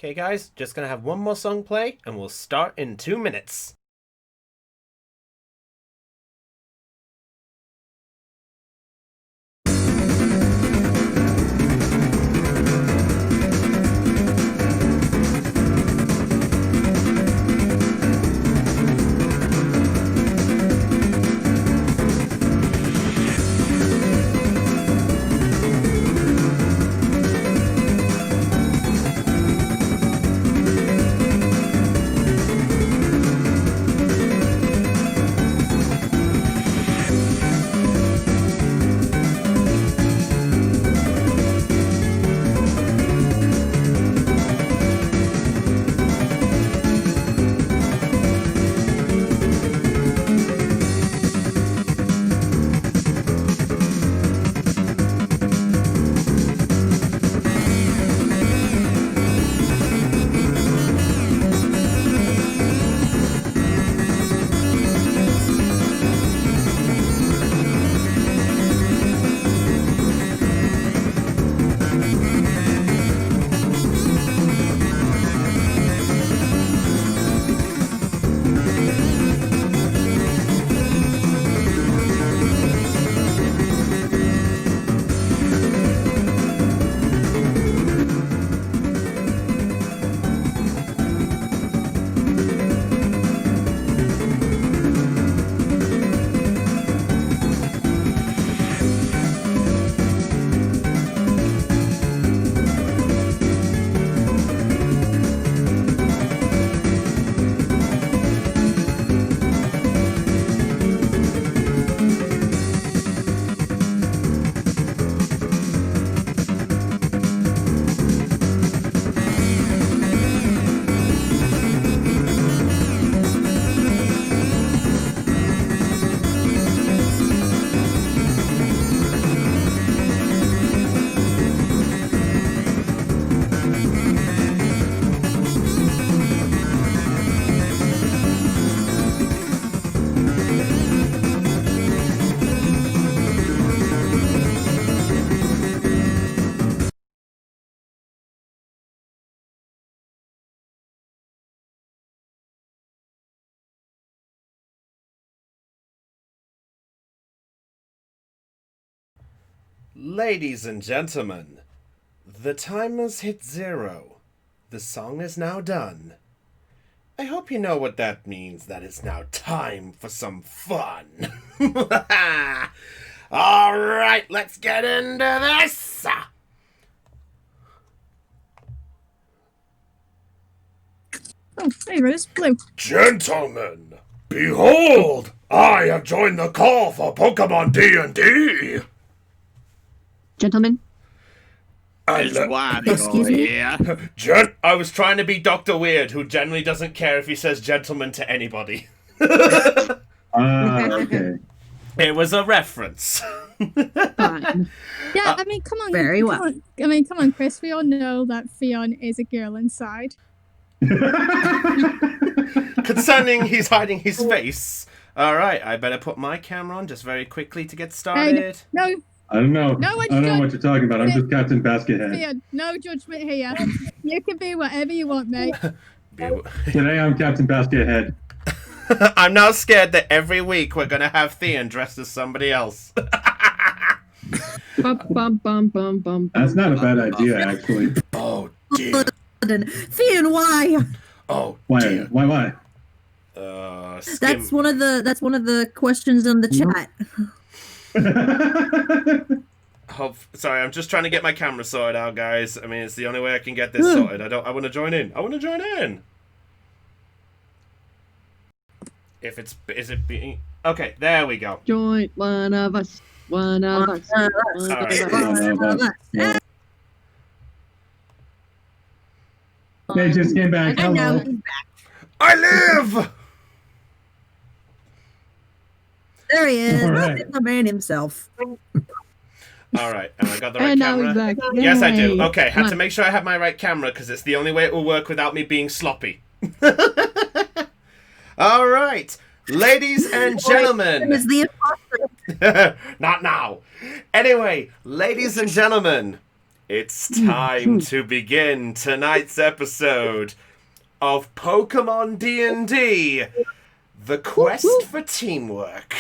Okay, guys, just gonna have one more song play, and we'll start in 2 minutes. Ladies and gentlemen, the timer's hit 0. The song is now done. I hope you know what that means, that it's now time for some fun. Alright, let's get into this! Oh, hey Rose, hello. Gentlemen, behold! I have joined the call for Pokemon D&D! Gentlemen, Excuse me? here. Gen- I was trying to be Dr. Weird, who generally doesn't care if he says gentleman to anybody. Okay. It was a reference. Fine. Yeah, I mean, come on. Very come well. on. I mean, come on, Chris. We all know that Theon is a girl inside. Concerning he's hiding his face. All right, I better put my camera on just very quickly to get started. No, I don't know. No, I don't know what you're talking about. I'm just Captain Baskethead. Theon, no judgment here. You can be whatever you want, mate. Today I'm Captain Baskethead. I'm now scared that every week we're gonna have Theon dressed as somebody else. Bum, bum, bum, bum, bum. That's not a bad idea, actually. Oh dear. Theon, why? Oh Why? dear. Why? That's one of the questions in the chat. Sorry, I'm just trying to get my camera sorted out, guys. I mean, it's the only way I can get this sorted. I want to join in. I want to join in. Is it being... Okay, there we go. Join one of us. One of us. One of us. Yeah. They just came back. I know. Hello. I live! There he is. All right. That's the man himself. All right, and I got the right And now camera? he's back. Yes, I do. Yay. Okay, had Come to on. make sure I have my right camera because it's the only way it will work without me being sloppy. All right, ladies and gentlemen. Is the imposter. Not now. Anyway, ladies and gentlemen, it's time to begin tonight's episode of Pokemon D&D, The Quest for Teamwork.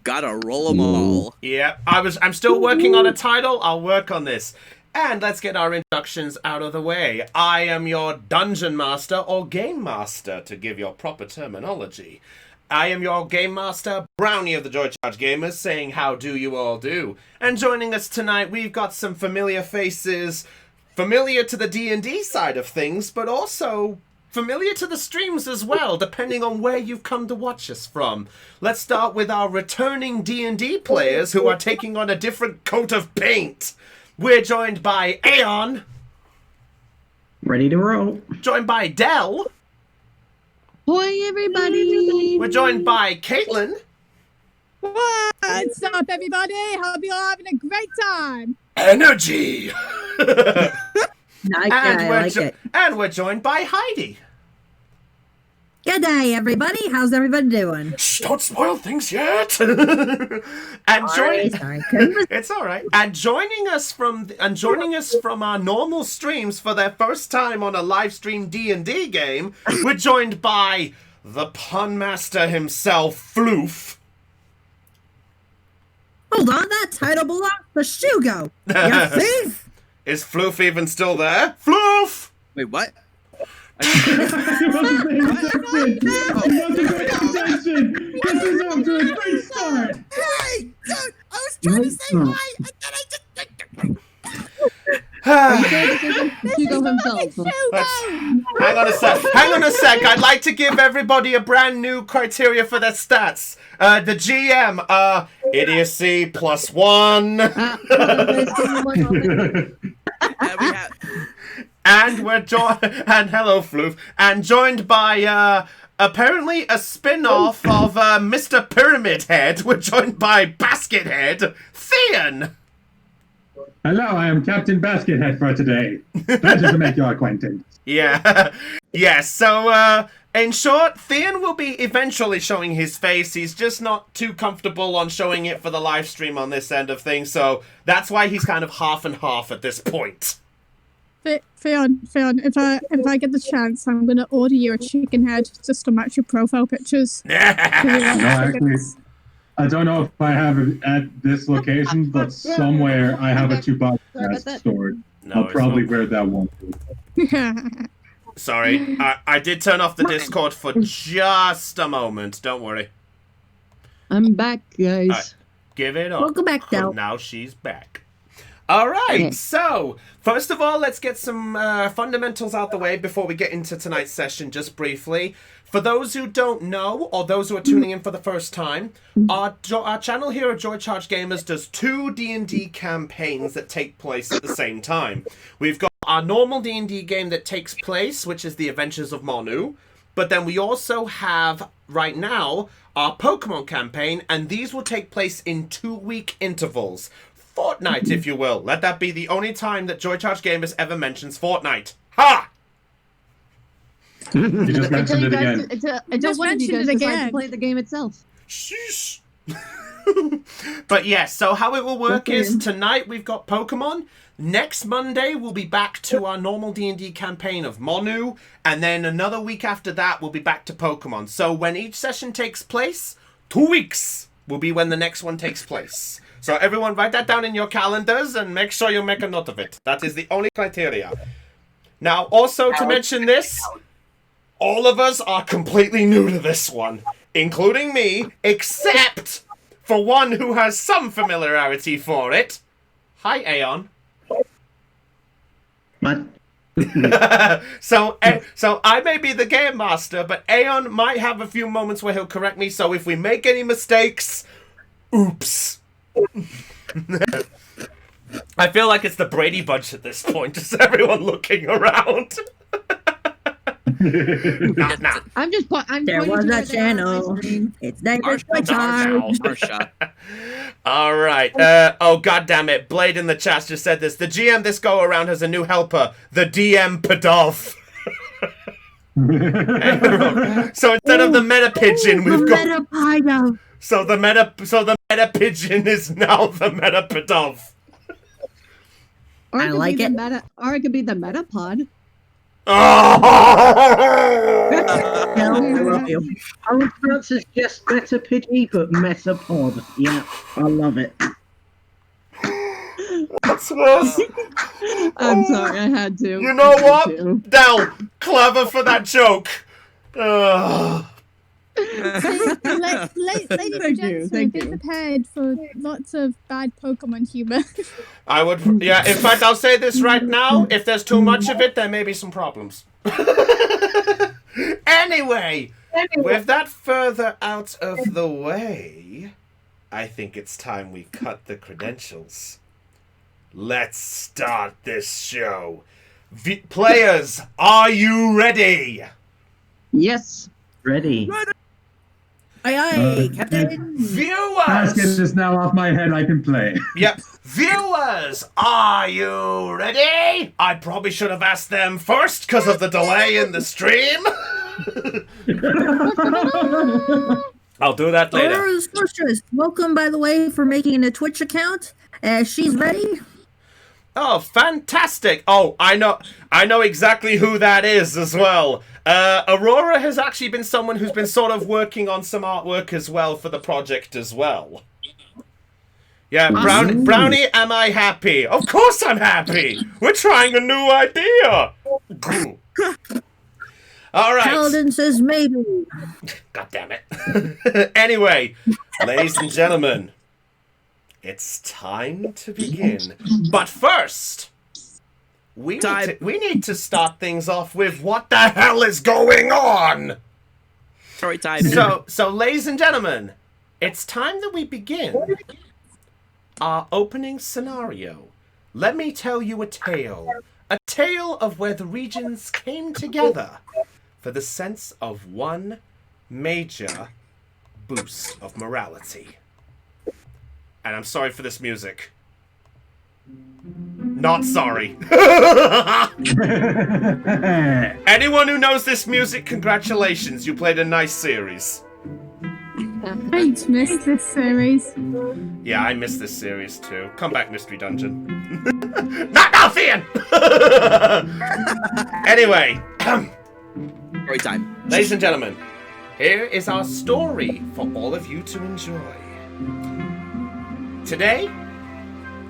Gotta roll them all. Yeah, I'm still working on a title. I'll work on this. And let's get our introductions out of the way. I am your Dungeon Master, or Game Master, to give your proper terminology. I am your Game Master, Brownie of the JCG Gamers, saying how do you all do. And joining us tonight, we've got some familiar faces, familiar to the D&D side of things, but also familiar to the streams as well, depending on where you've come to watch us from. Let's start with our returning D&D players who are taking on a different coat of paint. We're joined by Aeon, Ready to roll. joined by Dell, Boy, everybody. we're joined by Caitlin, What's up, everybody? Hope you're having a great time. Energy, Nice guy, I like it. and we're joined by Heidi. Good day, everybody. How's everybody doing? Shh, don't spoil things yet. And Sorry. it's all right. And joining us from our normal streams for their first time on a live stream D&D game, we're joined by the pun master himself, Floof. Hold on, that title belongs to Shugo. You thief! Is Floof even still there? Floof! Wait, what? He wasn't paying attention. He wasn't paying attention. This is off to a great start. Hey, dude, I was trying to say hi, and then I just... Hugo himself. Hang on a sec. I'd like to give everybody a brand new criteria for their stats. The GM, idiocy +1. And we have, And we're joined, and hello, Floof, and joined by, apparently a spin-off of, Mr. Pyramid Head. We're joined by Basket Head, Theon. Hello, I am Captain Baskethead for today. Pleasure to make your acquaintance. Yeah. Yes, so, in short, Theon will be eventually showing his face. He's just not too comfortable on showing it for the live stream on this end of things, so that's why he's kind of half and half at this point. Theon, if I get the chance, I'm gonna order you a chicken head just to match your profile pictures. No, actually, I don't know if I have it at this location, but somewhere I have a Chewbacca mask stored. I'll probably wear that one. Sorry, I did turn off the Discord for just a moment. Don't worry. I'm back, guys. Alright. Give it up. Welcome back, Del. Now she's back. All right, so first of all, let's get some fundamentals out the way before we get into tonight's session just briefly. For those who don't know, or those who are tuning in for the first time, our channel here at JCG Gamers does 2 D&D campaigns that take place at the same time. We've got our normal D&D game that takes place, which is The Adventures of Monu, but then we also have right now are Pokemon campaign, and these will take place in 2-week intervals. Fortnite, if you will. Let that be the only time that Joy Charge Gamers ever mentions Fortnite. Ha! You just mentioned it again. Until one of you guys decide to play the game itself. Sheesh. But yes, so how it will work is tonight we've got Pokemon. Next Monday we'll be back to our normal D&D campaign of Monu, and then another week after that we'll be back to Pokemon. So when each session takes place, 2 weeks will be when the next one takes place. So everyone write that down in your calendars and make sure you make a note of it. That is the only criteria. Now also to mention this, all of us are completely new to this one, including me, except for one who has some familiarity for it. Hi, Aeon. What? So I may be the game master, but Aeon might have a few moments where he'll correct me, so if we make any mistakes, oops. I feel like it's the Brady Bunch at this point, just everyone looking around. Nah. There was a channel. It's David Marsha. All right. Oh, God damn it. Blade in the chat just said this. The GM this go around has a new helper, the DM Pedov. So instead of the meta pigeon, we've got. So the meta pigeon is now the meta Pedov. Or I like it. Or it could be the Metapod. I love you. I would not suggest Meta Pidgey, but Metapod. Yeah, I love it. What's worse? I'm sorry, I had to. You know what? Del, clever for that joke. Ladies and gentlemen, be prepared for lots of bad Pokemon humor. I would, yeah, in fact, I'll say this right now. If there's too much of it, there may be some problems. Anyway, with that further out of the way, I think it's time we cut the credentials. Let's start this show. Players, are you ready? Yes, ready. Aye, Captain. Basket Viewers! is now off my head. I can play. Yep. Viewers, are you ready? I probably should have asked them first because of the delay in the stream. I'll do that later. Aurora's Sorceress, welcome, by the way, for making a Twitch account. She's ready. Oh, fantastic. Oh, I know exactly who that is as well. Aurora has actually been someone who's been sort of working on some artwork as well for the project as well. Yeah, Brownie, am I happy? Of course I'm happy. We're trying a new idea. All right. Paladin says maybe. God damn it. Anyway, ladies and gentlemen, it's time to begin. But first, we need to start things off with what the hell is going on? Story time. So, ladies and gentlemen, it's time that we begin our opening scenario. Let me tell you a tale of where the regions came together for the sense of one major boost of morality. And I'm sorry for this music. Not sorry. Anyone who knows this music, congratulations. You played a nice series. I missed this series. Yeah, I missed this series too. Come back, Mystery Dungeon. Not now, Fian! Anyway. Story time. Ladies and gentlemen, here is our story for all of you to enjoy. Today,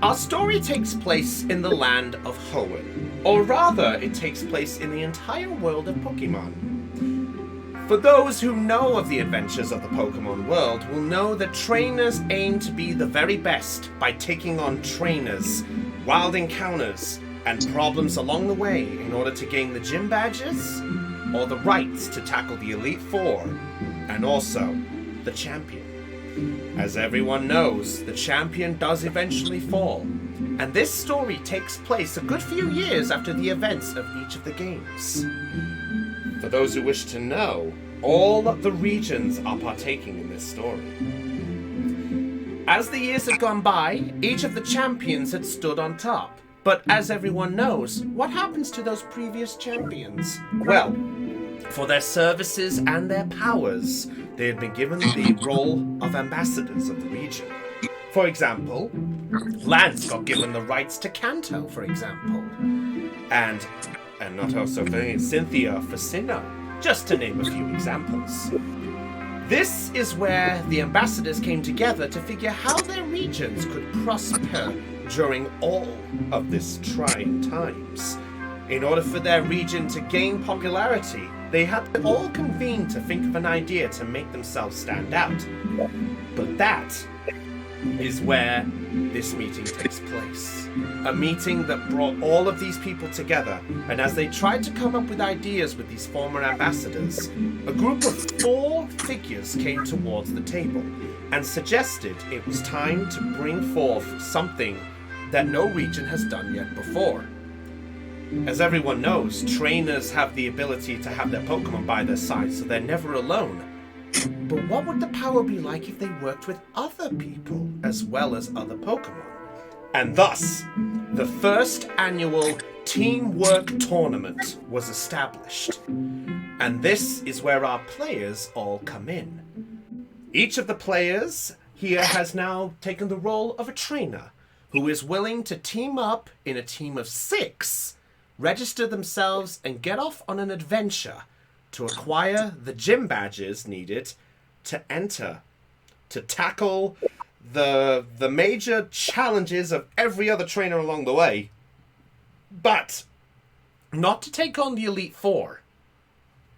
our story takes place in the land of Hoenn, or rather, it takes place in the entire world of Pokemon. For those who know of the adventures of the Pokemon world will know that trainers aim to be the very best by taking on trainers, wild encounters, and problems along the way in order to gain the gym badges, or the rights to tackle the Elite Four, and also the champion. As everyone knows, the champion does eventually fall, and this story takes place a good few years after the events of each of the games. For those who wish to know, all the regions are partaking in this story. As the years had gone by, each of the champions had stood on top. But as everyone knows, what happens to those previous champions? Well, for their services and their powers, they had been given the role of ambassadors of the region. For example, Lance got given the rights to Kanto, for example. And not also Cynthia for Sinnoh, just to name a few examples. This is where the ambassadors came together to figure how their regions could prosper during all of this trying times. In order for their region to gain popularity, they had to all convene to think of an idea to make themselves stand out. But that is where this meeting takes place. A meeting that brought all of these people together, and as they tried to come up with ideas with these former ambassadors, a group of 4 figures came towards the table and suggested it was time to bring forth something that no region has done yet before. As everyone knows, trainers have the ability to have their Pokemon by their side, so they're never alone. But what would the power be like if they worked with other people as well as other Pokemon? And thus, the first annual Teamwork Tournament was established. And this is where our players all come in. Each of the players here has now taken the role of a trainer who is willing to team up in a team of 6, register themselves, and get off on an adventure to acquire the gym badges needed to enter, to tackle the major challenges of every other trainer along the way, but not to take on the Elite Four,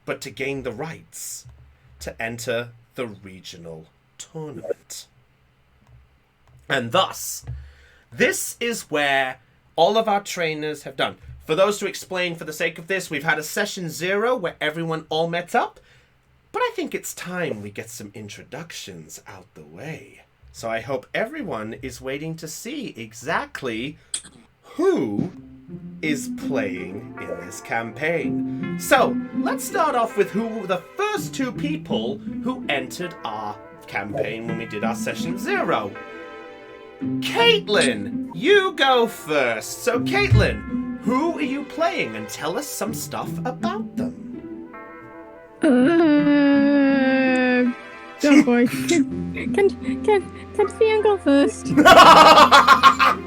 but to gain the rights to enter the regional tournament. And thus, this is where all of our trainers have done. For those to explain, for the sake of this, we've had a session 0 where everyone all met up, but I think it's time we get some introductions out the way. So I hope everyone is waiting to see exactly who is playing in this campaign. So let's start off with who the first 2 people who entered our campaign when we did our session 0. Caitlin, you go first. So Caitlin, who are you playing, and tell us some stuff about them? Oh boy. Can Theon go first? Aww.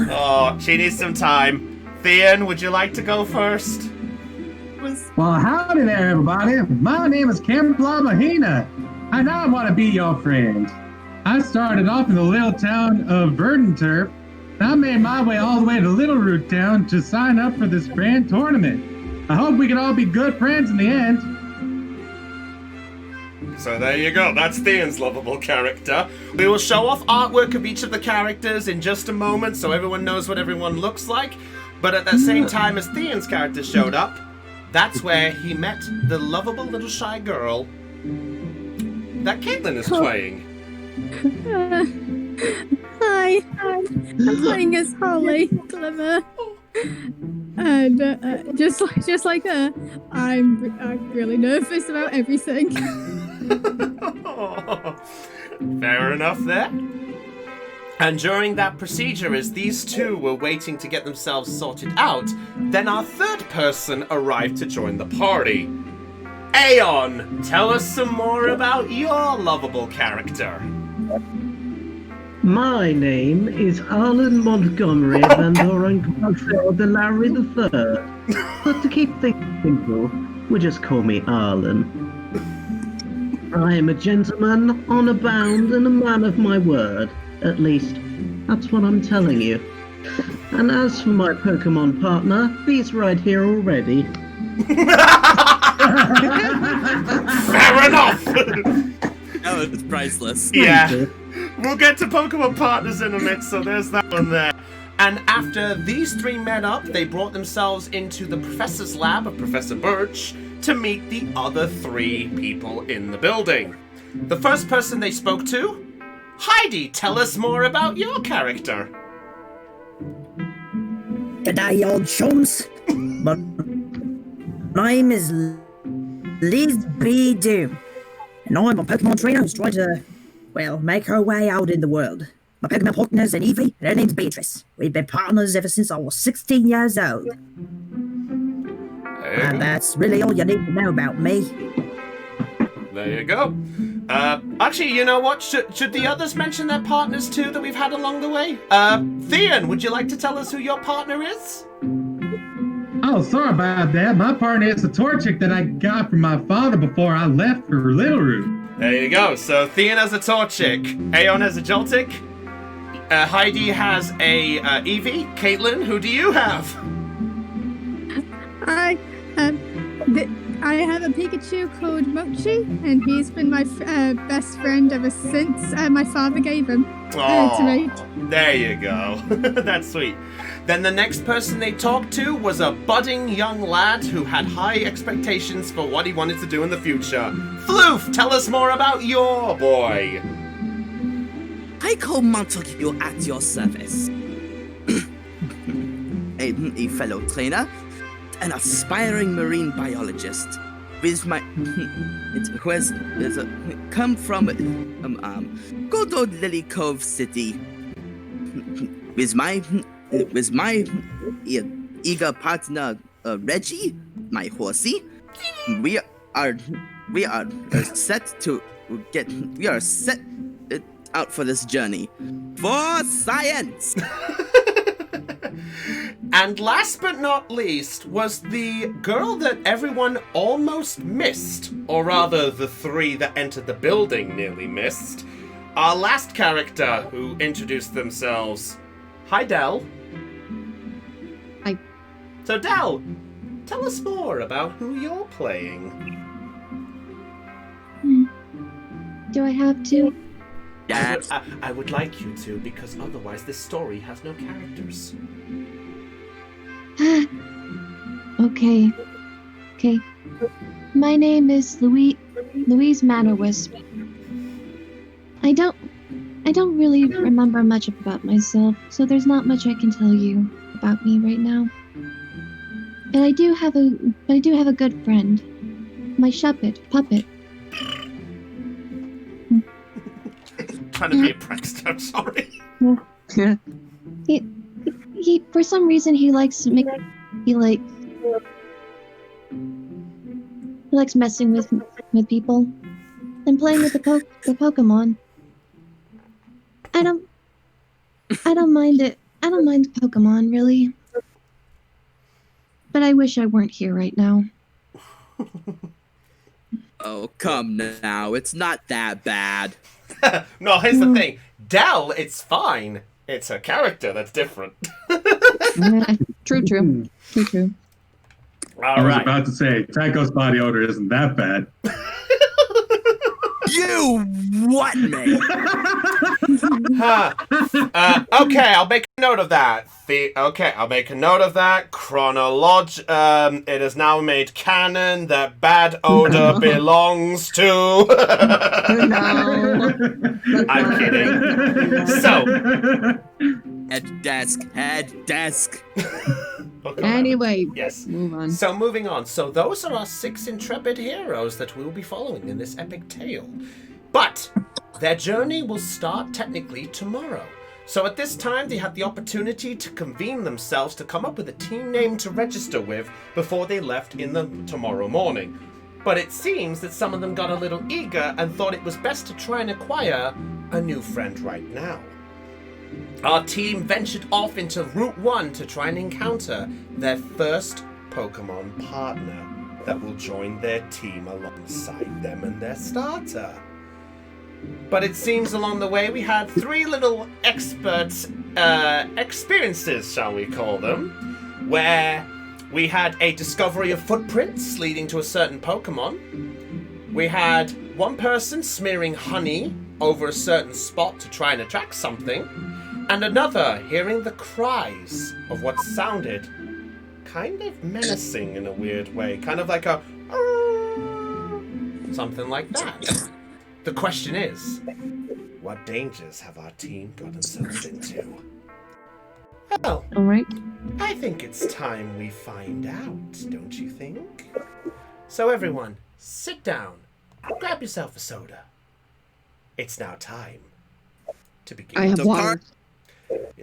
Oh, she needs some time. Theon, would you like to go first? Well, howdy there, everybody. My name is Kempla Mahina, and I want to be your friend. I started off in the little town of Verdanturf, and I made my way all the way to Little Root Town to sign up for this grand tournament. I hope we can all be good friends in the end. So there you go, that's Theon's lovable character. We will show off artwork of each of the characters in just a moment so everyone knows what everyone looks like. But at the same time as Theon's character showed up, that's where he met the lovable little shy girl that Caitlin is playing. Hi, I'm playing as Holly Glimmer. And just like her, I'm really nervous about everything. Fair enough there. And during that procedure, as these 2 were waiting to get themselves sorted out, then our 3rd person arrived to join the party. Aeon, tell us some more about your lovable character. My name is Arlen Montgomery Van Doren Crawford de Larry III. But to keep things simple, we just call me Arlen. I am a gentleman, honor bound, and a man of my word. At least, that's what I'm telling you. And as for my Pokemon partner, he's right here already. Fair enough! That was priceless. Yeah. We'll get to Pokemon partners in a minute, so there's that one there. And after these 3 met up, they brought themselves into the professor's lab of Professor Birch to meet the other 3 people in the building. The first person they spoke to, Heidi, tell us more about your character. G'day, old chums. My name is Liz B. Doom. And I'm a Pokemon trainer who's trying to, well, make her way out in the world. My Pokemon partner is an Eevee, and her name's Beatrice. We've been partners ever since I was 16 years old. And that's really all you need to know about me. There you go. Actually, you know what? Should the others mention their partners too that we've had along the way? Theon, would you like to tell us who your partner is? Oh, sorry about that. My partner is the Torchic that I got from my father before I left for Little Root. There you go. So Theon has a Torchic, Aeon has a Joltik, Heidi has a Eevee. Caitlin, who do you have? I have a Pikachu called Mochi, and he's been my best friend ever since my father gave him to me. There you go. That's sweet. Then the next person they talked to was a budding young lad who had high expectations for what he wanted to do in the future. Floof, tell us more about your boy. I call Montague at your service. a fellow trainer, an aspiring marine biologist, with my who has come from good old Lily Cove City. With my eager partner Reggie, my horsey, we are set out for this journey for science. And last but not least was the girl that everyone almost missed, or rather the three that entered the building nearly missed. Our last character who introduced themselves. Hi, Del. Hi. So, Del, tell us more about who you're playing. Do I have to? Yes. I would like you to, because otherwise this story has no characters. Okay. My name is Louise Mannerwisp. I don't really remember much about myself, so there's not much I can tell you about me right now. But I do have a good friend, my puppet. Trying to be a prankster, I'm sorry. He for some reason he likes messing with people and playing with the Pokemon. I don't mind it. I don't mind Pokemon really. But I wish I weren't here right now. Oh, come now. It's not that bad. No, here's the thing. Del, it's fine. It's a character that's different. True. I was about to say, Tycho's body odor isn't that bad. You what, me? Okay, I'll make a note of that. I'll make a note of that. It is now made canon that bad odor belongs to... No. I'm kidding. So... Head desk. Anyway, yes. Move on. So moving on. So those are our 6 intrepid heroes that we'll be following in this epic tale. But their journey will start technically tomorrow. So at this time, they had the opportunity to convene themselves to come up with a team name to register with before they left in the tomorrow morning. But it seems that some of them got a little eager and thought it was best to try and acquire a new friend right now. Our team ventured off into Route 1 to try and encounter their first Pokemon partner that will join their team alongside them and their starter. But it seems along the way we had 3 little experiences, shall we call them, where we had a discovery of footprints leading to a certain Pokemon. We had one person smearing honey over a certain spot to try and attract something, and another hearing the cries of what sounded kind of menacing in a weird way, kind of like a something like that. The question is, what dangers have our team got themselves into? Well, All right. I think it's time we find out, don't you think? So everyone, sit down, grab yourself a soda. It's now time to begin. I have The water.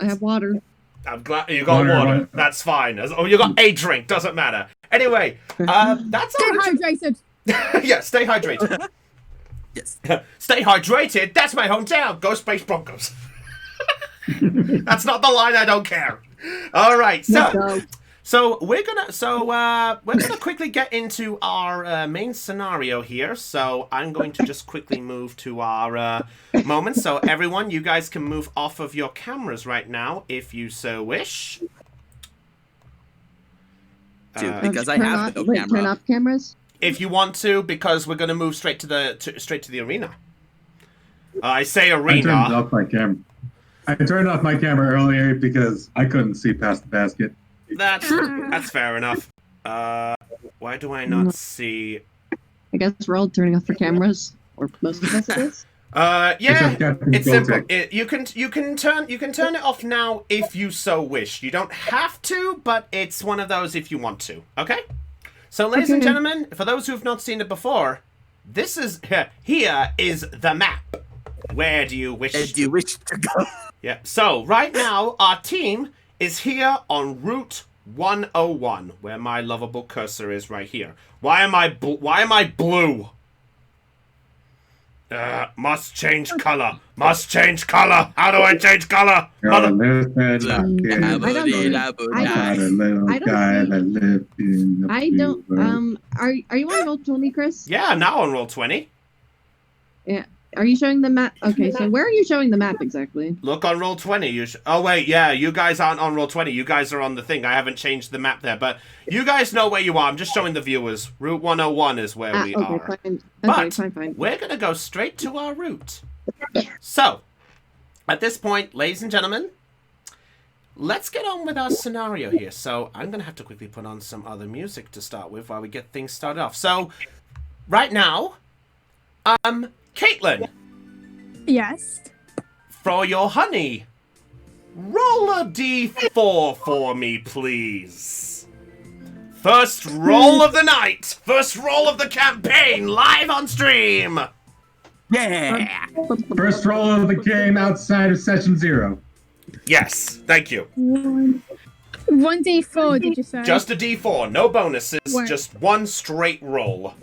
I have water. I'm glad you got water. That's fine. Oh, you got a drink. Doesn't matter. Anyway, that's Stay all. hydrated. Yeah, stay hydrated. Yes. Stay hydrated. That's my hometown. Go Space Broncos. That's not the line. I don't care. All right. So we're gonna quickly get into our main scenario here. So I'm going to just quickly move to our moment. So everyone, you guys can move off of your cameras right now if you so wish. Because I have no camera. Turn off cameras. If you want to, because we're gonna move straight to the arena. I say arena. I turned off my camera. I turned off my camera earlier because I couldn't see past the basket. That's fair enough. Why do I not see? I guess we're all turning off our cameras, or most of us is. Yeah, it's simple. You can turn it off now if you so wish. You don't have to, but it's one of those if you want to. Okay. So, ladies and gentlemen, for those who have not seen it before, this is here is the map. Where do you wish? Do you wish to go? Yeah. So right now, our team is here on Route 101, where my lovable cursor is right here. Why am I blue? Must change color. Must change color. How do I change color? I don't know. I don't. Are you on roll 20, Chris? Yeah, I'm now on roll 20. Yeah. Are you showing the map? Okay, so where are you showing the map exactly? Look on roll 20. Oh wait, yeah, you guys aren't on roll 20. You guys are on the thing. I haven't changed the map there, but you guys know where you are. I'm just showing the viewers. Route 101 is where we are. Fine. But fine. we're gonna go straight to our route. So, at this point, ladies and gentlemen, let's get on with our scenario here. So, I'm gonna have to quickly put on some other music to start with while we get things started off. So, right now, Caitlin. Yes. For your honey, roll a d4 for me, please. First roll of the night. First roll of the campaign, live on stream. Yeah. First roll of the game outside of session 0. Yes, thank you. 1d4, did you say? Just a d4, no bonuses, What? just one straight roll.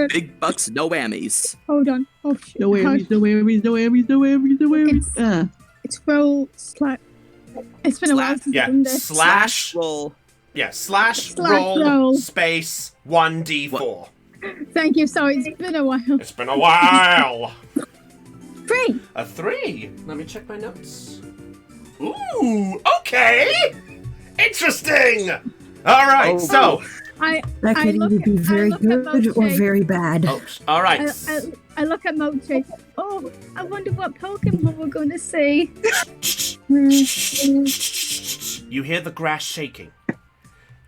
Big bucks, no whammies. Hold on. Oh, shit. No whammies. It's roll slash. It's been a while since I've done this. Slash roll. Yeah, slash roll. roll space 1d4. Thank you. Sorry, it's been a while. It's been a while. 3. A 3. Let me check my notes. Ooh, okay. Interesting. All right, so. That could either be very good or very bad. Oh, all right. I look at Mochi. Oh, I wonder what Pokemon we're going to see. You hear the grass shaking.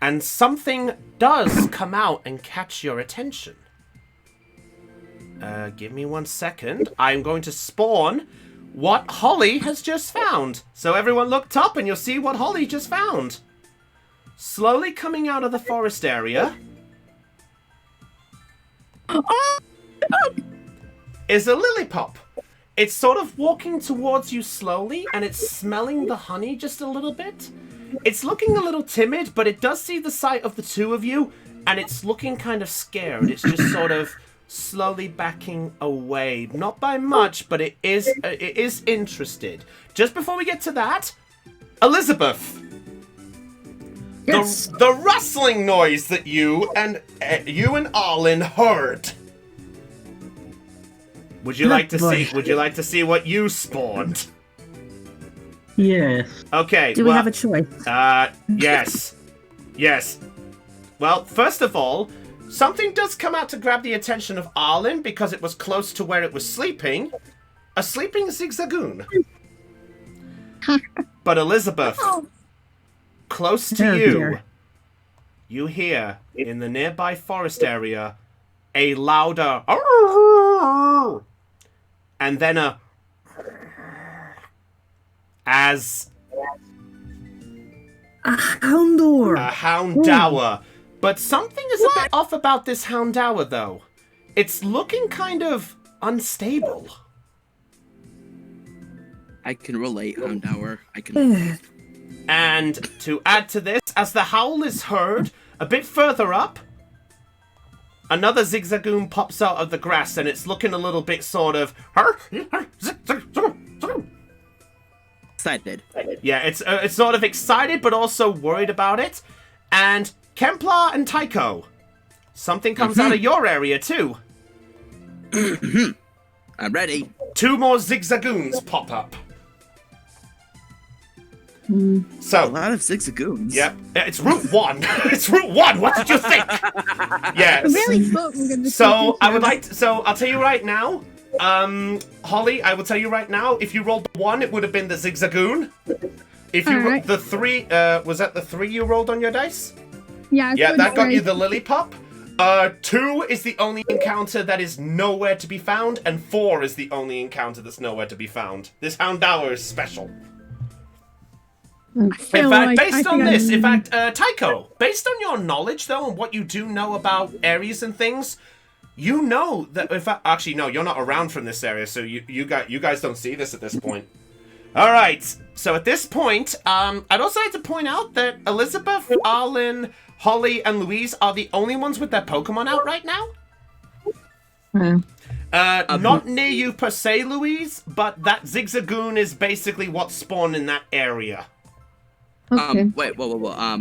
And something does come out and catch your attention. Give me 1 second. I'm going to spawn what Holly has just found. So everyone looked up and you'll see what Holly just found. Slowly coming out of the forest area is a Lillipup. It's sort of walking towards you slowly, and it's smelling the honey just a little bit. It's looking a little timid, but it does see the sight of the two of you, and it's looking kind of scared. It's just sort of slowly backing away. Not by much, but it is interested. Just before we get to that, Elizabeth. Yes. The rustling noise that you and Arlen heard. Would you like to see? Would you like to see what you spawned? Yes. Okay. Do we have a choice? Yes. Yes. Well, first of all, something does come out to grab the attention of Arlen because it was close to where it was sleeping. A sleeping zigzagoon. But Elizabeth. Close to you, you hear, in the nearby forest area, a louder and then a as a houndour. A houndour. But something is a bit off about this houndour, though. it's looking kind of unstable. I can relate, Houndour. I can. And to add to this, as the howl is heard, a bit further up, another zigzagoon pops out of the grass, and it's looking a little bit sort of... Excited. Yeah, it's sort of excited, but also worried about it. And Kemplar and Tycho, something comes out of your area, too. I'm ready. 2 more zigzagoons pop up. So, A lot of zigzagoons. yep, it's Route 1. It's Route 1. What did you think? Yes. I really thought we were going to. So I would like to, so I'll tell you right now, Holly, I will tell you right now, if you rolled 1, it would have been the zigzagoon. If you Alright. the 3, was that the 3 you rolled on your dice? Yeah. Yeah, that got you the. the lily pop. 2 is the only encounter that is nowhere to be found, and 4 is the only encounter that's nowhere to be found. This Houndour is special. In fact, based on this, in fact, Tycho, based on your knowledge, though, and what you do know about areas and things, you know that, in fact, actually, no, you're not around from this area, so you guys don't see this at this point. All right, so at this point, I'd also like to point out that Elizabeth, Arlen, Holly, and Louise are the only ones with their Pokemon out right now. Not near you per se, Louise, but that Zigzagoon is basically what spawned in that area. Okay. Wait, whoa.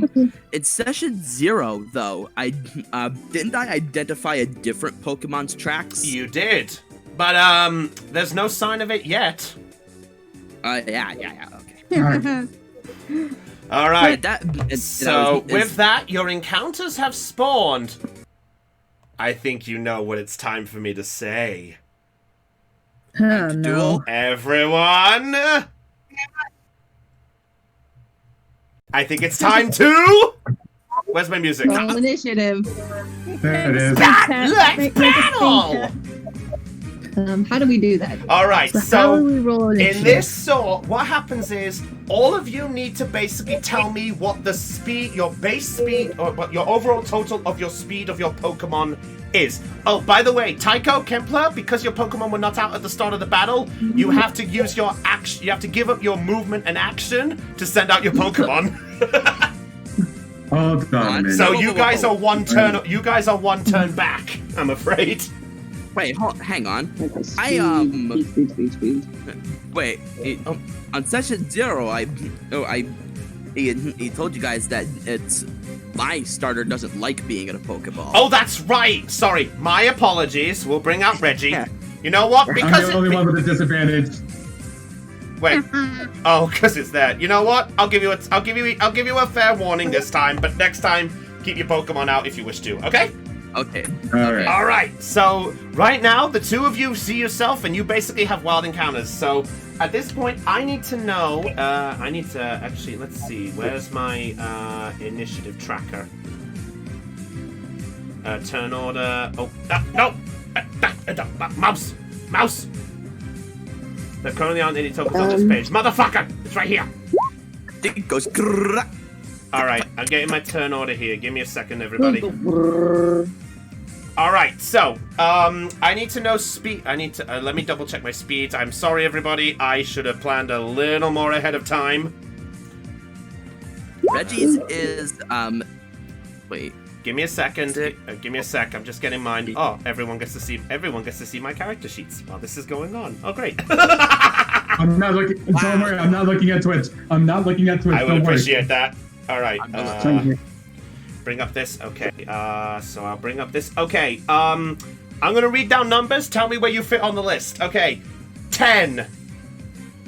It's session 0, though. Didn't I identify a different Pokemon's tracks? You did, but there's no sign of it yet. Yeah, okay. All right. So, with that, your encounters have spawned. I think you know what it's time for me to say. Oh, no. Everyone! I think it's time to... Where's my music? Roll initiative. There it is. Let's battle! How do we do that? Alright, How so do we roll in initiative? this sort, what happens is all of you need to basically tell me what the speed, your base speed, or what your overall total of your speed of your Pokemon is. Oh, by the way, Tycho, Kempler, because your Pokemon were not out at the start of the battle, you have to use your action. You have to give up your movement and action to send out your Pokemon. Hold on a minute. So you guys are one turn. You guys are one turn back. I'm afraid. Wait, hang on. Speed. Wait, on session 0, he told you guys that my starter doesn't like being at a Pokeball. Oh, that's right. Sorry, my apologies. We'll bring out Reggie. Yeah. You know what? I'm Because the only one with a disadvantage. wait. Oh, because it's that. You know what? I'll give you a fair warning this time. But next time, keep your Pokemon out if you wish to. Okay? Okay. All right. All right. So right now, the two of you see yourself, and you basically have wild encounters. So at this point, I need to know. I need to actually. Let's see. Where's my initiative tracker? Turn order. Oh no! Mouse. There currently aren't any tokens on this page. Motherfucker! It's right here. It goes. Grrrr. All right. I'm getting my turn order here. Give me a second, everybody. All right, so I need to know speed. I need to let me double check my speeds. I'm sorry, everybody. I should have planned a little more ahead of time. Reggie's is wait. Give me a second. Give me a sec. I'm just getting mine. Oh, everyone gets to see my character sheets while this is going on. Oh, great. I'm not looking. Don't worry. I'm not looking at Twitch. I would appreciate that. All right. Bring up this. Okay. So I'll bring up this. Okay. I'm gonna read down numbers. Tell me where you fit on the list. Okay. 10.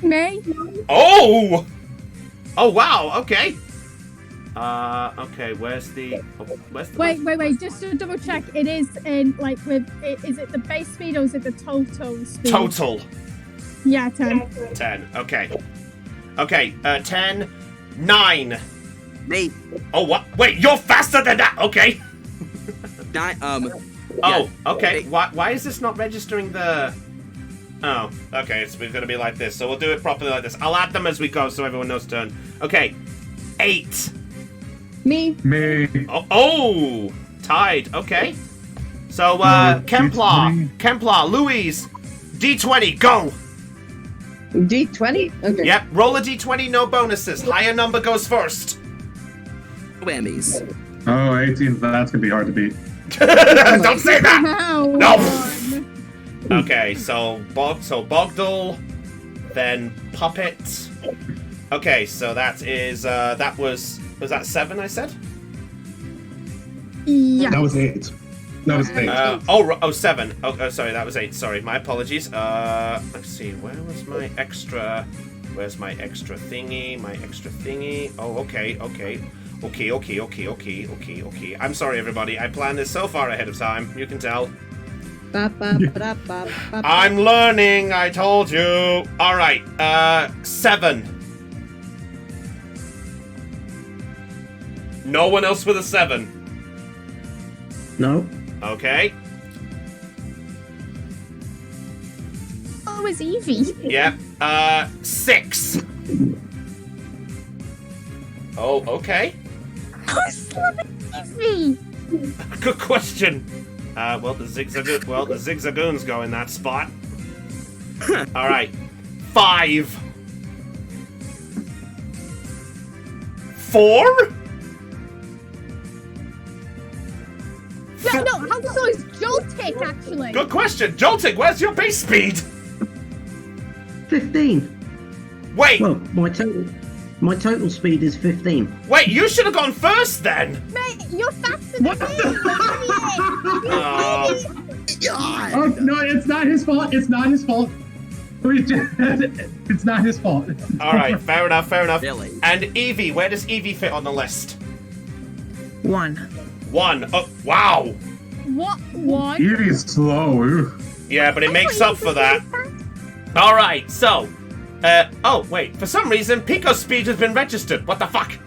Me? Oh! Oh wow. Okay. Okay. Where's the? Wait. Just to double check, it is in like with. Is it the base speed or is it the total speed? Total. Yeah, 10. 10. Okay. Okay. 10. 9. Me. Oh what? Wait, you're faster than that. Okay. 9. Oh. Okay. Why is this not registering the? Oh. Okay. It's gonna be like this. So we'll do it properly like this. I'll add them as we go, so everyone knows turn. Okay. 8. Me. Me. Oh. Tied. Okay. So, Kemplar, Louise, D20, go! D20? Okay. Yep, roll a D20, no bonuses. Higher number goes first. Whammies. Oh, 18. That's gonna be hard to beat. Don't say that! Wow. No! Okay, so Bogdal, then Puppet. Okay, so that is, was that 7 I said? Yeah. That was 8. That was 8. 7. Oh, sorry, that was 8. Sorry, my apologies. Let's see, where's my extra thingy? Oh, okay. I'm sorry, everybody. I planned this so far ahead of time. You can tell. I'm learning, I told you. All right, 7. No one else with a 7. No. Okay. Oh, it's Evie. Yep. 6. Oh, okay. Evie. Good question. Well, the zigzagoons go in that spot. All right. 5. 4? No, how so is Joltik, actually? Good question. Joltik, where's your base speed? 15. Wait. Well, my total speed is 15. Wait, you should have gone first then. Mate, you're faster than me. Oh, no, it's not his fault. It's not his fault. It's not his fault. All right, fair enough. Really? And Evie, where does Evie fit on the list? 1. 1. Oh, wow. What? What? Evie's slow. Yeah, but it makes up for that. All right, so, oh wait, for some reason Pico's speed has been registered. What the fuck?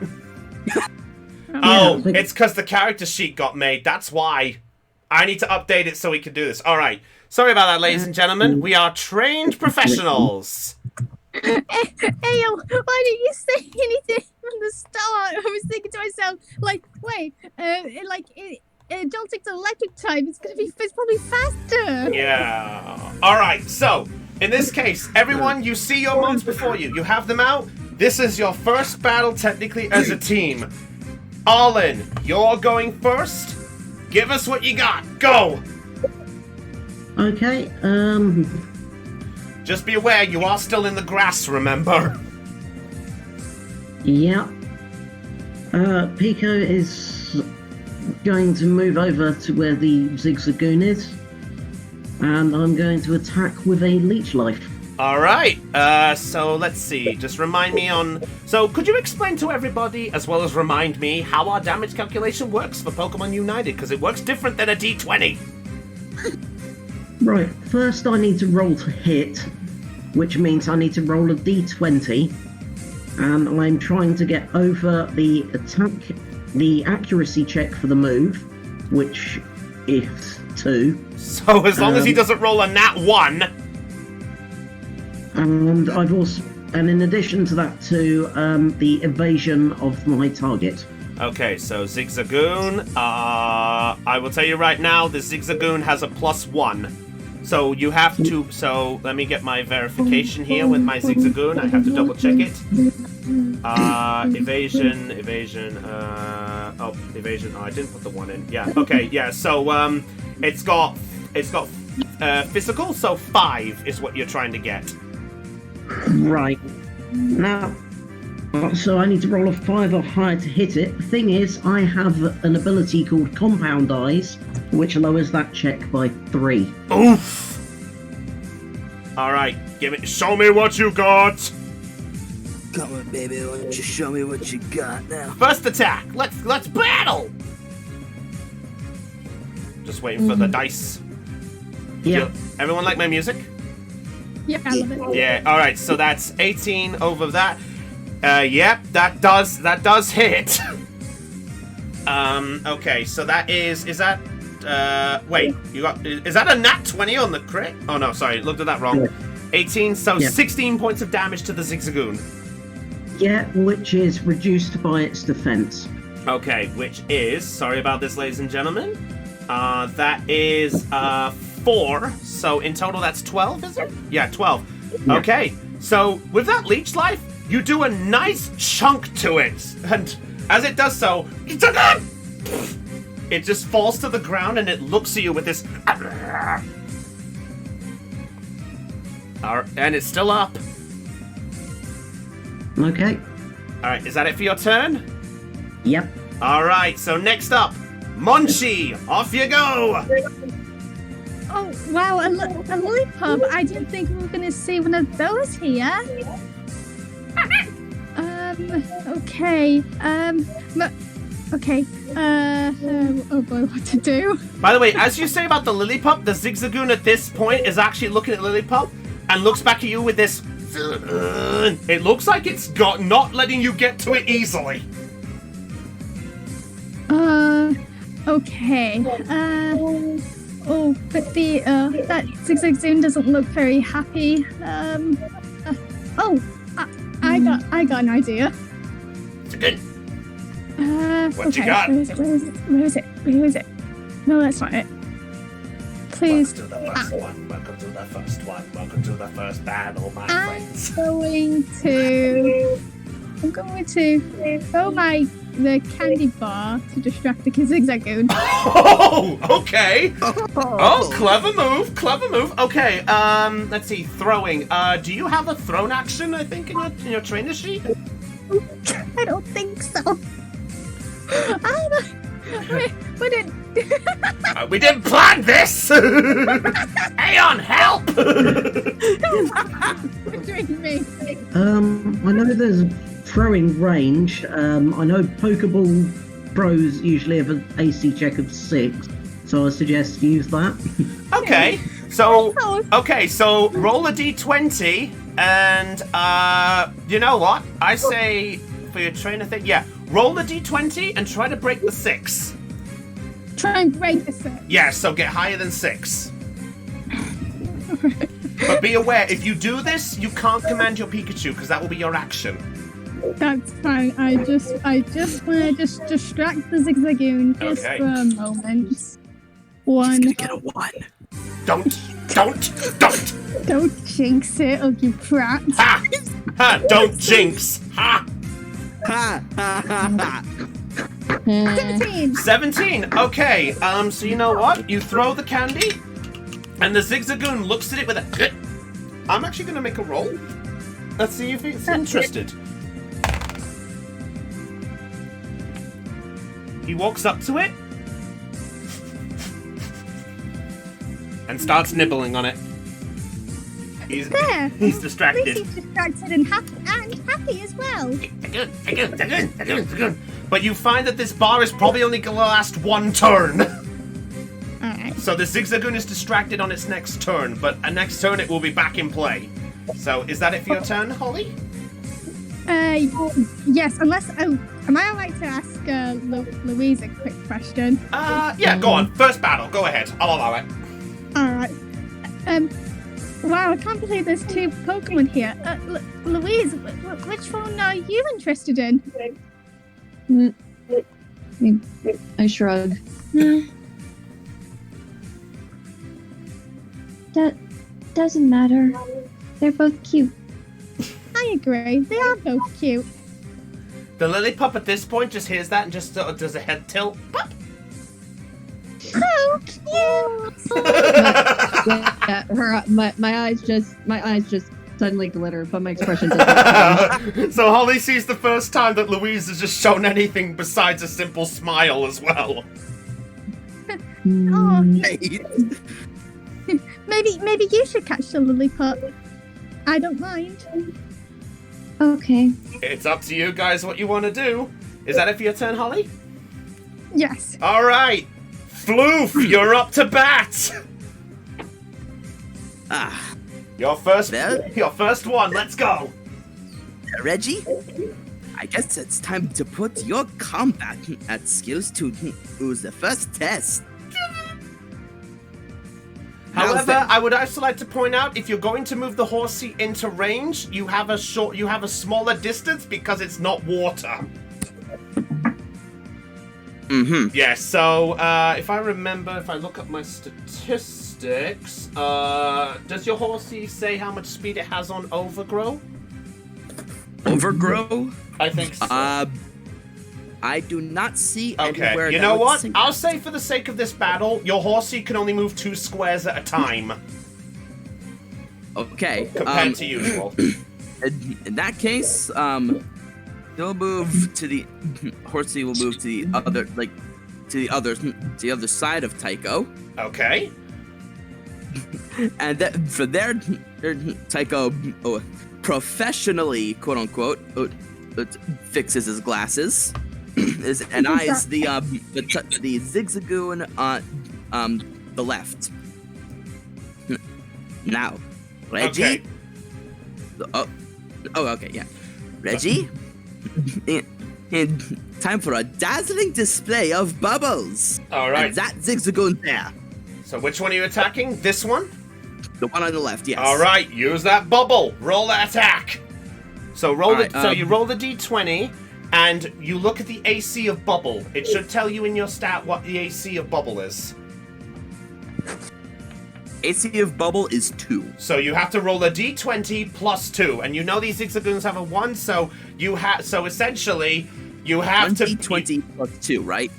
Oh, it's because the character sheet got made. That's why. I need to update it so we can do this. All right, sorry about that, ladies and gentlemen. We are trained professionals. Ayo, why didn't you say anything from the start? I was thinking to myself, like, wait, Joltik's electric type. It's probably faster. Yeah. All right, so. In this case, everyone, you see your mods before you. You have them out. This is your first battle, technically, as a team. Arlen, you're going first. Give us what you got. Go! Okay, Just be aware, you are still in the grass, remember? yeah. Pico is going to move over to where the Zigzagoon is. And I'm going to attack with a Leech Life. Alright, so let's see. Just remind me on... So, could you explain to everybody, as well as remind me, how our damage calculation works for Pokemon United? Because it works different than a D20. Right, first I need to roll to hit, which means I need to roll a D20. And I'm trying to get over the accuracy check for the move, which is 2. So, as long as he doesn't roll a nat 1... And and in addition to that too, the evasion of my target. Okay, so Zigzagoon, I will tell you right now, the Zigzagoon has a +1. So you have to, so let me get my verification here with my Zigzagoon, I have to double check it. Evasion, oh, I didn't put the 1 in, yeah, okay, yeah, so, it's got physical, so 5 is what you're trying to get. Right. Now, so I need to roll a 5 or higher to hit it. The thing is, I have an ability called Compound Eyes, which lowers that check by 3. Oof! Alright, show me what you got! Come on, baby, why don't you show me what you got now? First attack! Let's battle! Just waiting for the dice. Yeah. Everyone like my music? Yeah, I love it. Yeah, alright, so that's 18 over that. Yep, that does hit. Okay, so that is that, wait, is that a nat 20 on the crit? Oh no, sorry, looked at that wrong. Yeah. 18, so Yeah. 16 points of damage to the Zigzagoon. Yeah, which is reduced by its defense. Okay, which is, sorry about this, ladies and gentlemen, That is 4. So in total, that's 12, is it? Yeah, 12. Yeah. Okay. So with that leech life, you do a nice chunk to it, and as it does so, it just falls to the ground, and it looks at you with this. And it's still up. Okay. All right. Is that it for your turn? Yep. All right. So next up, Monchi, off you go. Oh, wow, a lollipop. I didn't think we were going to see one of those here. Okay. Okay. Oh boy, what to do? By the way, as you say about the Lillipup, the Zigzagoon at this point is actually looking at Lillipup and looks back at you with this. It looks like it's not letting you get to it easily. Okay. Oh, but that Zigzagoon doesn't look very happy. I got an idea. It's good. What Okay. you got? Where is it? No, that's not it. Please. Welcome to the first one. Welcome to the first one. Welcome to the first battle, my friends. I'm going to throw the candy bar to distract the Zigzagoon. Oh, okay. Oh, clever move. Okay, let's see, throwing. Do you have a thrown action, I think, in your trainer sheet? I don't think so. We didn't. We didn't plan this! Aeon, help! What do you mean? I know there's throwing range. I know Pokeball Bros usually have an AC check of 6, so I suggest use that. Okay, so roll a d20, and you know what? I say for your trainer thing, roll a d20 and try to break the 6. Try and break the 6. Yeah, so get higher than 6. But be aware, if you do this, you can't command your Pikachu because that will be your action. That's fine. I just want to distract the Zigzagoon just for a moment. 1. He's gonna get a 1. Don't! Don't jinx it, you prat. Ha! Ha! Don't jinx! Ha! Ha ha ha ha. 17. 17. Okay. So you know what? You throw the candy, and the Zigzagoon looks at it with a. I'm actually gonna make a roll. Let's see if it's interested. He walks up to it and starts nibbling on it. He's distracted. At least he's distracted and happy as well. But you find that this bar is probably only going to last 1 turn. Alright. So the Zigzagoon is distracted on its next turn, but next turn it will be back in play. So is that it for your turn, Holly? Yes, unless... am I alright to ask Louise a quick question? Yeah, go on. First battle. Go ahead. I'll allow it. Alright. Wow, I can't believe there's 2 Pokemon here. Louise, which one are you interested in? I shrug. That doesn't matter. They're both cute. I agree. They are both cute. The Lillipup at this point just hears that and just sort of does a head tilt. Pop! So cute! My eyes just suddenly glitter, but my expression doesn't change. So Holly sees the first time that Louise has just shown anything besides a simple smile as well. Oh, maybe you should catch the Lillipup. I don't mind. Okay. It's up to you guys what you want to do. Is that it for your turn, Holly? Yes. All right. Floof, you're up to bat. Your first one. Let's go. Reggie? I guess it's time to put your combat skills to use the first test. However, I would also like to point out, if you're going to move the horsey into range, you have a smaller distance because it's not water. Mm-hmm. Yeah, so if I remember, if I look up my statistics, does your horsey say how much speed it has on overgrow? Overgrow? I think so. I do not see Okay, anywhere. you that know would what? say I'll that. say for the sake of this battle, your horsey can only move 2 squares at a time, Okay. compared to usual. In that case, he'll move to the horsey will move to the other, like, to the other side of Tycho, Okay. and then for there, Tycho professionally, quote unquote, fixes his glasses, and eyes the zigzagoon on the left. Now, Reggie. Okay. Oh, okay, yeah. Reggie, time for a dazzling display of bubbles. All right. And that zigzagoon there. So which one are you attacking? This one? The one on the left, yes. All right, use that bubble. Roll that attack. So so you roll the d20, and you look at the AC of bubble. It should tell you in your stat what the AC of bubble is. AC of bubble is 2. So you have to roll a d20 plus 2, and you know these zigzagoons have a 1, so you have. So essentially, you have to. 20 plus 2, right?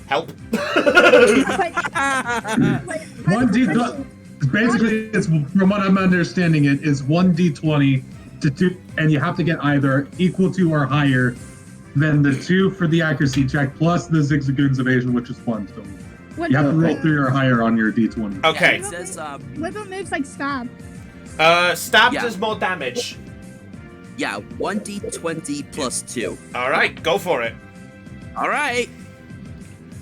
Help. One D. Basically, it's from what I'm understanding, it is 1d20 to 2, and you have to get either equal to or higher than the 2 for the accuracy check plus the zigzagoon's evasion, which is 1. So you have to roll 3 or higher on your d20. Okay. It says What about moves like stab? Stab Yeah. does more damage. yeah, 1d20 plus 2. All right, go for it. All right.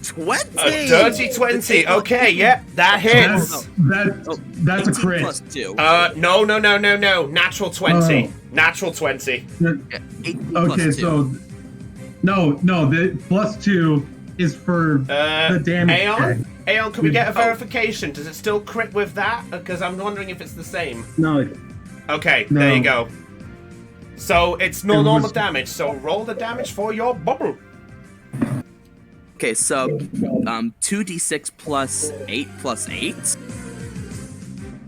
20. A dirty 20. Okay, yep, that hits. That's a 18 crit. plus 2. No. Natural 20. Oh. Natural 20. 18 Okay, plus 2. so no, the plus 2 is for the damage check. Aeon, can we get a verification? Does it still crit with that? Because I'm wondering if it's the same. No. Okay, No. there you go. So it's no It normal was- damage. So roll the damage for your bubble. Okay, so 2d6 plus 8 plus 8.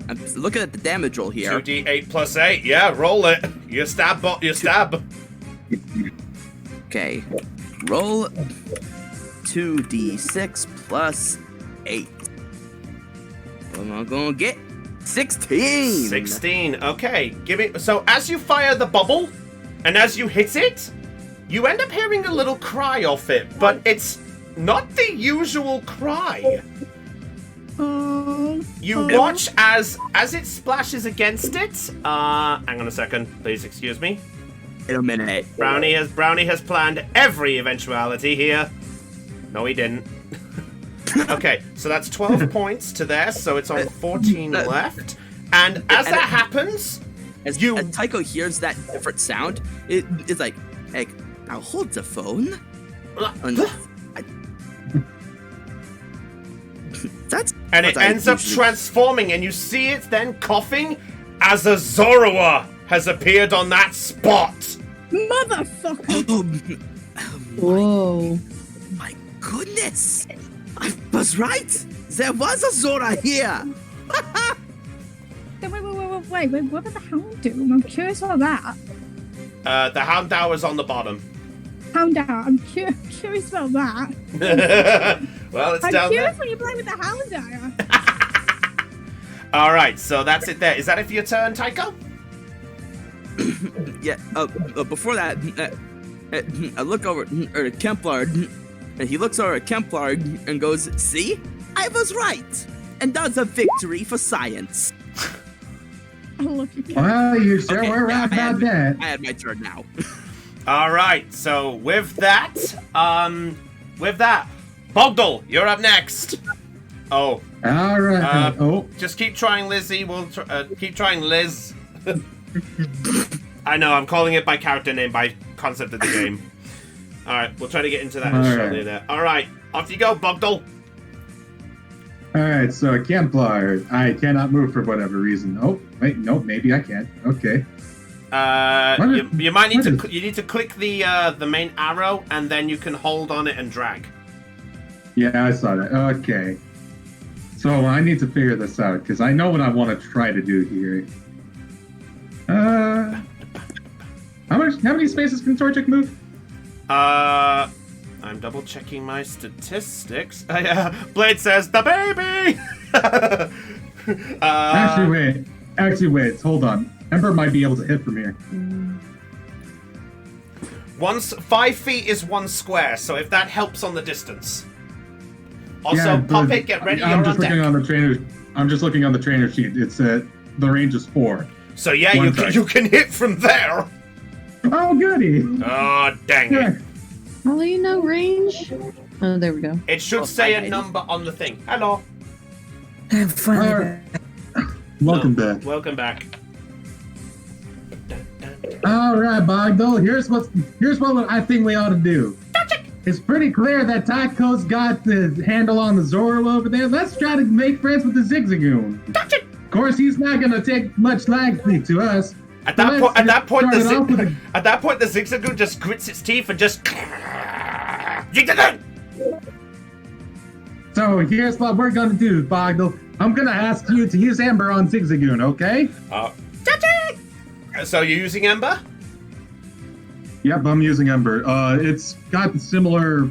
I'm looking at the damage roll here. 2d8 plus 8. Yeah, roll it. You stab. Okay, roll 2d6 plus 8. What am I gonna get? 16. 16. Okay, give it. So as you fire the bubble, and as you hit it, you end up hearing a little cry off it, but it's not the usual cry. You watch as it splashes against it. Hang on a second, please excuse me. In a minute. Brownie has planned every eventuality here. No, he didn't. Okay, so that's 12 points to there, so it's on 14 left. And as that happens, As Tycho hears that different sound, it's like, hey, now hold the phone. and it ends up transforming, and you see it then coughing as a Zorua has appeared on that spot. Motherfucker! Whoa. My goodness! I was right! There was a Zora here! Wait, what about the Houndoom? I'm curious about that. The Houndour is on the bottom. Houndour, I'm curious about that. Well, it's I'm down curious there. when you play with the Houndour. All right, so that's it there. Is that it for your turn, Tycho? Yeah, before that, I look over at Kemplar, and he looks over at Kemplar and goes, see? I was right! And that's a victory for science. I love you. Well, you sure Okay, were right about that. I had my turn now. All right, so with that, Bogdal, you're up next. Oh, All right. just keep trying, Lizzie. We'll keep trying, Liz. I know, I'm calling it by character name by concept of the game. All right, we'll try to get into that All shortly right. there. All right, off you go, Bogdal. All right, so Kemplar, I cannot move for whatever reason. Oh, wait, no, maybe I can. Okay. You might need to. You need to click the main arrow, and then you can hold on it and drag. Yeah, I saw that. Okay. So I need to figure this out because I know what I want to try to do here. How many spaces can Torchic move? I'm double checking my statistics. Blade says the baby. Actually, wait. Hold on. Ember might be able to hit from here. 5 feet is 1 square, so if that helps on the distance. Also, pop it. Get ready. I'm just looking on the trainer. I'm just looking on the trainer sheet. It's the range is 4. So yeah, you can hit from there. Oh goody! Oh dang it! How do you know range? Oh, there we go. It should say a number on the thing. Hello. Welcome back. Welcome back. All right, Bogdo. Here's what I think we ought to do. It's pretty clear that Taco's got the handle on the Zoro over there. Let's try to make friends with the Zigzagoon. Of course, he's not gonna take much liking to us. At that point, the Zigzagoon just grits its teeth and just. Zigzagoon! So here's what we're gonna do, Bogdo. I'm gonna ask you to use Ember on Zigzagoon, okay? So you're using Ember? Yep, I'm using Ember. It's got similar.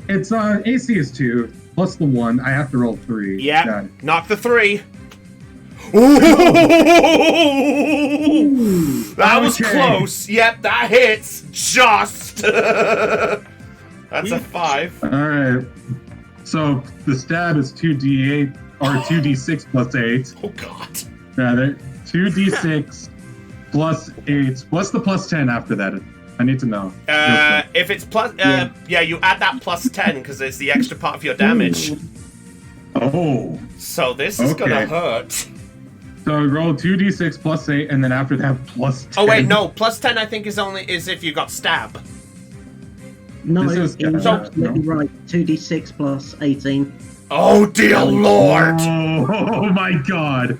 It's AC is 2 plus the 1. I have to roll 3. Yeah. Knock the 3. Ooh, that was close. Yep, that hits just. That's a 5. All right. So the stab is 2d8 or 2d6 plus 8. Oh God. Rather 2d6 plus 8. What's the plus 10 after that? I need to know. If it's plus, you add that plus 10 because it's the extra part of your damage. Oh. So this is gonna hurt. So roll 2d6 plus 8, and then after that plus 10. Oh wait, no, plus 10 I think is if you got stab. No, This it was is- absolutely right. 2d6 plus 18. Oh dear Lord! Oh my God.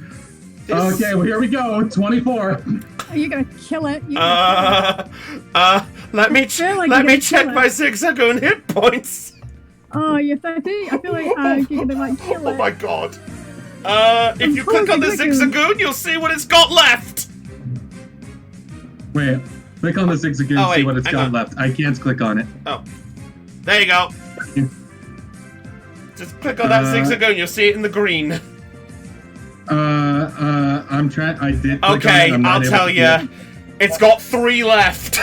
Okay, well here we go. 24. Are you gonna kill it? Let me check my Zigzagoon hit points. Oh, you're 30? I feel like you're gonna kill it. Oh my God. If you click on the Zigzagoon, you'll see what it's got left. Wait, click on the Zigzagoon and see what it's got left. I can't click on it. Oh. There you go. Just click on that Zigzagoon, you'll see it in the green. I'm trying. I did. Click Okay, on it. I'll tell you. It's got 3 left.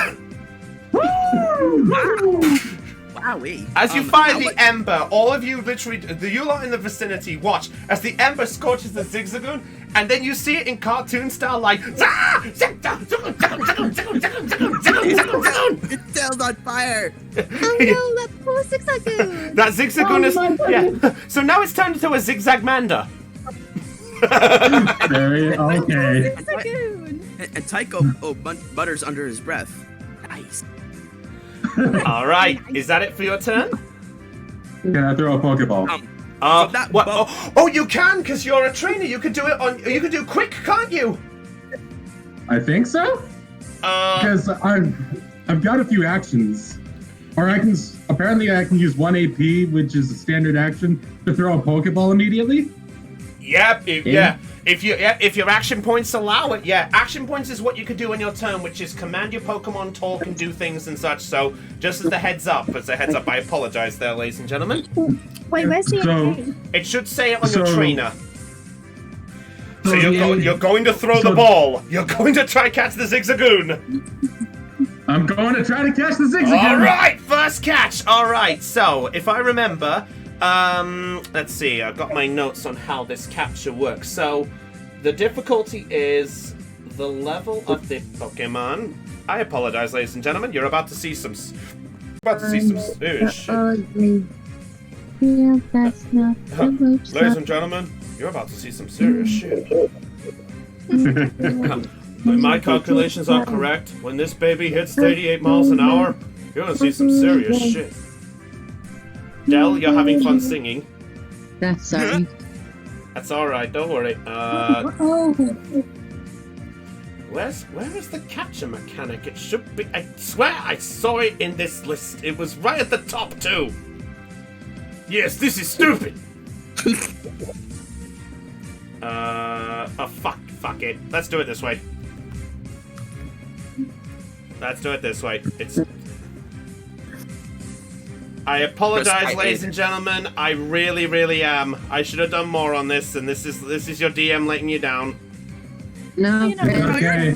Wowee. As you fire the ember, all of you literally, you lot in the vicinity, watch as the ember scorches the Zigzagoon, and then you see it in cartoon style, like It's still on fire. Oh no, that poor Zigzagoon! That Zigzagoon is So now it's turned into a Zigzagmander. Okay. Zigzagoon! And Tycho mutters under his breath. Nice. All right, is that it for your turn? Can I throw a Pokeball? What? Oh, you can, because you're a trainer. You could do it on. You could do quick, can't you? I think so. Because I've got a few actions, or I can use 1 AP, which is a standard action, to throw a Pokeball immediately. Yep. If your action points allow it, action points is what you could do on your turn, which is command your Pokemon, talk, and do things and such. So, just as a heads up, I apologize there, ladies and gentlemen. Wait, where's the AP? It should say it on your trainer. So you're going to throw the ball. You're going to try catch the Zigzagoon. I'm going to try to catch the Zigzagoon. All right, first catch. All right. So if I remember, let's see. I've got my notes on how this capture works. So the difficulty is the level of the Pokemon. I apologize, ladies and gentlemen. You're about to see some serious shit. Yeah, that's not the roach. Ladies and gentlemen, you're about to see some serious shit. If my calculations are correct, when this baby hits 88 miles an hour, you're gonna see some serious shit. Del, you're having fun singing. That's sorry. That's alright, don't worry. Where is the capture mechanic? It should be. I swear I saw it in this list. It was right at the top too. Yes, this is stupid. Oh fuck it. Let's do it this way. Let's do it this way. It's. I apologize, ladies and gentlemen. I really am. I should have done more on this, and this is your DM letting you down. No, It's okay.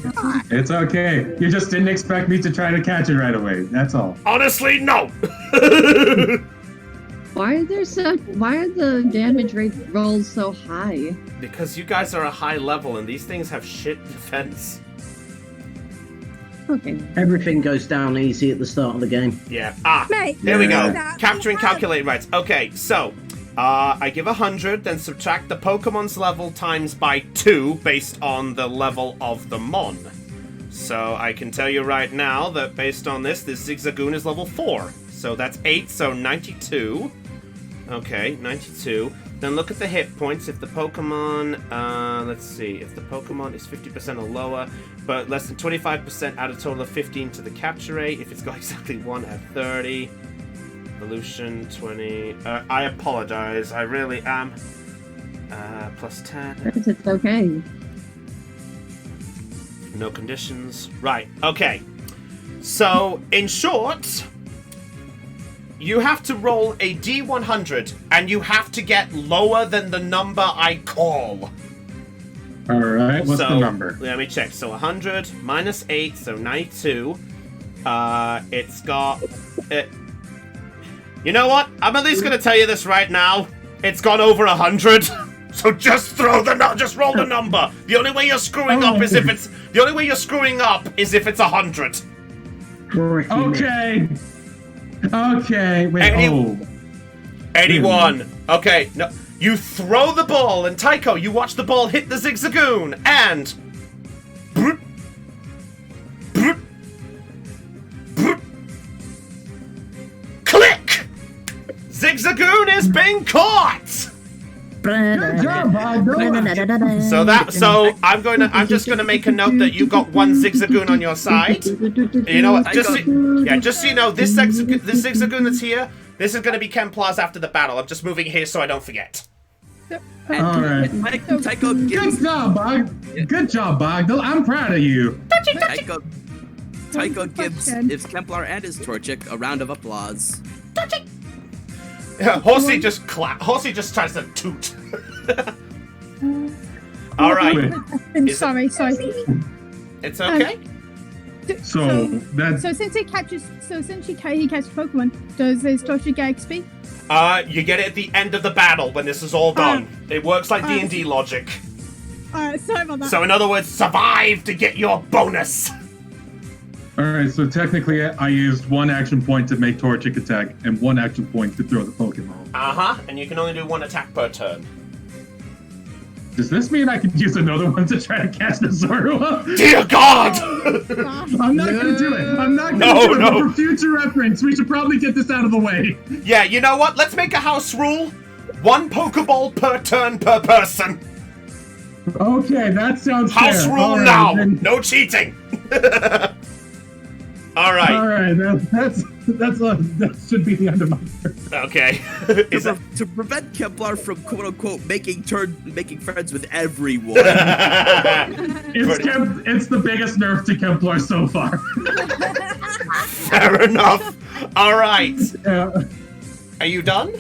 It's okay. You just didn't expect me to try to catch it right away. That's all. Honestly, no. Why are the damage rate rolls so high? Because you guys are a high level, and these things have shit defense. Okay. Everything goes down easy at the start of the game. Yeah. Mate, There we go. that- Capturing calculate rights. Okay, so I give 100, then subtract the Pokemon's level times by 2 based on the level of the Mon. So I can tell you right now that based on this Zigzagoon is level 4. So that's 8, so 92. Okay, 92. Then look at the hit points. If the Pokemon, let's see, if the Pokemon is 50% or lower, but less than 25%, add a total of 15 to the capture rate. If it's got exactly 1, add 30. Evolution 20. I apologize. I really am. Plus 10. It's okay. No conditions. Right. Okay. So, in short, you have to roll a D100, and you have to get lower than the number I call. All right. What's So, the number? Let me check. So 100 minus 8, so 92. It's got... You know what? I'm at least going to tell you this right now. It's gone over 100. So just roll the number. The only way you're screwing up is if it's... The only way you're screwing up is if it's 100. Okay. Okay. Wait. 81. Okay, no. You throw the ball, and Tycho, you watch the ball hit the Zigzagoon, and... Broot, broot, broot. Click! Zigzagoon is being caught! Good job, Bob. So I'm just gonna make a note that you got one Zigzagoon on your side. You know what? Just so you know, this Zigzagoon that's here, this is gonna be Kemplar's after the battle. I'm just moving here so I don't forget. All right. Tycho Good gives job, Bog. Good job, Bog. I'm proud of you. Tycho gives Kemplar and his Torchic a round of applause. Yeah, Horsey just tries to toot. All right. Sorry. It's okay. So since he catches Pokemon, does his Torchic get XP? You get it at the end of the battle when this is all done. It works like D&D logic. Sorry about that. So in other words, survive to get your bonus. all right. So technically, I used one action point to make Torchic attack and one action point to throw the Pokemon. And you can only do one attack per turn. Does this mean I could use another one to try to catch the Zorua? Dear God! I'm not gonna do it. I'm not gonna do it. But for future reference, we should probably get this out of the way. Yeah, you know what? Let's make a house rule. 1 Pokeball per turn per person. Okay, that sounds House fair. rule All right, now. then. No cheating. All right. All right, that should be the end of my turn. Okay. To prevent Kemplar from quote unquote making friends with everyone. It's the biggest nerf to Kemplar so far. Fair enough. All right. Yeah. Are you done?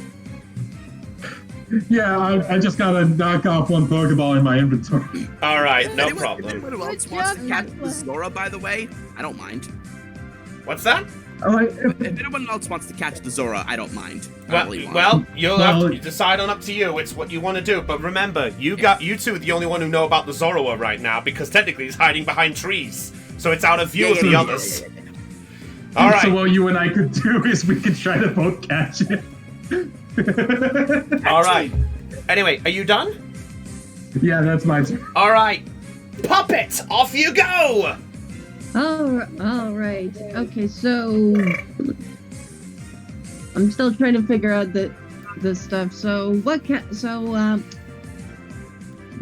Yeah, I just gotta knock off one Pokeball in my inventory. All right, no If problem. anyone else wants to catch the Zora, by the way, I don't mind. What's that? If anyone else wants to catch the Zora, I don't mind. You'll have to decide on up to you. It's what you want to do. But remember, you two are the only one who know about the Zorua right now because technically he's hiding behind trees, so it's out of view of the others. All right. So what you and I could do is we could try to both catch it. All right. Anyway, are you done? Yeah, that's my turn. All right. Puppet, off you go. All right. Okay, so I'm still trying to figure out this stuff. So what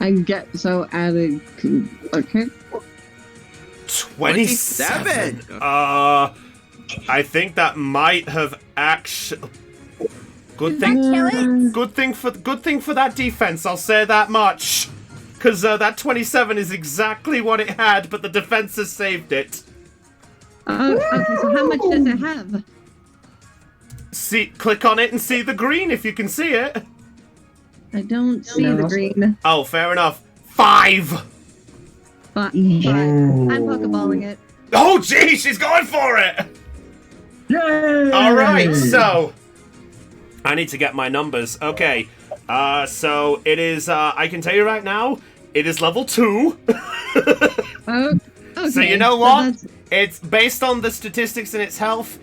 I get so added. Okay. 27. I think that might have actually. Good Did that kill it? Good thing for that defense. I'll say that much. Because that 27 is exactly what it had, but the defense has saved it. Okay, so how much does it have? Click on it and see the green if you can see it. I don't see the green. Oh, fair enough. 5. Five. I'm pokeballing it. Oh, gee, she's going for it. Yay! All right, so I need to get my numbers. Okay, so it is. I can tell you right now, it is level 2. Okay. So you know what? It's based on the statistics and its health.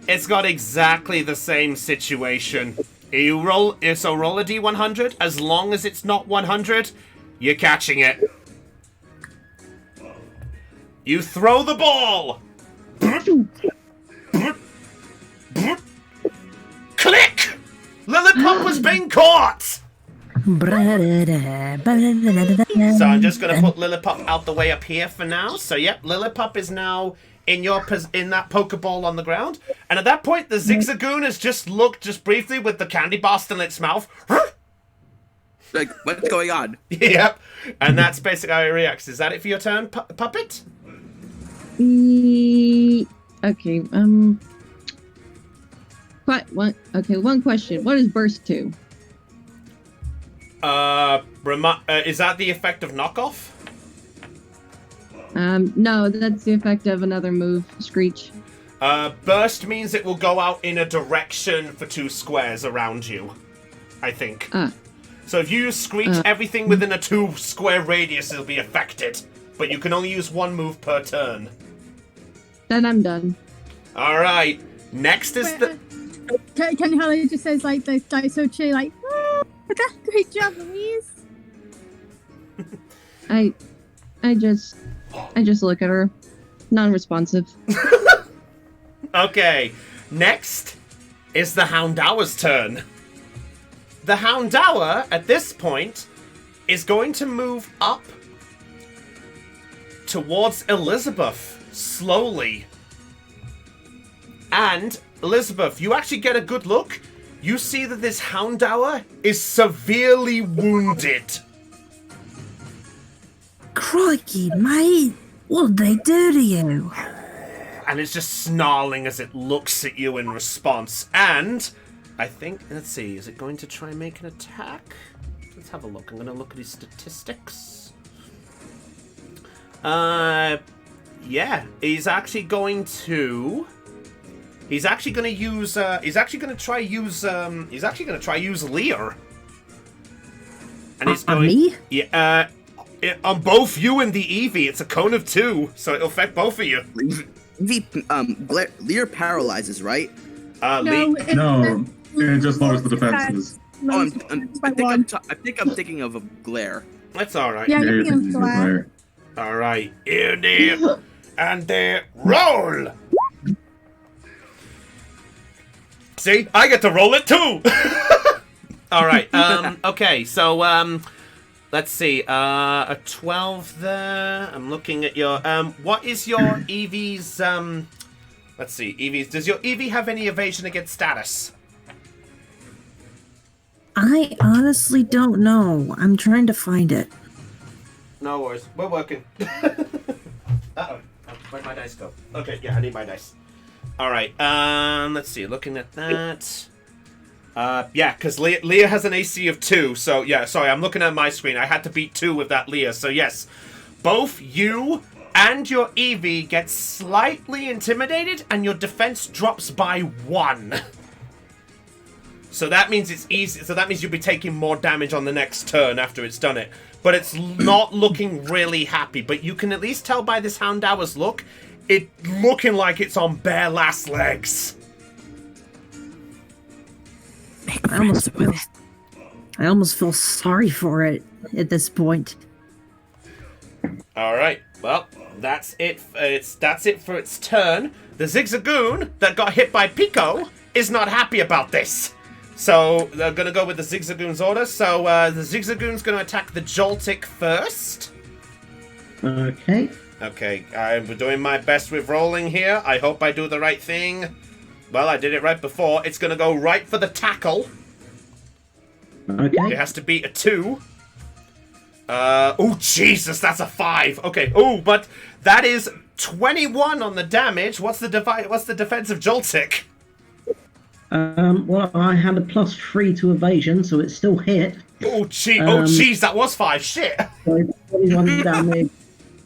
It's got exactly the same situation. You roll a D100. As long as it's not 100, you're catching it. You throw the ball. Click! Lillipop was being caught! So I'm just gonna put Lillipop out the way up here for now. So yep, Lillipop is now in that Pokeball on the ground. And at that point, the Zigzagoon has just looked just briefly with the candy bar still in its mouth. Like, what's going on? Yep. And that's basically how it reacts. Is that it for your turn, Puppet? Okay, one question. What is burst 2? Is that the effect of knockoff? No, that's the effect of another move, Screech. Burst means it will go out in a direction for 2 squares around you, I think. So if you use Screech, everything within a 2-square radius will be affected, but you can only use 1 move per turn. Then I'm done. Alright, next is the... Can you how it just says, like, the guy so chill, like, oh, great job, Louise? I just look at her. Non-responsive. Okay, next is the Houndour's turn. The Houndour, at this point, is going to move up towards Elizabeth, slowly. And, Elizabeth, you actually get a good look. You see that this Houndour is severely wounded. Crikey, mate! What'd they do to you? And it's just snarling as it looks at you in response. And I think, let's see, is it going to try and make an attack? Let's have a look. I'm going to look at his statistics. Yeah, he's actually going to use try use Leer. And he's going me? Yeah, on both you and the Eevee. It's a cone of 2, so it'll affect both of you. Leer paralyzes, right? No, it just lowers the defenses. I think I'm thinking of a glare. That's all right. Yeah, you're thinking of glare. All right, here, there, and there, roll. See, I get to roll it too. All right. Okay. So, let's see. A 12 there. I'm looking at your. What is your Eevee's? Let's see. Eevee's. Does your Eevee have any evasion against status? I honestly don't know. I'm trying to find it. No worries. We're working. Uh-oh. Where'd my dice go? Okay. Yeah, I need my dice. All right. Let's see. Looking at that. Yeah, because Leah has an AC of 2. So yeah, sorry, I'm looking at my screen. I had to beat 2 with that Leah. So yes, both you and your Eevee get slightly intimidated, and your defense drops by 1. So that means it's easy. So that means you'll be taking more damage on the next turn after it's done it. But it's not looking really happy. But you can at least tell by this Houndour's look, it looking like it's on bare last legs. I almost feel sorry for it at this point. All right. Well, that's it. That's it for its turn. The Zigzagoon that got hit by Pico is not happy about this. So they're gonna go with the Zigzagoon's order. So the Zigzagoon's gonna attack the Joltik first. Okay. Okay, I'm doing my best with rolling here. I hope I do the right thing. Well, I did it right before. It's gonna go right for the tackle. Okay. It has to beat a 2. Oh, Jesus, that's a 5. Okay, oh, but that is 21 on the damage. What's the defensive Joltik? Well, I had a +3 to evasion, so it's still hit. Oh, jeez, that was 5. Shit. So 21 damage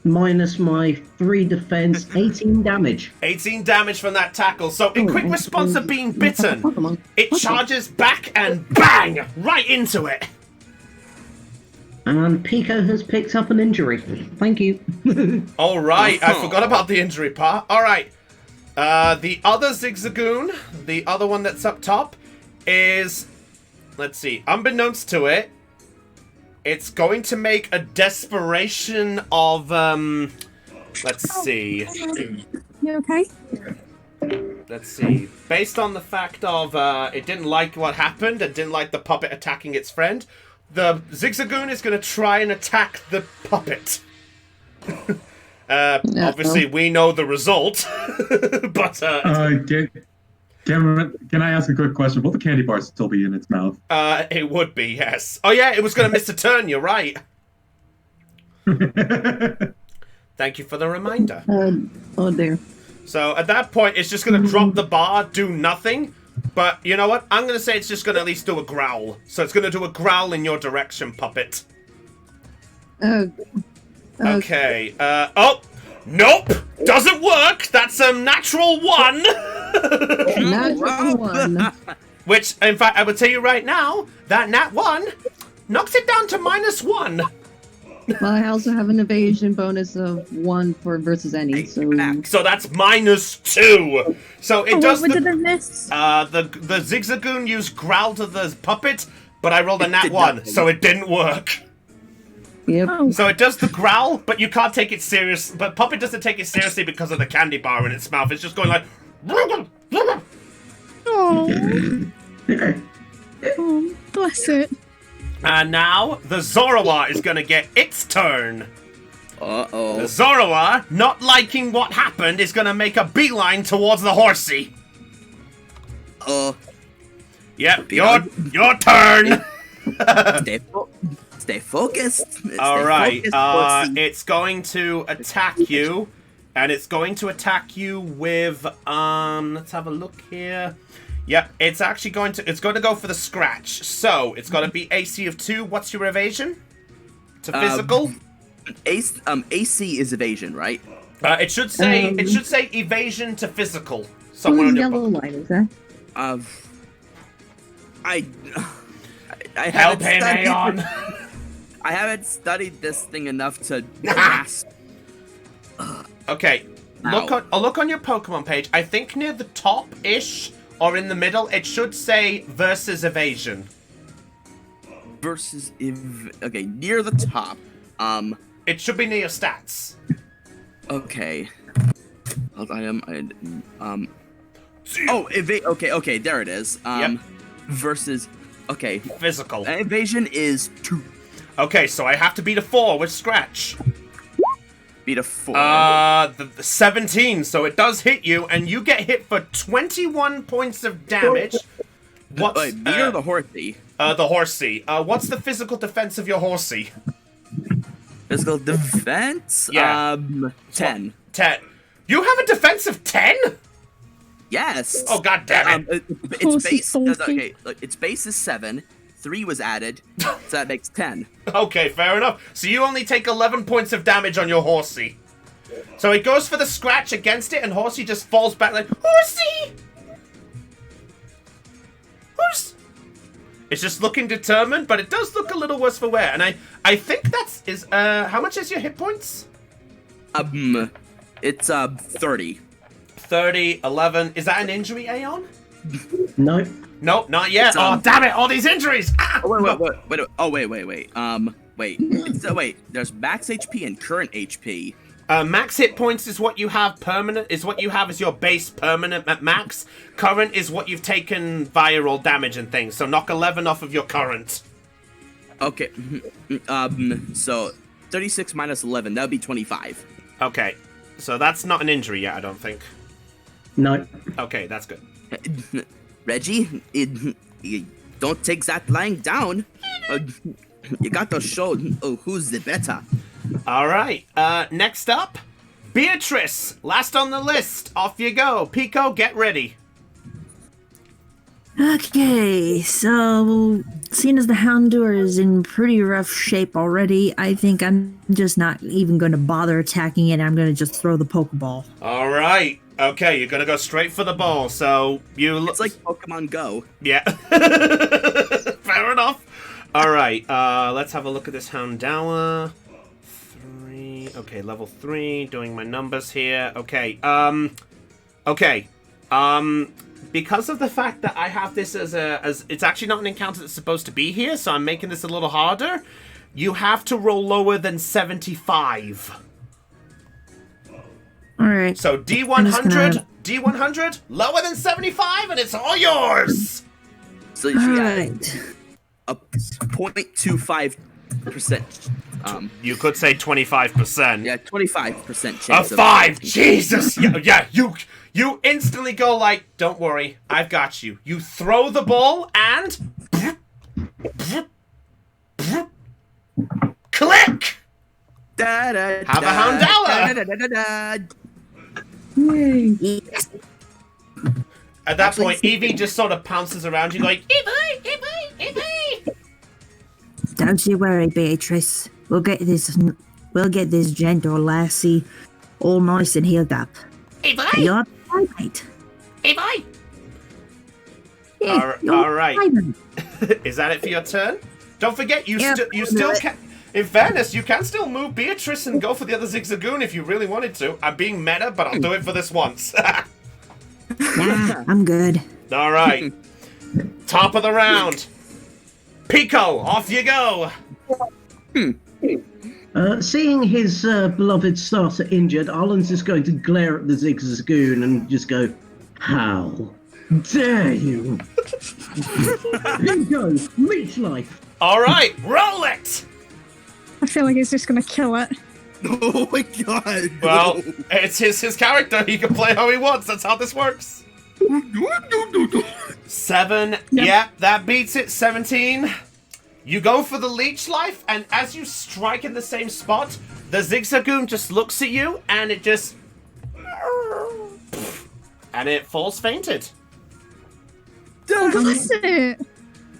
minus my 3 defense, 18 damage. 18 damage from that tackle. So, in quick response of being bitten, it charges back and bang! Right into it. And Pico has picked up an injury. Thank you. All right, I forgot about the injury part. All right. The other Zigzagoon, the other one that's up top, is... Let's see. Unbeknownst to it, it's going to make a desperation of... Let's see. You okay? Let's see. Based on the fact of it didn't like what happened and didn't like the puppet attacking its friend, the Zigzagoon is going to try and attack the puppet. Obviously, we know the result, but... Can I ask a quick question? Will the candy bar still be in its mouth? It would be, yes. Oh, yeah, it was going to miss a turn, you're right. Thank you for the reminder. Oh, dear. So, at that point, it's just going to drop the bar, do nothing. But, you know what? I'm going to say it's just going to at least do a growl. So, it's going to do a growl in your direction, puppet. Okay. Oh! Nope! Doesn't work! That's a natural 1! Natural 1. Which, in fact, I will tell you right now, that nat 1 knocks it down to -1. Well, I also have an evasion bonus of 1 for versus any, so... So that's -2. So it does what did I miss? the Zigzagoon used growl to the puppet, but I rolled a nat 1, so it didn't work. Yep. Oh. So it does the growl, but you can't take it serious. But puppet doesn't take it seriously because of the candy bar in its mouth. It's just going like... Oh, bless it. And now, the Zoroark is going to get its turn. Uh-oh. The Zoroark, not liking what happened, is going to make a beeline towards the horsey. Yep, your turn. Stay focused. All right, it's going to attack you, and it's going to attack you with, let's have a look here. Yep, it's actually going to go for the scratch. So, it's got to be AC of 2. What's your evasion? To physical? AC is evasion, right? It should say evasion to physical. Somewhere on your yellow book. line is that? I Help him, Aeon. I haven't studied this thing enough to grasp. Okay, look on your Pokemon page. I think near the top-ish or in the middle, it should say versus evasion. Okay, near the top. It should be near your stats. Okay. Okay, there it is. Yep. Versus. Okay. Physical. Evasion is 2. Okay, so I have to beat a 4 with scratch. Beat a 4. The 17, so it does hit you, and you get hit for 21 points of damage. What's me or the horsey? The horsey. What's the physical defense of your horsey? Physical defense? Yeah. 10. 10. You have a defense of 10? Yes. Oh, god damn it. Its base is 7. 3 was added, so that makes 10. Okay, fair enough. So you only take 11 points of damage on your horsey. So it goes for the scratch against it, and horsey just falls back like, horsey! It's just looking determined, but it does look a little worse for wear. And I think how much is your hit points? It's 30. 30, 11. Is that an injury, Aeon? No. Nope, not yet. Oh, damn it! All these injuries! Ah! Wait. Wait. There's max HP and current HP. Max hit points is what you have permanent, is what you have as your base permanent at max. Current is what you've taken via roll damage and things, so knock 11 off of your current. Okay. So 36 minus 11, that would be 25. Okay, so that's not an injury yet, I don't think. No. Okay, that's good. Reggie, you don't take that lying down. You got to show who's the better. Alright, next up, Beatrice, last on the list. Off you go. Pico, get ready. Okay, so seeing as the Houndour is in pretty rough shape already, I think I'm just not even going to bother attacking it. I'm going to just throw the Pokeball. Alright, okay, you're gonna go straight for the ball, so you It's like Pokemon Go. Yeah. Fair enough. Alright, let's have a look at this Houndour. 3, okay, level 3, doing my numbers here. Okay, because of the fact that I have this as it's actually not an encounter that's supposed to be here, so I'm making this a little harder. You have to roll lower than 75. Alright. So D100, D100, lower than 75, and it's all yours! So you got a 0.25%. You could say 25%. Yeah, 25% A chance. 5! Jesus! Yeah, you instantly go like, don't worry, I've got you. You throw the ball and... click! Da, da, Have a Houndour! Yay. At that point, Evie just sort of pounces around you going, Evie! Don't you worry, Beatrice. We'll get this gentle lassie all nice and healed up. Evie! You're right. Evie! Yeah, All right. fine. Is that it for your turn? Don't forget, you Yeah, still can... In fairness, you can still move Beatrice and go for the other Zigzagoon if you really wanted to. I'm being meta, but I'll do it for this once. Nah, I'm good. All right. Top of the round. Pico, off you go. Seeing his beloved starter injured, Arlen's just going to glare at the Zigzagoon and just go, "How dare you!" Pico, leech life. All right, roll it. I feel like he's just gonna kill it. Oh my god. Well, it's his character. He can play how he wants. That's how this works. 7. Yep, that beats it. 17. You go for the leech life, and as you strike in the same spot, the Zigzagoon just looks at you, and it just... and it falls fainted. That's it.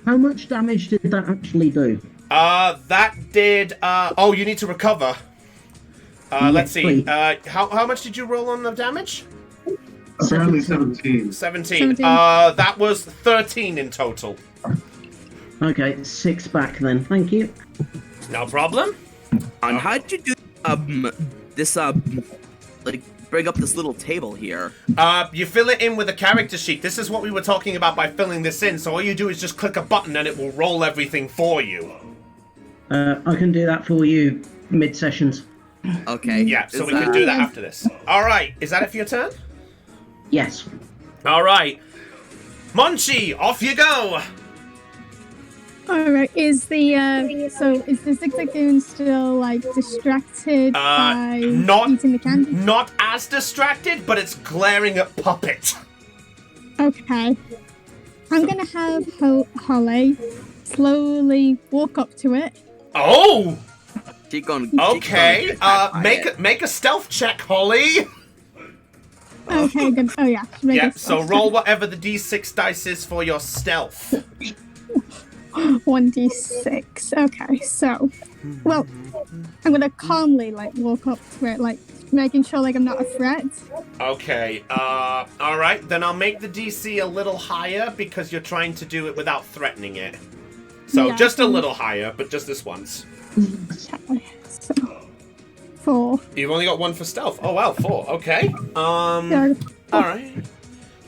How much damage did that actually do? That did... oh, you need to recover. Let's see. Please. How much did you roll on the damage? Apparently 17. 17. That was 13 in total. Okay, 6 back then. Thank you. No problem. And how'd you do this like bring up this little table here? You fill it in with a character sheet. This is what we were talking about by filling this in. So all you do is just click a button and it will roll everything for you. I can do that for you mid-sessions. Okay. Yeah, so we can do that after this. All right, is that it for your turn? Yes. All right. Monchi, off you go. Alright, is the Zigzagoon still like distracted by eating the candy? Not as distracted, but it's glaring at Puppet. Okay. I'm gonna have Holly slowly walk up to it. Oh! Keep going. Okay, make a stealth check, Holly. Okay, good. Oh yeah. Yeah, so roll whatever the d6 dice is for your stealth. 1d6. Okay, so, well, I'm gonna calmly like walk up to it, like making sure like I'm not a threat. Okay, all right, then I'll make the DC a little higher because you're trying to do it without threatening it. So Yeah. just a little higher, but just this once. Okay, so 4. You've only got 1 for stealth. Oh wow, 4. Okay. Yeah. All right.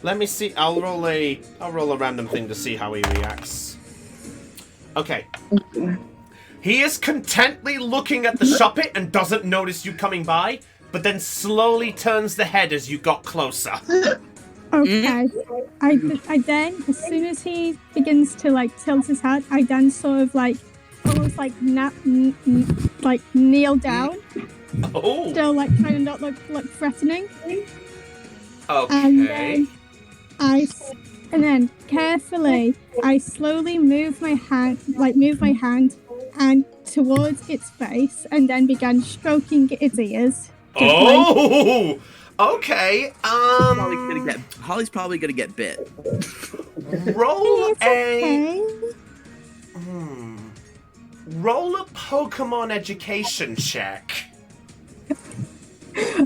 Let me see. I'll roll a random thing to see how he reacts. Okay. He is contently looking at the shuppet and doesn't notice you coming by. but then slowly turns the head as you got closer. Okay. I then, as soon as he begins to like tilt his head, I then sort of like almost like like kneel down. Oh. Still like trying to not look threatening. Okay. And then carefully, I slowly move my hand and towards its face, and then began stroking its ears. Oh. Okay. Holly's probably gonna get bit. Roll okay. Roll a Pokemon education check.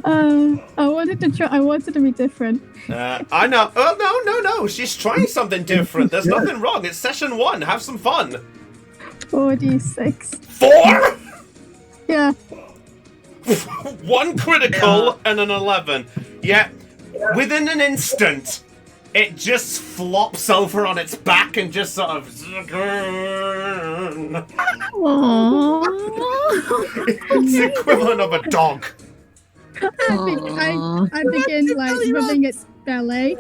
I wanted to be different. I know. Oh no! She's trying something different. There's nothing wrong. It's session 1. Have some fun. 4d6. 4? Yeah. 1 critical and an 11. Yeah. Within an instant, it just flops over on its back and just sort of. It's the equivalent of a dog. I begin like rubbing its belly.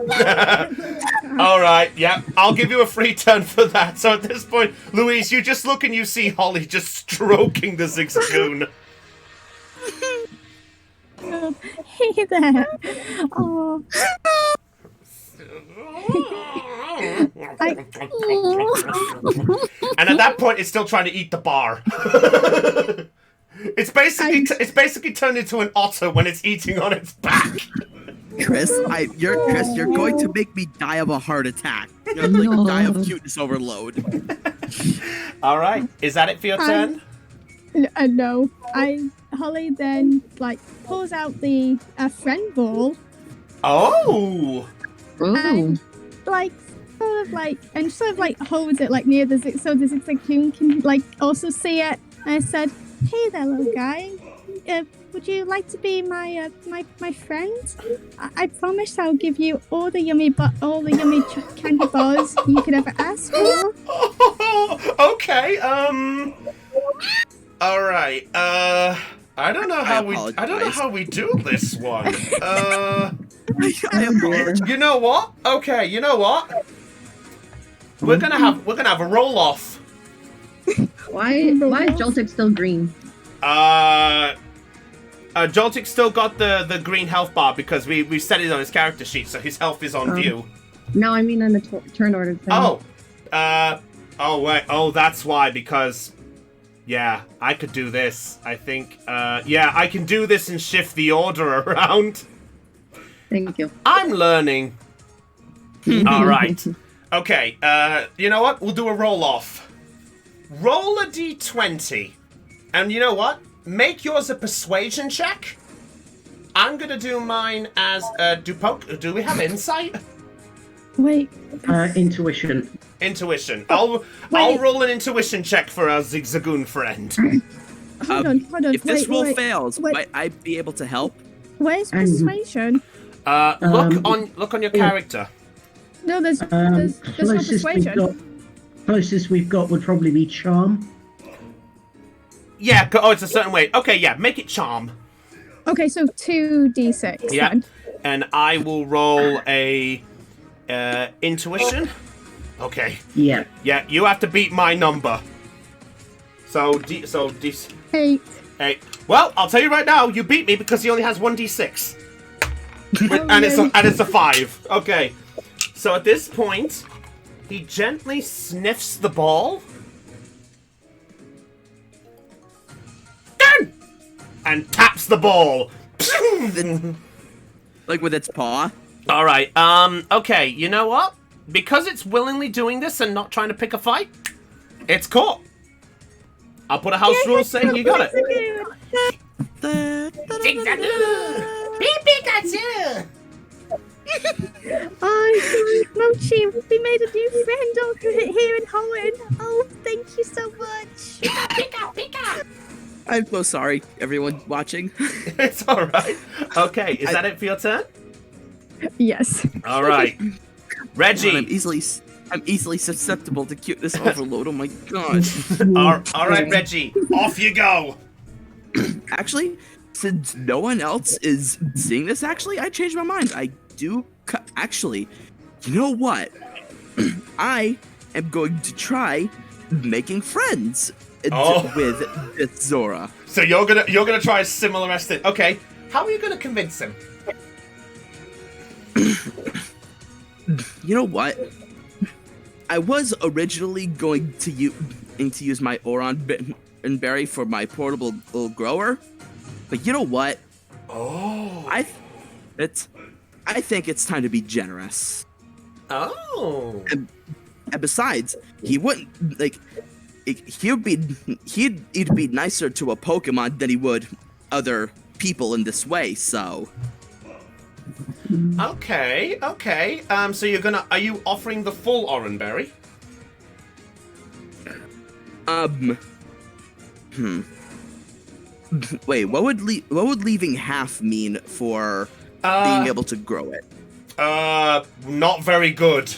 All right, yeah, I'll give you a free turn for that. So at this point, Louise, you just look and you see Holly just stroking the Zigzagoon. Hey there. Oh. And at that point, it's still trying to eat the bar. It's basically turned into an otter when it's eating on its back. Chris, you're going to make me die of a heart attack. You're like die of cuteness overload. All right, is that it for your turn? No. Holly then like pulls out the friend ball. Oh. And like sort of like holds it like near the so the Zigzagoon can like also see it. And I said, "Hey there, little guy. Would you like to be my friend? I promise I'll give you all the yummy candy bars you could ever ask for." Okay. All right. I don't know how we do this one. I apologize. You know what? Okay. You know what? We're gonna have a roll off. Why is Joltik still green? Joltik still got the green health bar because we set it on his character sheet, so his health is on view. No, I mean on the turn order thing. That's why, because, yeah, I could do this, I think. I can do this and shift the order around. Thank you. I'm learning. All right. Okay, you know what? We'll do a roll-off. Roll a d20. And you know what? Make yours a persuasion check. I'm gonna do mine as do we have insight? Wait. Intuition. Intuition. I'll roll an intuition check for our Zigzagoon friend. Hold on. If this roll fails, might I be able to help? Where's persuasion? Look on your character. No, there's no persuasion. Closest we've got would probably be charm. Yeah, it's a certain way. Okay, yeah, make it charm. Okay, so 2d6 Yeah, then. and I will roll a intuition. Okay. Yeah. Yeah, you have to beat my number. So 8. 8. Well, I'll tell you right now, you beat me because he only has 1d6. And it's a 5. Okay. So at this point, he gently sniffs the ball. And taps the ball. Like with its paw? Alright, okay, you know what? Because it's willingly doing this and not trying to pick a fight, it's caught. I'll put a house rule saying you got it. Pikachu! Mochi, we made a new friend over here in Holland. Oh, thank you so much. Pika! I'm so sorry, everyone watching. It's alright. Okay, is that it for your turn? Yes. Alright. Reggie! I'm easily susceptible to cuteness overload, oh my god. Alright, Reggie, off you go! Actually, since no one else is seeing this, actually, I changed my mind. I do actually. You know what? I am going to try making friends with this Zora. So you're gonna try a similar estimate. Okay, how are you gonna convince him? You know what? I was originally going to use my Oran berry for my portable grower, but you know what? Oh. I think it's time to be generous. Oh. And besides, he wouldn't like. He'd be nicer to a Pokemon than he would other people in this way. So. Okay. So are you offering the full Oranberry? Wait, what would leaving half mean for being able to grow it? Not very good.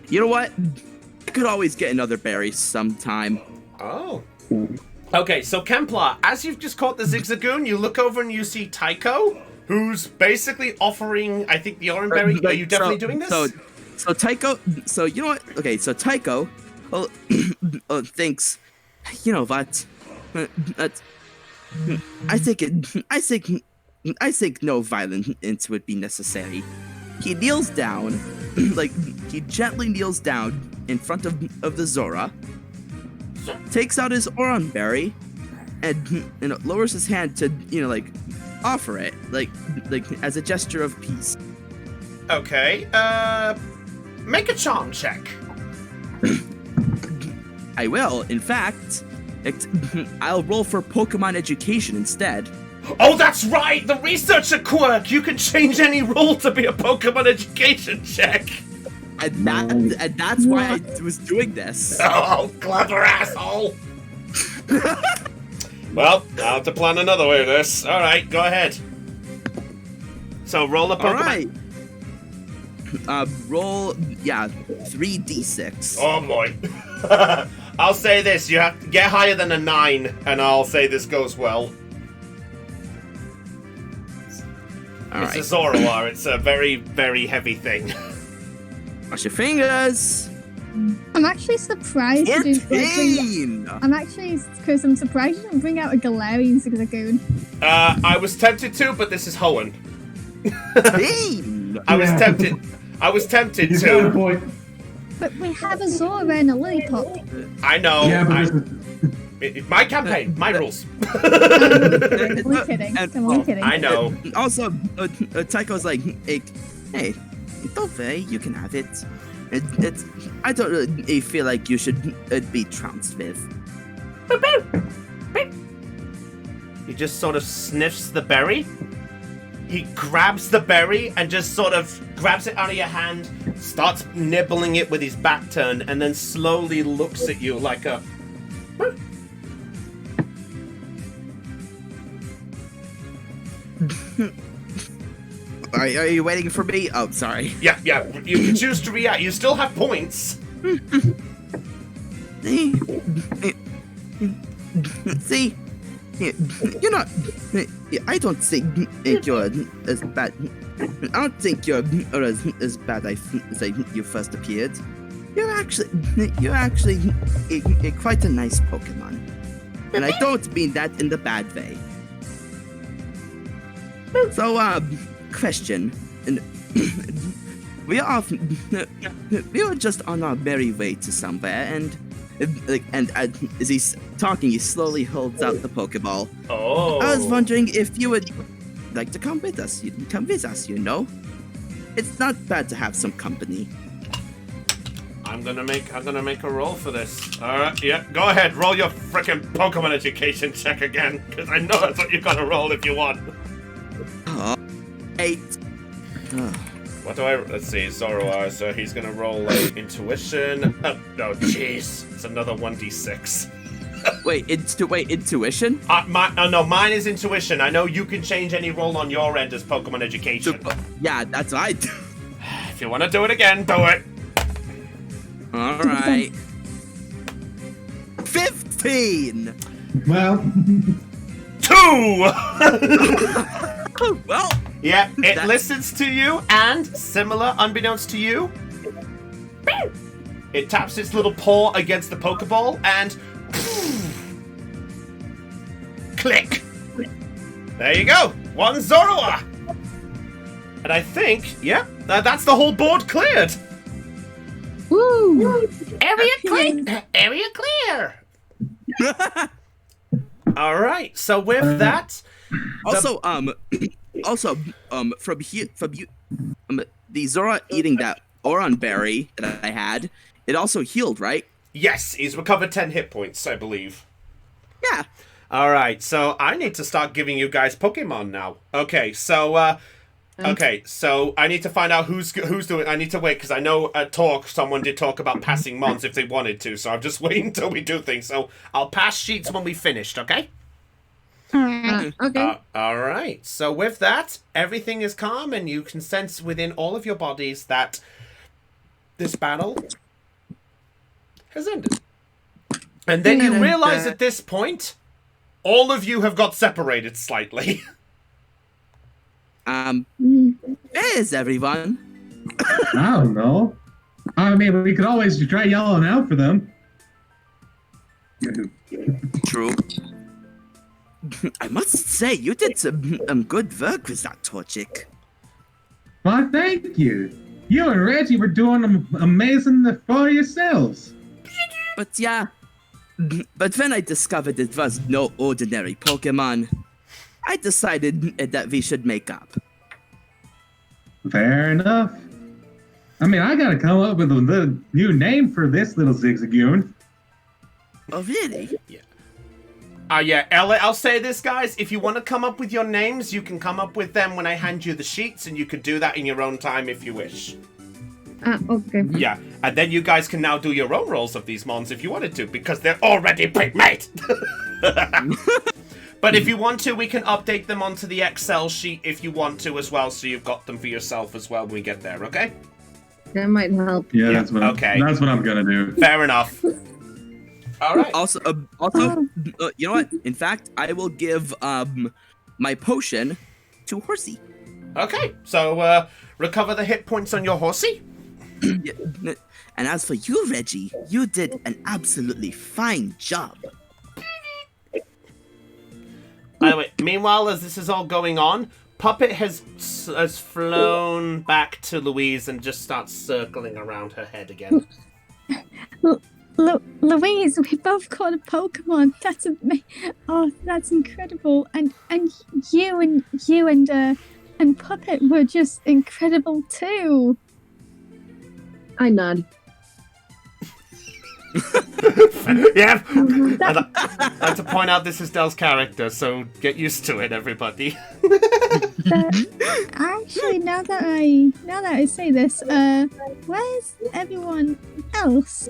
You know what? I could always get another berry sometime. Oh. Okay, so Kemplar, as you've just caught the Zigzagoon, you look over and you see Tycho, who's basically offering, I think, the Oranberry. Are you definitely doing this? So Tycho. So you know what? Okay, so Tycho, thinks. You know what? I think no violence would be necessary. He kneels down, he gently kneels down in front of the Zora, takes out his Oranberry, and lowers his hand to offer it, as a gesture of peace. Okay, make a charm check. I will. In fact, I'll roll for Pokemon education instead. Oh, that's right! The researcher quirk! You can change any roll to be a Pokemon education check! And that's why I was doing this. Oh, clever asshole! Well, I'll have to plan another way of this. Alright, go ahead. So, roll a Pokemon. Alright. Roll, 3d6. Oh boy. I'll say this, you have to get higher than a 9, and I'll say this goes well. Alright. It's a Zoroark, it's a very, very heavy thing. Cross your fingers. I'm actually surprised you didn't 14! I'm surprised you didn't bring out a Galarian Zigzagoon. I was tempted to, but this is Hoenn. 15! I was tempted He's got a to. point. But we have a Zora and a Lillipop. I know. Yeah, but my campaign, my rules. I'm only kidding. I know. Also, Tycho's like, hey, don't worry, you can have it. I don't really feel like you should be trounced with. He just sort of sniffs the berry. He grabs the berry and just sort of grabs it out of your hand, starts nibbling it with his back turned, and then slowly looks at you like a... Are you waiting for me? Oh, sorry. Yeah, you can choose to react. You still have points. See? You're not... I don't think you're as bad... I don't think you're as bad as you first appeared. You're actually quite a nice Pokemon. And I don't mean that in the bad way. So, question. We were just on our merry way to somewhere, and as he's talking, he slowly holds out the Pokeball. Oh. I was wondering if you would like to come with us. You can come with us, you know. It's not bad to have some company. I'm gonna make a roll for this. Alright, yeah, go ahead, roll your frickin' Pokemon education check again, because I know that's what you're gonna roll if you want. 8. What do I... Let's see, Zoroark, so he's gonna roll, intuition. Oh, no, jeez. It's another 1d6. Wait, intuition? No, mine is intuition. I know you can change any roll on your end as Pokemon education. Yeah, that's what I do. If you want to do it again, do it. Alright. 15! Well, Well, yeah, it listens to you, and similar, unbeknownst to you, it taps its little paw against the Pokeball, and click. There you go. One Zorua. And I think, yeah, that's the whole board cleared. Woo! Area clear. All right. So with that, also, from here, the Zora eating that Oron berry that I had, it also healed, right? yes, he's recovered 10 hit points, I believe. Yeah. All right. So I need to start giving you guys Pokemon now. Okay. So so I need to find out who's doing. I need to wait because I know someone did talk about passing mons if they wanted to. So I'm just waiting until we do things. So I'll pass sheets when we finished. Okay. Okay. All right. So with that, everything is calm, and you can sense within all of your bodies that this battle has ended. And then you realize at this point, all of you have got separated slightly. Where's everyone? I don't know. I mean, we could always try yelling out for them. True. I must say, you did some good work with that Torchic. Well, thank you. You and Reggie were doing amazing for yourselves. But yeah, but when I discovered it was no ordinary Pokemon, I decided that we should make up. Fair enough. I mean, I gotta come up with a new name for this little Zigzagoon. Oh, really? Yeah, I'll say this, guys. If you want to come up with your names, you can come up with them when I hand you the sheets, and you can do that in your own time if you wish. Okay. Yeah, and then you guys can now do your own rolls of these mons if you wanted to, because they're already pre-made. But if you want to, we can update them onto the Excel sheet if you want to as well, so you've got them for yourself as well when we get there, okay? That might help. Yeah, that's what that's what I'm gonna do. Fair enough. All right. Also, you know what? In fact, I will give my potion to Horsey. Okay, so recover the hit points on your horsey. And as for you, Reggie, you did an absolutely fine job. By the way, meanwhile, as this is all going on, Puppet has flown back to Louise and just starts circling around her head again. Louise, we both caught a Pokemon. That's incredible. And you and Puppet were just incredible too. I nod. Yeah. I'd like to point out this is Del's character, so get used to it, everybody. Actually, now that I say this, where's everyone else?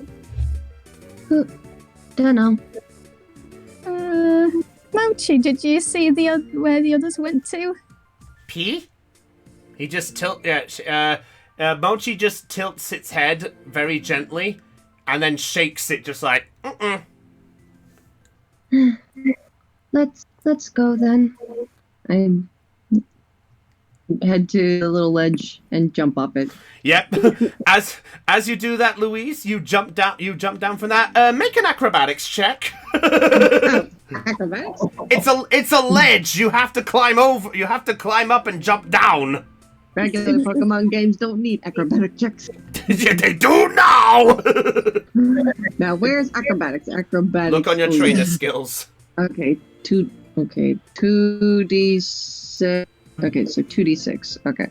Don't know. Mochi, did you see where the others went to? P? He just Mochi just tilts its head very gently, and then shakes it just like, Let's go then. I head to the little ledge and jump off it. Yep. As you do that, Louise, you jump down from that. Make an acrobatics check. Acrobatics? It's a ledge. You have to climb over. You have to climb up and jump down. Regular Pokemon games don't need acrobatic checks. Yeah, they do now. Now, where's acrobatics? Acrobatics. Look on your trainer skills. Okay, 2d6. Okay, so 2d6. Okay.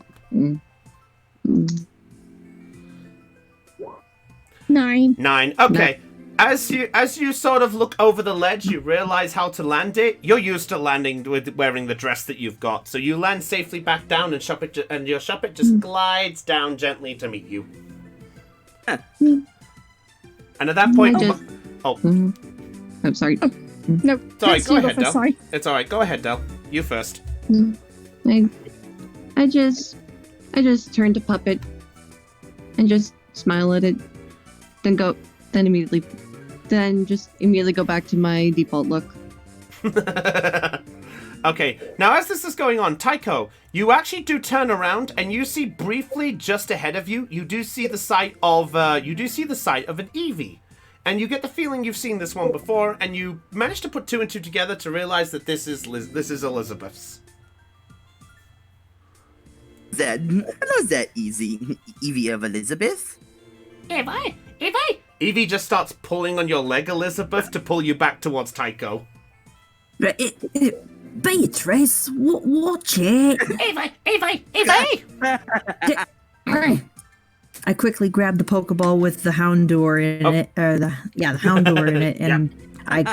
9. 9. Okay. As you sort of look over the ledge, you realize how to land it. You're used to landing with wearing the dress that you've got, so you land safely back down, and your Shuppet just glides down gently to meet you. And at that point, I'm sorry. No, sorry. Go ahead, Del. Sorry. It's all right. Go ahead, Del. You first. I just turn to Puppet and just smile at it, then immediately go back to my default look. Okay, now as this is going on, Tycho, you actually do turn around and you see briefly just ahead of you, you do see the sight of an Eevee. And you get the feeling you've seen this one before, and you manage to put two and two together to realize that this is Elizabeth's. Hello there, Evie of Elizabeth. Evie! Evie just starts pulling on your leg, Elizabeth, to pull you back towards Tycho. Beatrice, watch it. Evie! I quickly grabbed the Pokeball with the Houndour in it, the Houndour in it, and I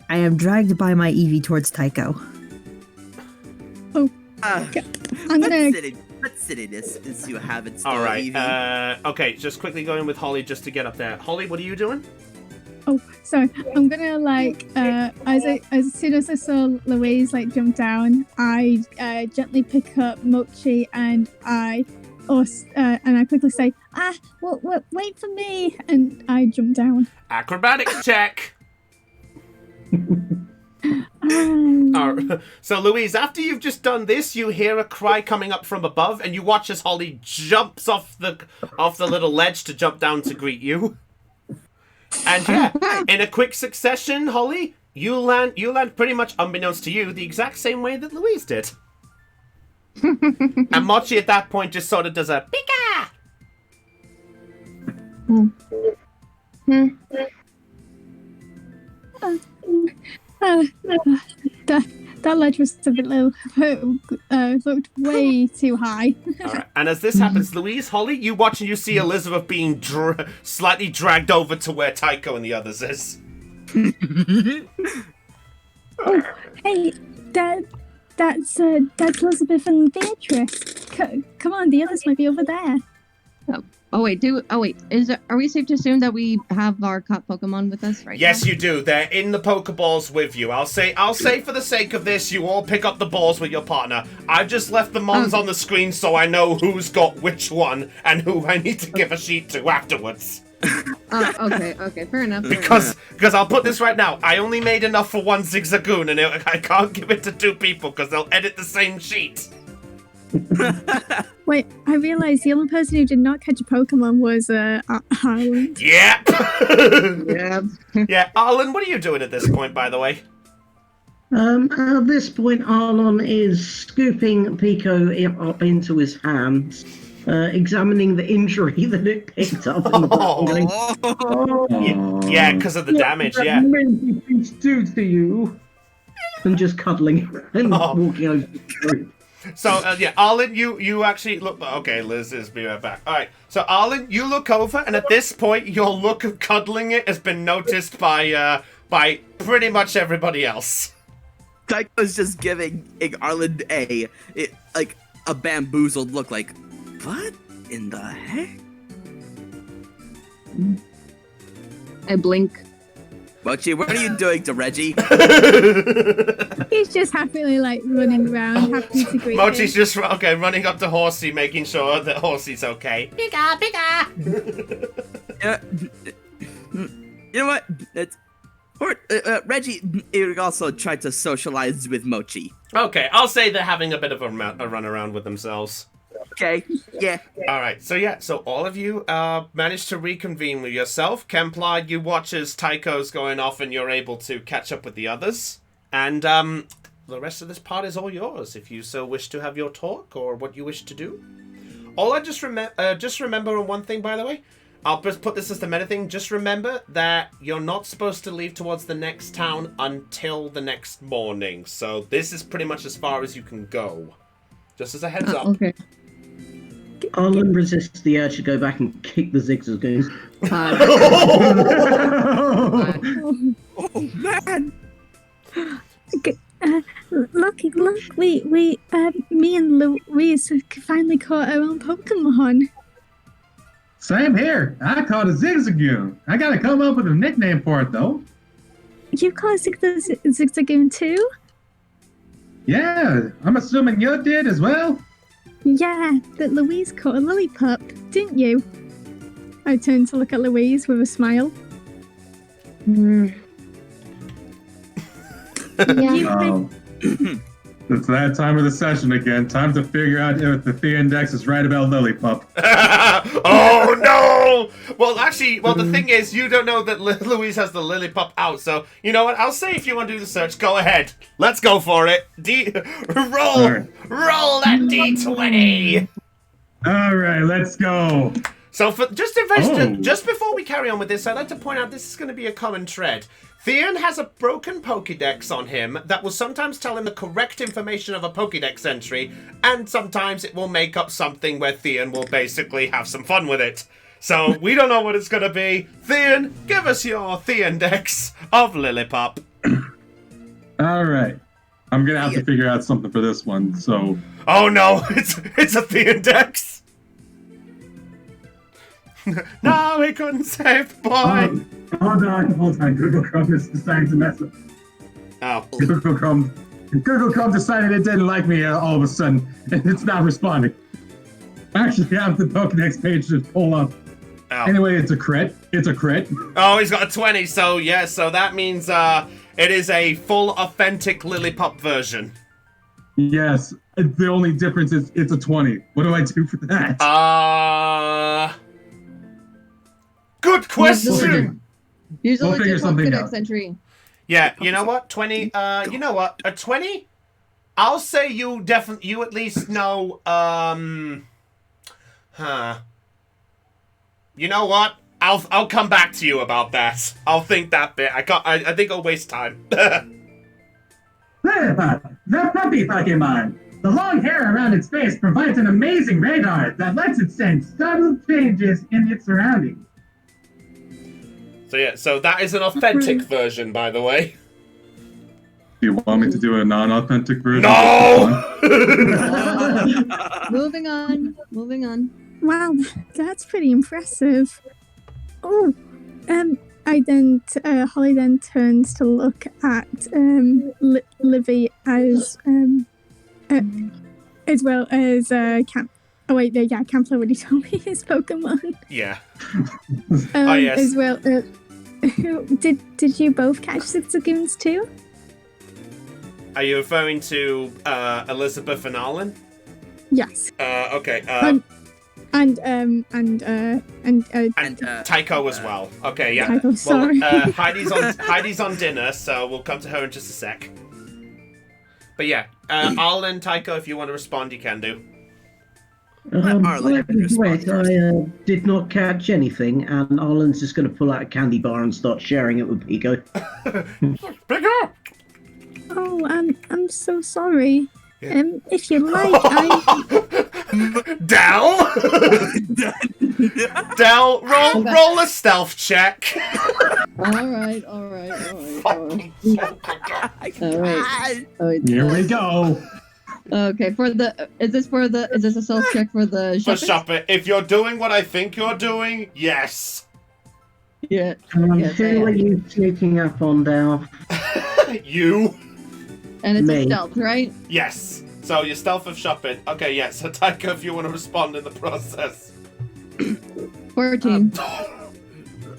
am dragged by my Eevee towards Tycho. Oh, okay. I'm gonna. What silliness is you have in store, All right. Evie? Okay, just quickly going with Holly just to get up there. Holly, what are you doing? Oh, sorry. I'm gonna as soon as I saw Louise jump down, I gently pick up Mochi and I quickly say, wait for me, and I jump down. Acrobatics check. So Louise, after you've just done this, you hear a cry coming up from above, and you watch as Holly jumps off the little ledge to jump down to greet you. And in a quick succession, Holly, you land pretty much unbeknownst to you the exact same way that Louise did. And Mochi at that point just sort of does a pika. That ledge was a bit low. Looked way too high. All right. And as this happens, Louise, Holly, you watch and you see Elizabeth being slightly dragged over to where Tycho and the others is. Oh, hey, that's Elizabeth and Beatrice. Come on, the others might be over there. Oh wait, are we safe to assume that we have our caught Pokemon with us right now? Yes, you do. They're in the Pokeballs with you. I'll say for the sake of this, you all pick up the balls with your partner. I've just left the mons on the screen so I know who's got which one and who I need to give a sheet to afterwards. Okay, fair enough. Because I'll put this right now. I only made enough for one Zigzagoon, and I can't give it to two people because they'll edit the same sheet. Wait, I realized the only person who did not catch a Pokemon was Arlen. Yeah. Yeah. Yeah, Arlen, what are you doing at this point, by the way? At this point, Arlon is scooping Pico up into his hands, examining the injury that it picked up in the back. Yeah, because of the damage, yeah. What many things do to you? And just cuddling and walking over the group. So, Arlen, you actually look... Okay, Liz is be right back. All right, so Arlen, you look over, and at this point, your look of cuddling it has been noticed by pretty much everybody else. Tycho's just giving Arlen a bamboozled look like, what in the heck? I blink. Mochi, what are you doing to Reggie? He's just happily running around, happy to greet Mochi's him. just running up to Horsey, making sure that Horsey's okay. Pika. You know what? Reggie also tried to socialize with Mochi. Okay, I'll say they're having a bit of a run around with themselves. Okay, yeah. Alright, so all of you managed to reconvene with yourself. Kemplar, you watch as Tycho's going off and you're able to catch up with the others. And the rest of this part is all yours, if you so wish to have your talk or what you wish to do. All I just remember one thing, by the way. I'll just put this as the meta thing. Just remember that you're not supposed to leave towards the next town until the next morning. So this is pretty much as far as you can go. Just as a heads up. Okay. Arlen resists the urge to go back and kick the Zigzagoons. Oh man! Okay, look, me and Louise finally caught our own Pokemon. Same here. I caught a Zigzagoon. I gotta come up with a nickname for it, though. You caught a Zigzagoon too? Yeah, I'm assuming you did as well? Yeah, but Louise caught a Lillipup, didn't you? I turned to look at Louise with a smile. Yeah. It's that time of the session again. Time to figure out if the index is right about Lillipup. Oh no! Well, actually, the thing is, you don't know that Louise has the Lillipup out, so you know what? I'll say if you want to do the search, go ahead. Let's go for it. Roll that D20. All right, let's go. So, just before we carry on with this, I'd like to point out this is going to be a common thread. Theon has a broken Pokédex on him that will sometimes tell him the correct information of a Pokédex entry, and sometimes it will make up something where Theon will basically have some fun with it. So, we don't know what it's going to be. Theon, give us your Theondex of Lillipup. All right. I'm going to have to figure out something for this one, so... Oh no, it's a Theondex! No, we couldn't save the boy! Hold on. Google Chrome is deciding to mess up. Oh. Google Chrome decided it didn't like me all of a sudden, and it's not responding. Actually, I have the Pokédex page to pull up. Oh. Anyway, it's a crit. Oh, he's got a 20, so that means it is a full authentic Lillipup version. Yes, the only difference is it's a 20. What do I do for that? Good question! Use a We'll figure legit something Pokédex out. entry. Yeah, you know what? 20, you know what? A 20? I'll say you at least know, You know what? I'll come back to you about that. I'll think that bit. I think I'll waste time. Lillipup, the puppy Pokemon. The long hair around its face provides an amazing radar that lets it sense subtle changes in its surroundings. So that is an authentic version, by the way. Do you want me to do a non-authentic version? No! Moving on. Wow, that's pretty impressive. Oh, Holly then turns to look at Livy as well as Camp. Oh wait, Camp already told me his Pokemon. Yeah. Oh yes. As well, did you both catch Zigzagoons too? Are you referring to Elizabeth and Arlen? Yes. Okay. And Tycho as well. Okay, yeah. Tycho, sorry. Well, Heidi's on dinner, so we'll come to her in just a sec. But yeah, Arlen and Tycho, if you want to respond, you can do. Wait, I did not catch anything, and Arlen's just going to pull out a candy bar and start sharing it with Pico. Pico! Oh, I'm so sorry. Yeah. If you like, Dal? Dal, roll a stealth check. All right. Here we go. Okay, is this a stealth check for the For shopping? Shuppet. If you're doing what I think you're doing, yes. Yeah. Who are you sneaking up on, Dal? You. And it's Me. a stealth, right? Yes. So your stealth of Shuppet. Okay, yeah. So Tycho, if you want to respond in the process. 14.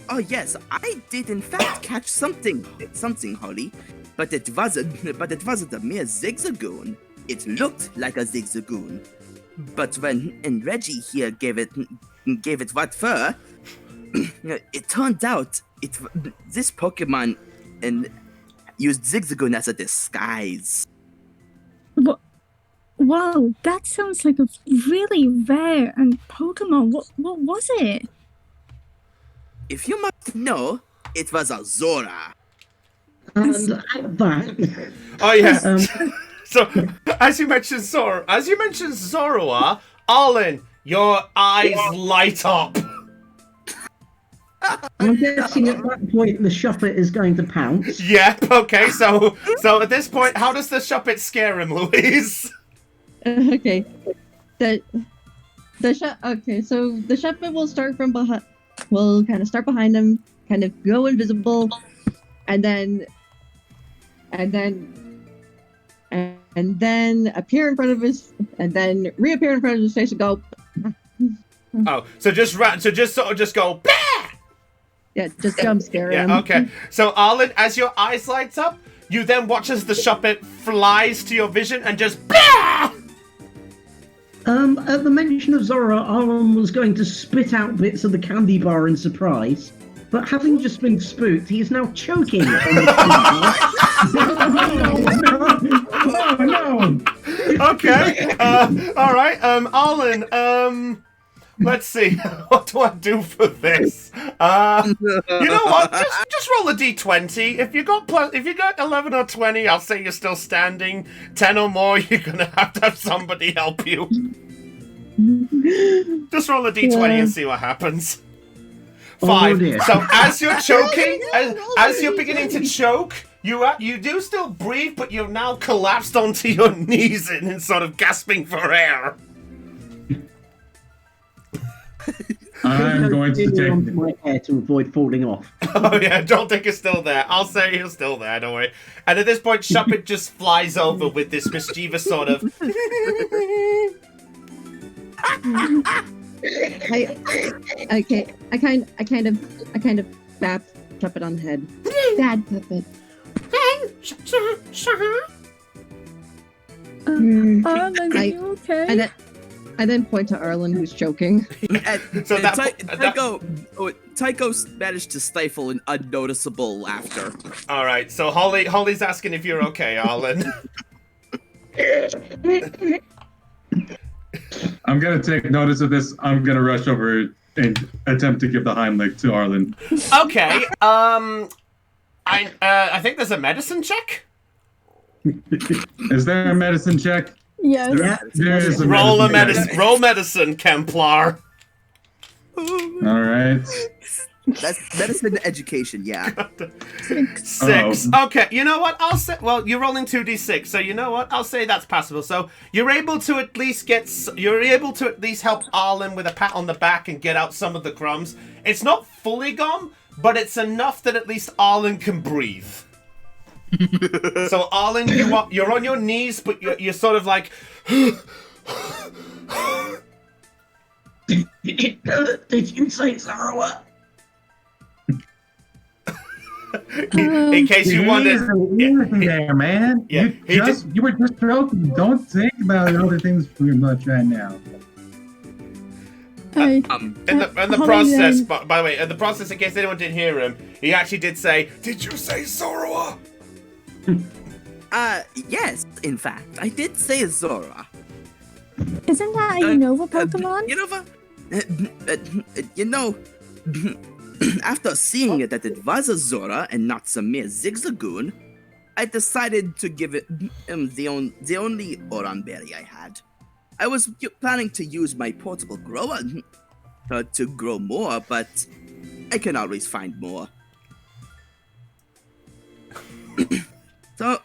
Oh yes, I did in fact catch something, Holly, but it wasn't a mere Zigzagoon. It looked like a Zigzagoon, but when Reggie here gave it what for, it turned out this Pokemon used Zigzagoon as a disguise. Whoa, that sounds like a really rare Pokemon. What was it? If you must know, it was a Zora. And that. Oh yes. So as you mentioned Zoroark, Arlen, your eyes light up. I'm guessing at that point the Shuppet is going to pounce. Yep. Okay. So at this point, how does the Shuppet scare him, Louise? Okay. So the Shuppet will start from behind. Will kind of start behind him, kind of go invisible, and then appear in front of his, and then reappear in front of his face and go. Oh, so just go. Bah! Yeah, just jump scare him. Yeah. Okay. So Arlen, as your eyes lights up, you then watch as the Shuppet flies to your vision and just BAH! At the mention of Zora, Arlen was going to spit out bits of the candy bar in surprise, but having just been spooked, he is now choking on the candy bar. Oh no! Okay. All right. Arlen. Let's see. What do I do for this? You know what? Just roll a d20. If you got 11 or 20, I'll say you're still standing. 10 or more, you're gonna have to have somebody help you. Just roll a d20 and see what happens. 5. dear. So as you're choking, as you're beginning to choke, you do still breathe, but you've now collapsed onto your knees and sort of gasping for air. I'm going to take my hair to avoid falling off. Oh yeah, don't think it's still there. I'll say he's still there, don't worry. And at this point, Shuppet just flies over with this mischievous sort of... I kind of bap Shuppet on the head. Bad puppet. Arlen, are you okay? I then point to Arlen, who's choking. So Tycho managed to stifle an unnoticeable laughter. All right, so Holly's asking if you're okay, Arlen. I'm gonna take notice of this. I'm gonna rush over and attempt to give the Heimlich to Arlen. Okay. I think there's a medicine check. Is there a medicine check? Yes. There is a Roll medicine check. Roll medicine, Kemplar. All right. That's medicine education, yeah. 6. Uh-oh. Okay, you know what? I'll say. Well, you're rolling 2d6, so you know what? I'll say that's passable. So you're able to at least help Arlen with a pat on the back and get out some of the crumbs. It's not fully gone, but it's enough that at least Arlen can breathe. So Arlen, you're on your knees, but you're sort of like. Did you say Zara? In case you wondered, Easy there, man. Yeah, You were just joking. Don't think about other things too much right now. in the process, by the way, in the process, in case anyone didn't hear him, he actually did say, "Did you say Zoroa?" Yes, in fact, I did say Zora. Isn't that a Unova Pokemon? After seeing that it was a Zora and not some mere Zigzagoon, I decided to give it the only Oranberry I had. I was planning to use my portable grower to grow more, but I can always find more. So,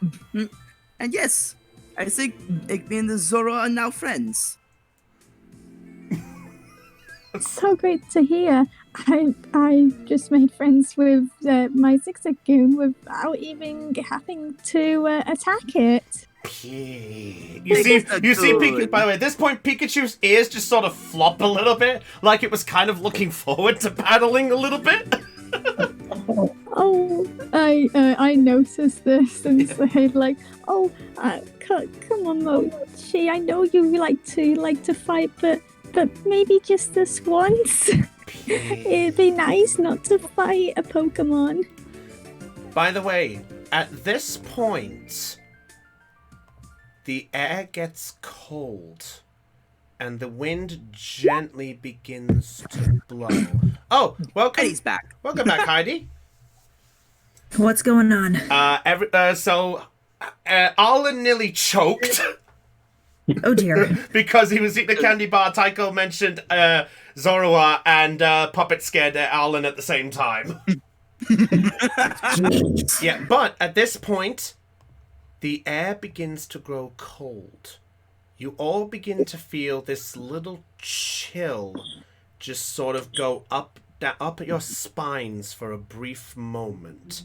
and yes, I think me and the Zora are now friends. So great to hear. I just made friends with my Zigzagoon without even having to attack it. You see, by the way, at this point, Pikachu's ears just sort of flop a little bit, like it was kind of looking forward to battling a little bit. Oh, I noticed this and said like, oh, come on, Mochi. I know you like to fight, but maybe just this once. It'd be nice not to fight a Pokemon. By the way, at this point, the air gets cold, and the wind gently begins to blow. Oh, welcome! Heidi's back. Welcome back, Heidi. What's going on? Arlen nearly choked. Oh dear. Because he was eating a candy bar. Tycho mentioned Zoroa, and Puppet scared Arlen at the same time. Yeah, but at this point, the air begins to grow cold. You all begin to feel this little chill just sort of go up at your spines for a brief moment.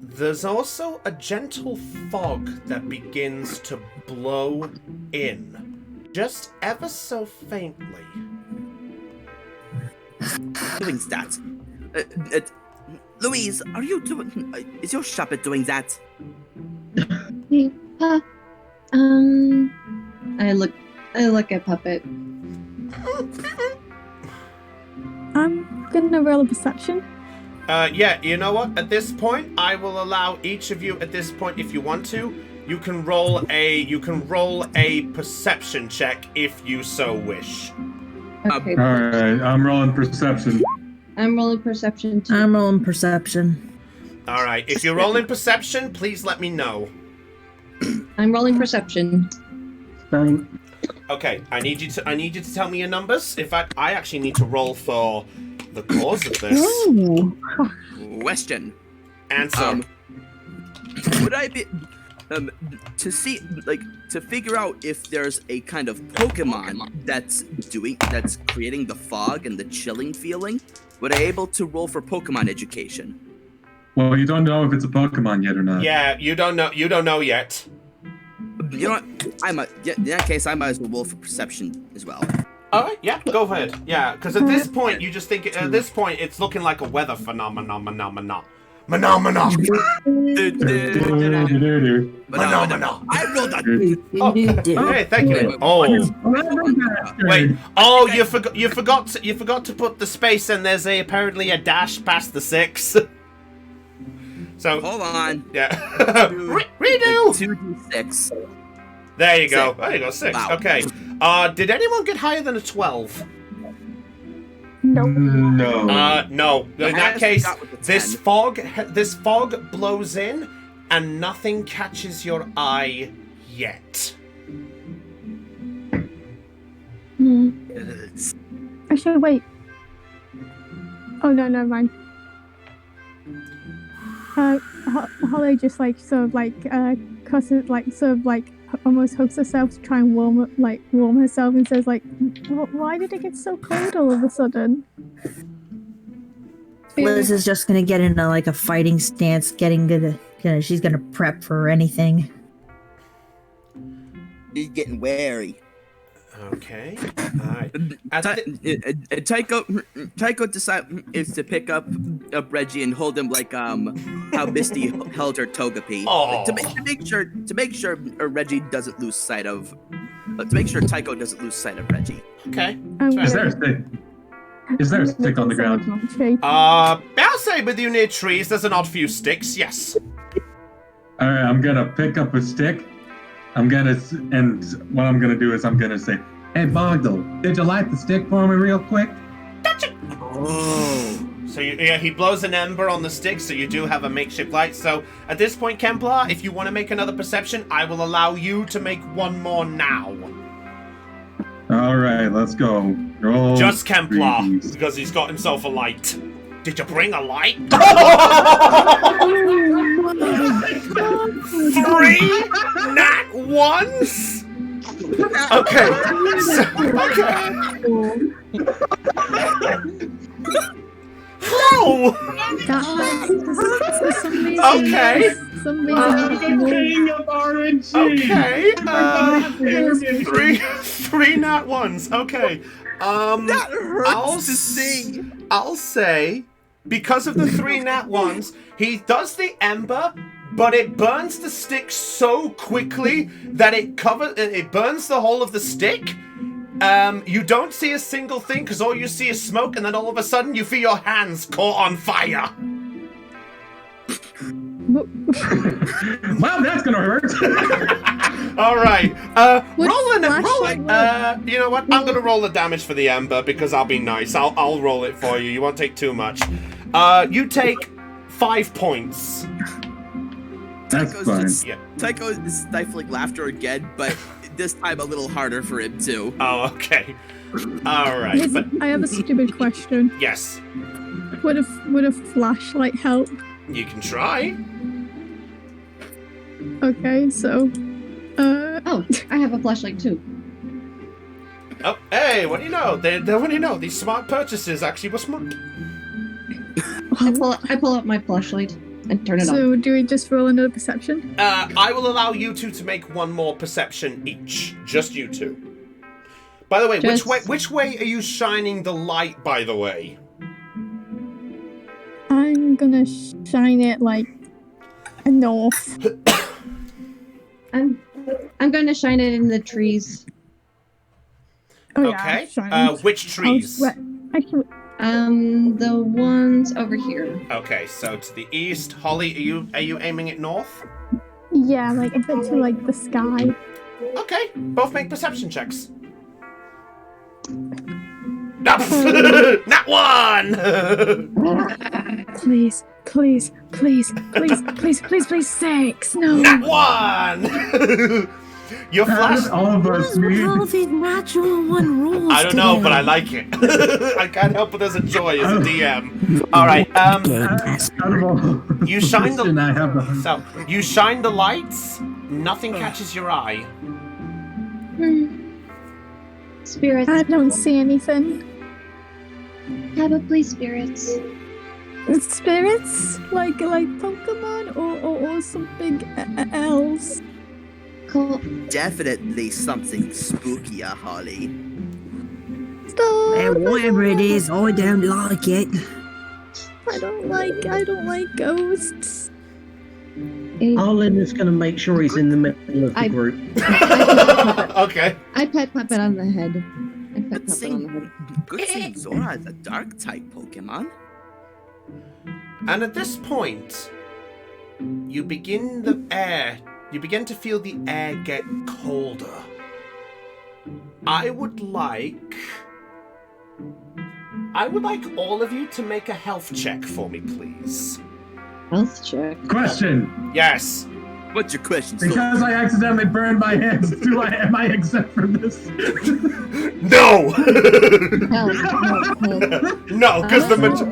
There's also a gentle fog that begins to blow in, just ever so faintly. Doing that. Louise, are you doing... is your Shuppet doing that? Hey, I look at Puppet. I'm gonna roll a perception. Yeah, you know what? At this point, I will allow each of you at this point, if you want to, you can roll a perception check if you so wish. Okay. Alright, I'm rolling perception. I'm rolling perception too. I'm rolling perception. All right, if you're rolling perception, please let me know. I'm rolling perception. Fine. Okay, I need you to tell me your numbers. In fact, I actually need to roll for the cause of this. Ooh. Question. Answer. Would I be to see to figure out if there's a kind of Pokemon that's creating the fog and the chilling feeling? Would I able to roll for Pokemon education? Well, you don't know if it's a Pokemon yet or not. Yeah, you don't know yet. You know what? In that case, I might as well roll for perception as well. All right, yeah, go ahead. Yeah, because at this point, you just think at this point it's looking like a weather phenomenon. Phenomena. But I rolled a. Okay, thank you. Oh, wait. Oh, you forgot to put the space, and there's apparently a dash past the 6. So Hold on. yeah, redo. 2d6. There you go. Six. There you go. 6. Wow. Okay. Did anyone get higher than a 12? No. No. No. In that case, got with the this 10. fog blows in, and nothing catches your eye yet. Actually, wait. Oh no, never mind. Holly just almost hugs herself to try and warm herself and says why did it get so cold all of a sudden? Liz is just gonna get into a fighting stance, she's gonna prep for anything. He's getting wary. Okay. Alright. Tycho decides to pick up Reggie and hold him like how Misty held her Togepi. Oh. To make sure Reggie doesn't lose sight of to make sure Tycho doesn't lose sight of Reggie. Okay. Is there a stick? Is there a stick on the ground? I'll say with you near trees, there's an odd few sticks, yes. Alright, I'm gonna pick up a stick. And what I'm gonna do is I'm gonna say, "Hey Boggle, did you light the stick for me real quick?" Oh. So he blows an ember on the stick, so you do have a makeshift light. So at this point, Kemplar, if you want to make another perception, I will allow you to make one more now. Alright, let's go. Roll Just Kemplar, threes. because he's got himself a light. Did you bring a light? 3 nat 1s? Okay. How? Okay. King of RNG. Okay. Three nat 1s. Okay. That hurts to see. I'll say, because of the 3 nat 1s, he does the ember, but it burns the stick so quickly that it burns the whole of the stick. You don't see a single thing because all you see is smoke, and then all of a sudden you feel your hands caught on fire. Well, that's gonna hurt. All right. Roll it. flashlight You know what? I'm gonna roll the damage for the ember because I'll be nice. I'll roll it for you. You won't take too much. You take 5 points. That's fine. Yeah. Tycho is stifling laughter again, but this time a little harder for him too. Oh, okay. All right. But I have a stupid question. yes, Would a flashlight help? you can try. Okay, so Oh, I have a flashlight too. Oh, hey, what do you know? What do you know? These smart purchases actually were smart. I pull out my flashlight and turn it on. so do we just roll another perception? I will allow you two to make one more perception each. Just you two. By the way, which way are you shining the light, by the way? I'm gonna shine it like a north. I'm going to shine it in the trees. Oh, Okay. yeah, Which trees? The ones over here. Okay, so to the east. Holly, are you aiming it north? Yeah, like a bit to like the sky. Okay, both make perception checks. Not one! Please, 6. No. Not one! Your flash. All of us. All these natural one rules. I don't know, but I like it. I can't help but there's a joy as a DM. All right. You shine you shine the lights. Nothing catches your eye. Spirits. I don't see anything. Probably spirits. Spirits? Like Pokemon or something else? Cool. Definitely something spookier, Holly. And whatever it is, I don't like it. I don't like ghosts. Arlen is going to make sure he's in the middle of the group. Okay. I pet Puppet on the head. Good thing Zora is a dark type Pokemon. And at this point, you begin to feel the air get colder. I would like all of you to make a health check for me, please. Health check. Question. Yes. What's your question? Because I accidentally burned my hands, am I exempt from this? No. Health. No, because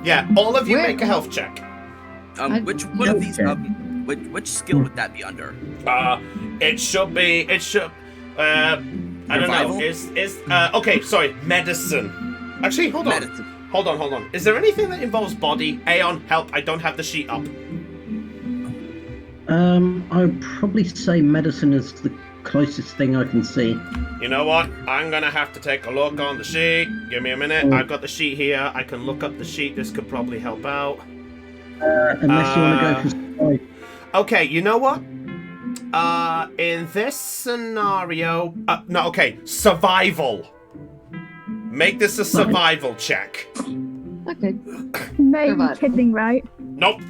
yeah, all of you make a health check. Which one of these? Which skill would that be under? It should be. I don't know. Okay, sorry. Medicine. Actually, hold on. Medicine. Hold on. Is there anything that involves body? Aeon, help! I don't have the sheet up. I would probably say medicine is the closest thing I can see. You know what? I'm gonna have to take a look on the sheet. Give me a minute. I've got the sheet here. I can look up the sheet. This could probably help out. Unless you want to go for survival. Okay, you know what? In this scenario, survival. Make this a survival check. Okay. No, you're Survive. kidding, right? Nope.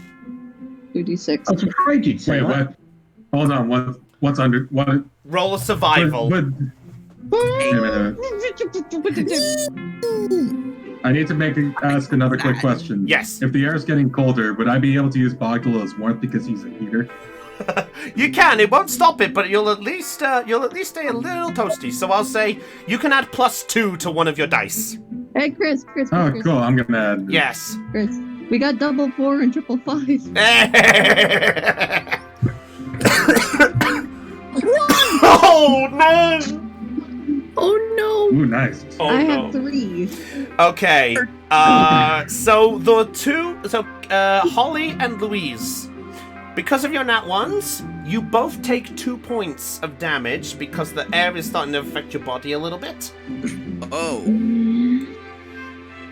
2d6. I was afraid you'd say Wait, that. what? Hold on. What's under? What? Roll a survival. Wait a minute. I need to ask another quick question. Yes. If the air is getting colder, would I be able to use Boggle as warmth because he's a heater? You can. It won't stop it, but you'll at least stay a little toasty. So I'll say you can add +2 to one of your dice. Hey, Chris. Oh, cool. I'm gonna add. Yes. Chris, we got 4 and 555. Oh no! Oh no! Ooh, nice. Oh, I no. have 3. Okay. So the two. So Holly and Louise. Because of your nat ones, you both take 2 points of damage because the air is starting to affect your body a little bit. Oh.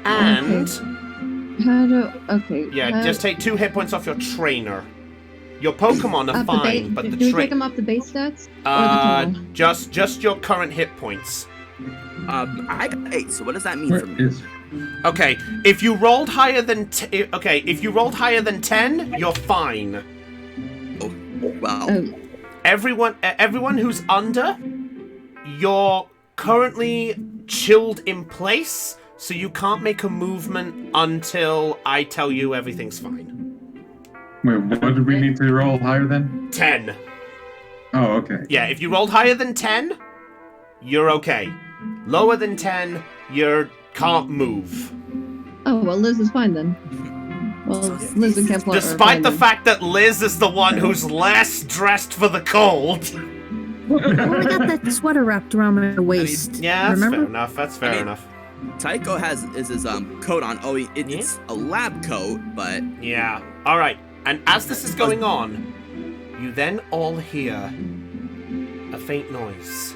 And Okay. just take 2 hit points off your trainer. Your Pokemon are fine, but the do we take them off the base stats? Or the total? just your current hit points. I got 8. So what does that mean for me? Okay, if you rolled higher than 10, you're fine. Oh, wow. Everyone who's under, you're currently chilled in place, so you can't make a movement until I tell you everything's fine. Wait, what did we need to roll higher than? 10. Oh, okay. Yeah, if you rolled higher than 10, you're okay. Lower than 10, you can't move. Oh, well, Liz is fine then. Well, Liz and Kempler Despite the fact that Liz is the one who's less dressed for the cold. Well, I got that sweater wrapped around my waist. Yeah, that's remember? fair enough. That's fair enough. Tycho has his coat on. Oh, it's a lab coat, but yeah. All right. And as this is going on, you then all hear a faint noise.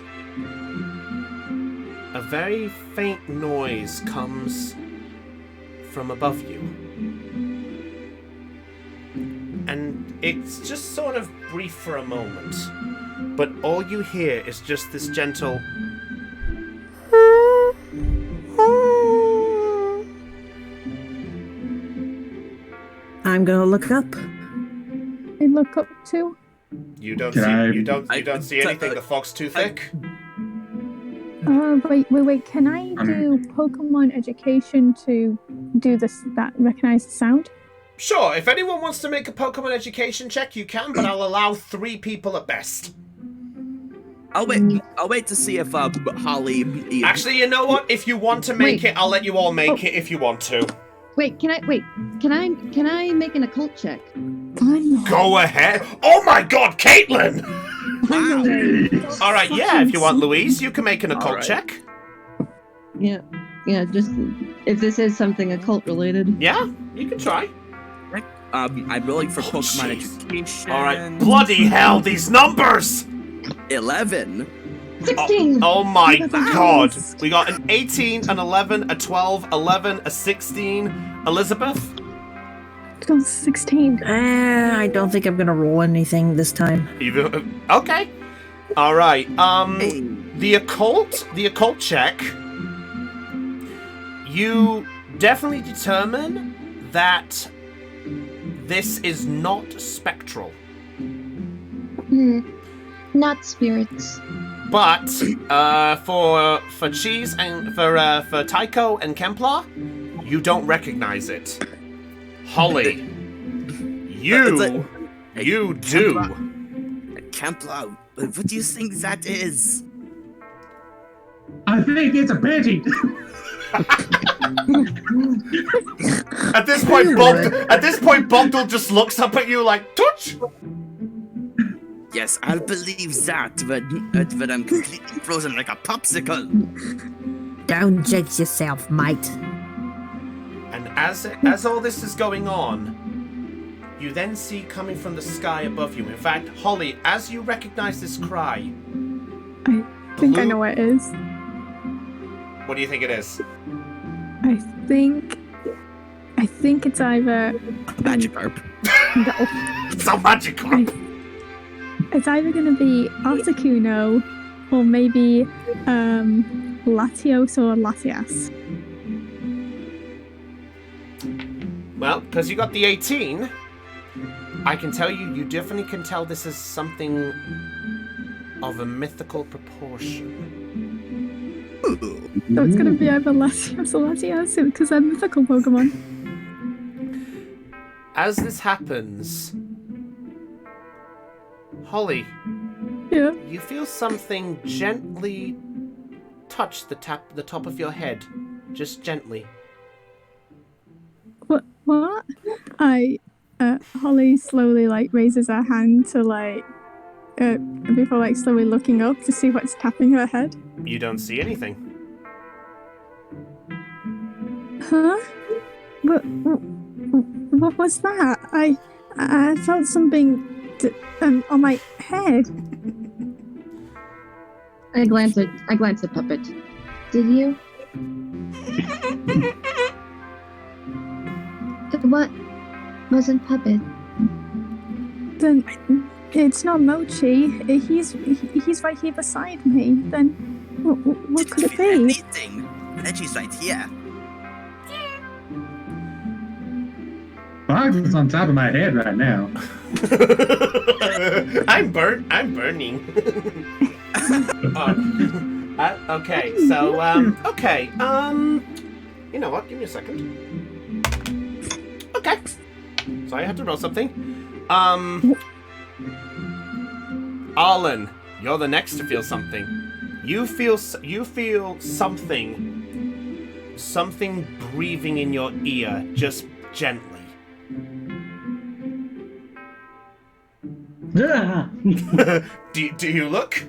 A very faint noise comes from above you. And it's just sort of brief for a moment. but all you hear is just this gentle. I'm gonna look up. I look up too. You don't Can see. I- You don't see anything. The fog's too thick. Wait. Can I do Pokemon education to do this? That recognize the sound? Sure. If anyone wants to make a Pokemon education check, you can, but I'll allow 3 people at best. I'll wait to see if Holly. Actually, you know what? If you want to make it, I'll let you all make it if you want to. Wait, can I make an occult check? Fine. Go ahead. Oh my God, Caitlin! All right, yeah. If you want, Louise, you can make an occult check. Yeah, just if this is something occult related. Yeah, you can try. I'm rolling for Pokemon education. All right. Bloody hell, these numbers! 11. 16! Oh my God. Christ. We got an 18, an 11, a 12, 11, a 16. Elizabeth? 16. I don't think I'm gonna roll anything this time. Okay. All right. The occult check. You definitely determine that this is not spectral. Not spirits. But for Cheese and for Tycho and Kemplar, you don't recognize it. Holly, you do. Kemplar, what do you think that is? I think it's a Pidgey. At this point, Bogdle just looks up at you like, touch. Yes, I'll believe that, but I'm completely frozen like a popsicle. Don't jinx yourself, mate. And as all this is going on, you then see coming from the sky above you. In fact, Holly, as you recognize this cry, I think I know what it is. what do you think it is? I think it's either Magikarp. no. It's a Magikarp. It's either going to be Articuno or maybe Latios or Latias. Well, because you got the 18, I can tell you definitely can tell this is something of a mythical proportion. So it's going to be either Latios or Latias because they're mythical Pokemon. As this happens, Holly, Yeah. you feel something gently touch the top of your head, just gently. What? Holly slowly raises her hand to before slowly looking up to see what's tapping her head. You don't see anything. Huh? What was that? I felt something on my head. I glance at Puppet. Did you? What wasn't Puppet? Then it's not Mochi. He's right here beside me. Then what could it be? Anything. Reggie's right here. Fox is on top of my head right now. I'm burning. Okay, so you know what? Give me a second. Okay. So I have to roll something. Arlen, you're the next to feel something. You feel something breathing in your ear, just gently. Ah! Do you look?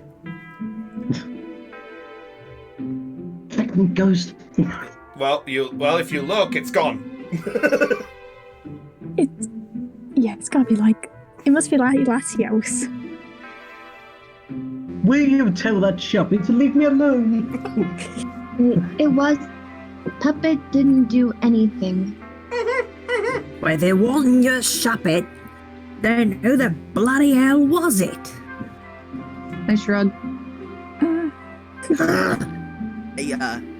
Fucking ghost. Well, if you look, it's gone. It's gotta be it must be Latios. Will you tell that shoppy to leave me alone? It was. Puppet didn't do anything. Well, there wasn't your Shuppet. Then who the bloody hell was it? I shrug.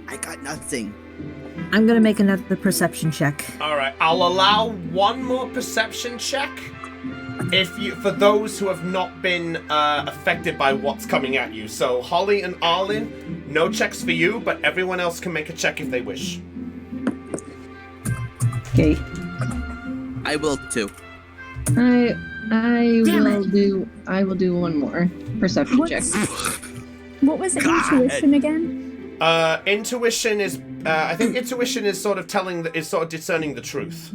I got nothing. I'm gonna make another perception check. All right, I'll allow one more perception check for those who have not been affected by what's coming at you. So Holly and Arlen, no checks for you, but everyone else can make a check if they wish. Okay. I will too. I will do one more perception check. What was it? Intuition again? Intuition is I think intuition is sort of discerning the truth.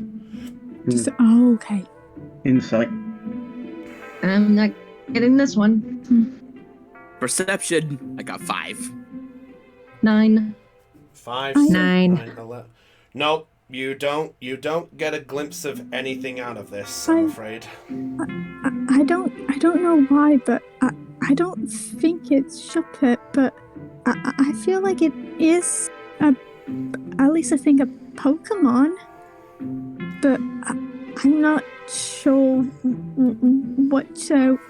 Oh, okay. Insight. I'm not getting this one. Perception, I got 5. 9. 5, 9. 11. Nope, you don't get a glimpse of anything out of this, I'm afraid. I don't know why, but I don't think it's Shuppet, but I feel like it is at least I think a Pokemon, but I'm not sure what type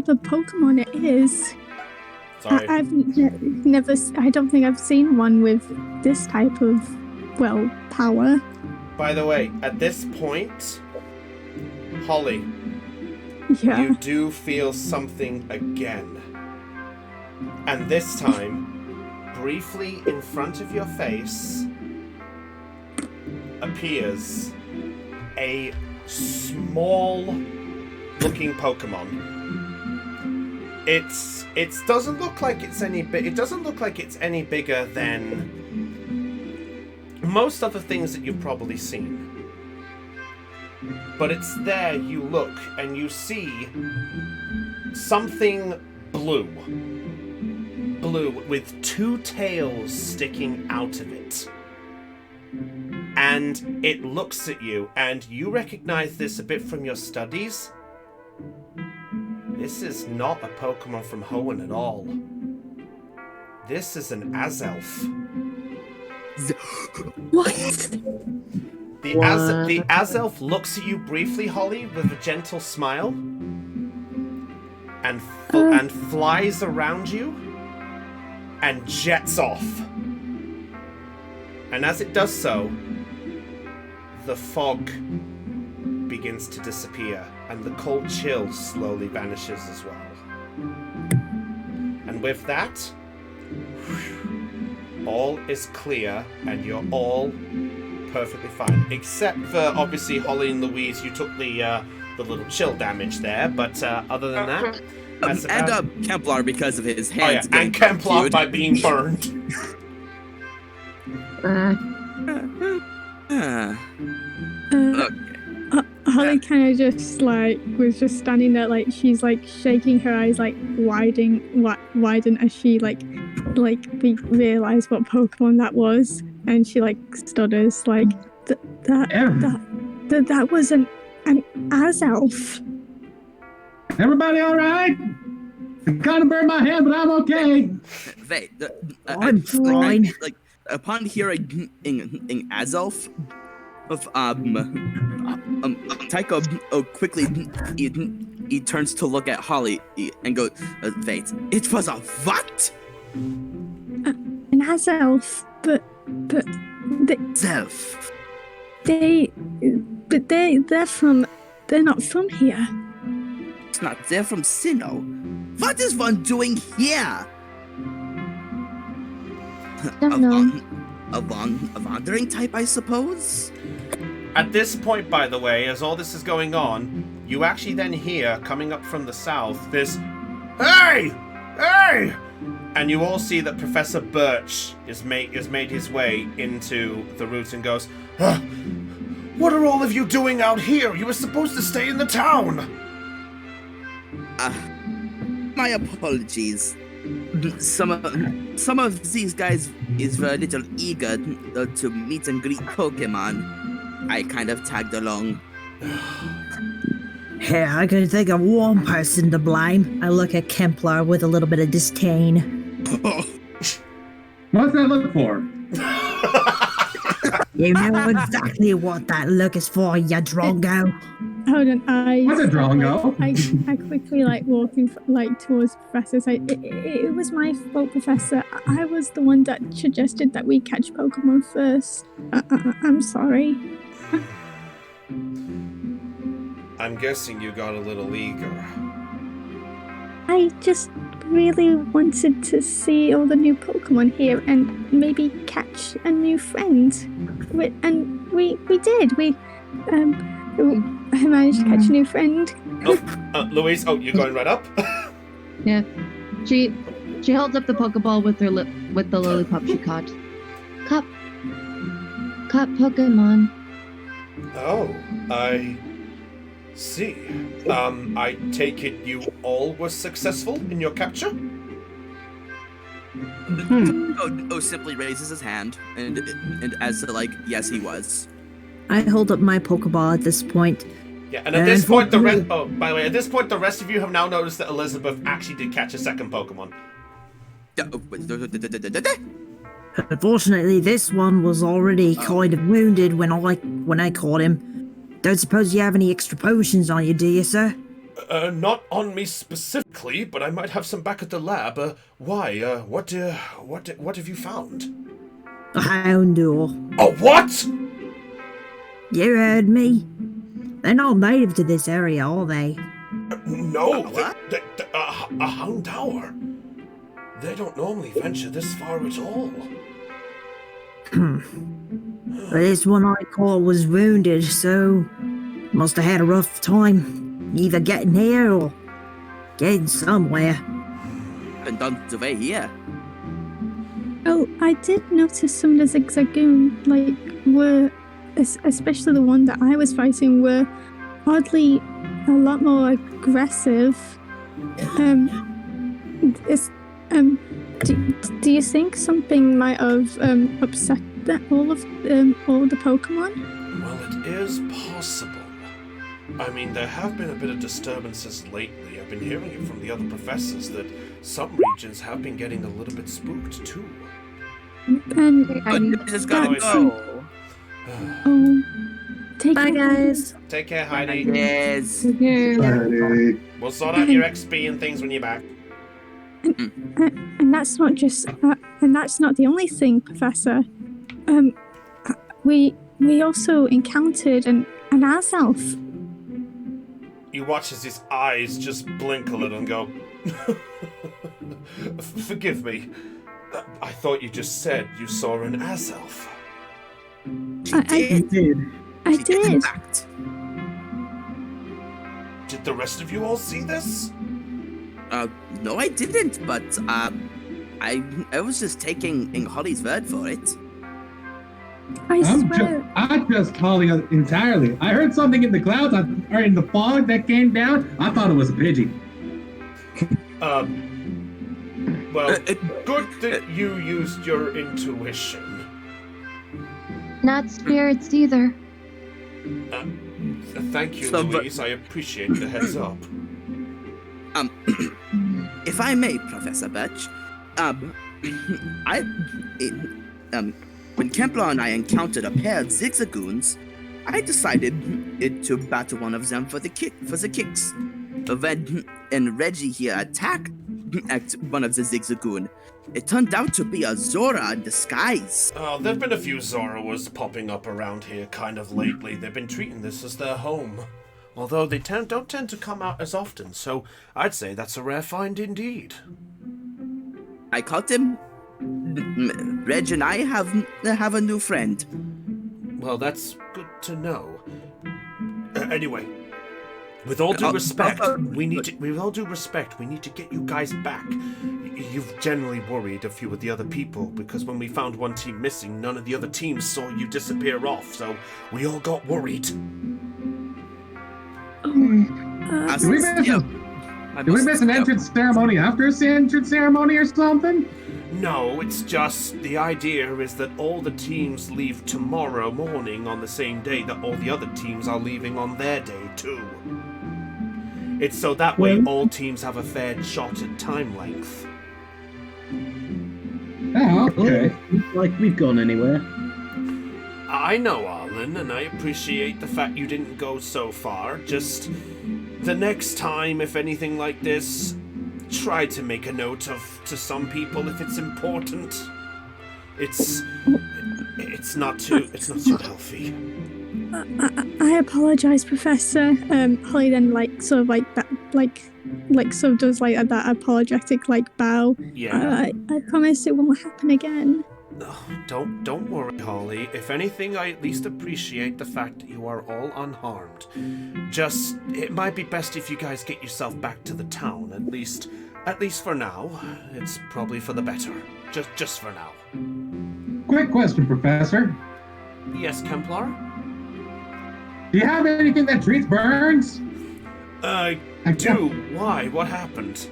of Pokemon it is. Sorry. I've never. I don't think I've seen one with this type of power. By the way, at this point, Holly, Yeah. you do feel something again. And this time, briefly in front of your face, appears a small-looking Pokemon. It doesn't look like it's any bigger than most other things that you've probably seen. But it's there, you look, and you see something blue with 2 tails sticking out of it. And it looks at you, and you recognize this a bit from your studies. This is not a Pokemon from Hoenn at all. This is an Azelf. What? The Azelf looks at you briefly, Holly, with a gentle smile, and flies around you, and jets off. And as it does so, the fog begins to disappear, and the cold chill slowly vanishes as well. And with that, all is clear, and you're all perfectly fine. Except for, obviously, Holly and Louise, you took the little chill damage there, but other than that, that's about... And Kemplar because of his hands. Oh yeah, and Kemplar by being burned. Holly kind of just was just standing there, she's shaking her eyes widen as she realized what Pokemon that was, and she stutters that was an Azelf. Everybody all right? I kind of burned my head, but I'm okay. Wait, I'm fine. Upon hearing in Azelf, Tycho quickly he turns to look at Holly and goes, "Wait, it was a what?" An Azelf, but Zelf. They're not from here. It's not. They're from Sinnoh. What is one doing here? Don't know. A wandering type, I suppose? At this point, by the way, as all this is going on, you actually then hear, coming up from the south, this, "Hey! Hey!" And you all see that Professor Birch has made his way into the route and goes, What are all of you doing out here? You were supposed to stay in the town. My apologies. Some of these guys is a little eager to meet and greet Pokemon. I kind of tagged along. Here, I can think of one person to blame. I look at Kemplar with a little bit of disdain. What's that look for? You know exactly what that look is for, you drongo. Hold on, What's a drongo? I quickly walking towards Professor. Say, it was my fault, Professor. I was the one that suggested that we catch Pokemon first. I'm sorry. I'm guessing you got a little eager. I just really wanted to see all the new Pokemon here and maybe catch a new friend. And we did. I managed to catch a new friend. Louise, you're going right up? Yeah. She holds up the Pokeball with the lollipop she caught. Caught Pokemon. Oh, I see. I take it you all were successful in your capture? Simply raises his hand, and as to yes, he was. I hold up my Pokeball at this point. Yeah, and at this point, the rest. Oh, by the way, at this point, the rest of you have now noticed that Elizabeth actually did catch a second Pokemon. Unfortunately, this one was already kind of wounded when I caught him. Don't suppose you have any extra potions on you, do you, sir? Not on me specifically, but I might have some back at the lab. Why? What have you found? A Houndour. A what? You heard me. They're not native to this area, are they? No, a Houndour. They don't normally venture this far at all. This one I caught was wounded, so must have had a rough time, either getting here or getting somewhere. And on the way here. Oh, I did notice some of the Zigzagoon, were, especially the one that I was fighting, were oddly a lot more aggressive. Do you think something might have upset all the Pokemon? Well, it is possible. I mean, there have been a bit of disturbances lately. I've been hearing it from the other professors that some regions have been getting a little bit spooked too. Just gotta go. Bye, guys. Take care, Heidi. Yes. We'll sort out your XP and things when you're back. And that's not the only thing, Professor. We also encountered an Azelf. You watch as his eyes just blink a little and go, Forgive me. I thought you just said you saw an Azelf. I did. In fact. Did the rest of you all see this? No, I didn't, but I was just taking Holly's word for it. I'm just Holly entirely. I heard something in the clouds or in the fog that came down. I thought it was a Pidgey. Well, good that you used your intuition. Not spirits either. Thank you, Louise. I appreciate the heads up. If I may, Professor Birch, when Kempler and I encountered a pair of Zigzagoons, I decided to battle one of them for the kicks. When Reggie here attacked one of the Zigzagoon, it turned out to be a Zora in disguise. There've been a few Zoras popping up around here kind of lately. They've been treating this as their home. Although they don't tend to come out as often, so I'd say that's a rare find indeed. I caught him. Reg and I have a new friend. Well, that's good to know. Anyway, with all due respect, we need to get you guys back. You've generally worried a few of the other people because when we found one team missing, none of the other teams saw you disappear off, so we all got worried. Did we miss an entrance ceremony after an entrance ceremony or something? No, it's just the idea is that all the teams leave tomorrow morning on the same day that all the other teams are leaving on their day too. It's so that way all teams have a fair shot at time length. Oh, okay. Like we've gone anywhere. I know, Arlen. Arlen, and I appreciate the fact you didn't go so far. Just the next time, if anything like this, try to make a note to some people if it's important. It's not too healthy. I apologize, Professor. Holly then sort of does that apologetic bow. Yeah. I promise it won't happen again. Oh, don't worry, Holly. If anything, I at least appreciate the fact that you are all unharmed. Just, it might be best if you guys get yourself back to the town, at least for now. It's probably for the better. Just for now. Quick question, Professor. Yes, Templar? Do you have anything that treats burns? I do. Why? What happened?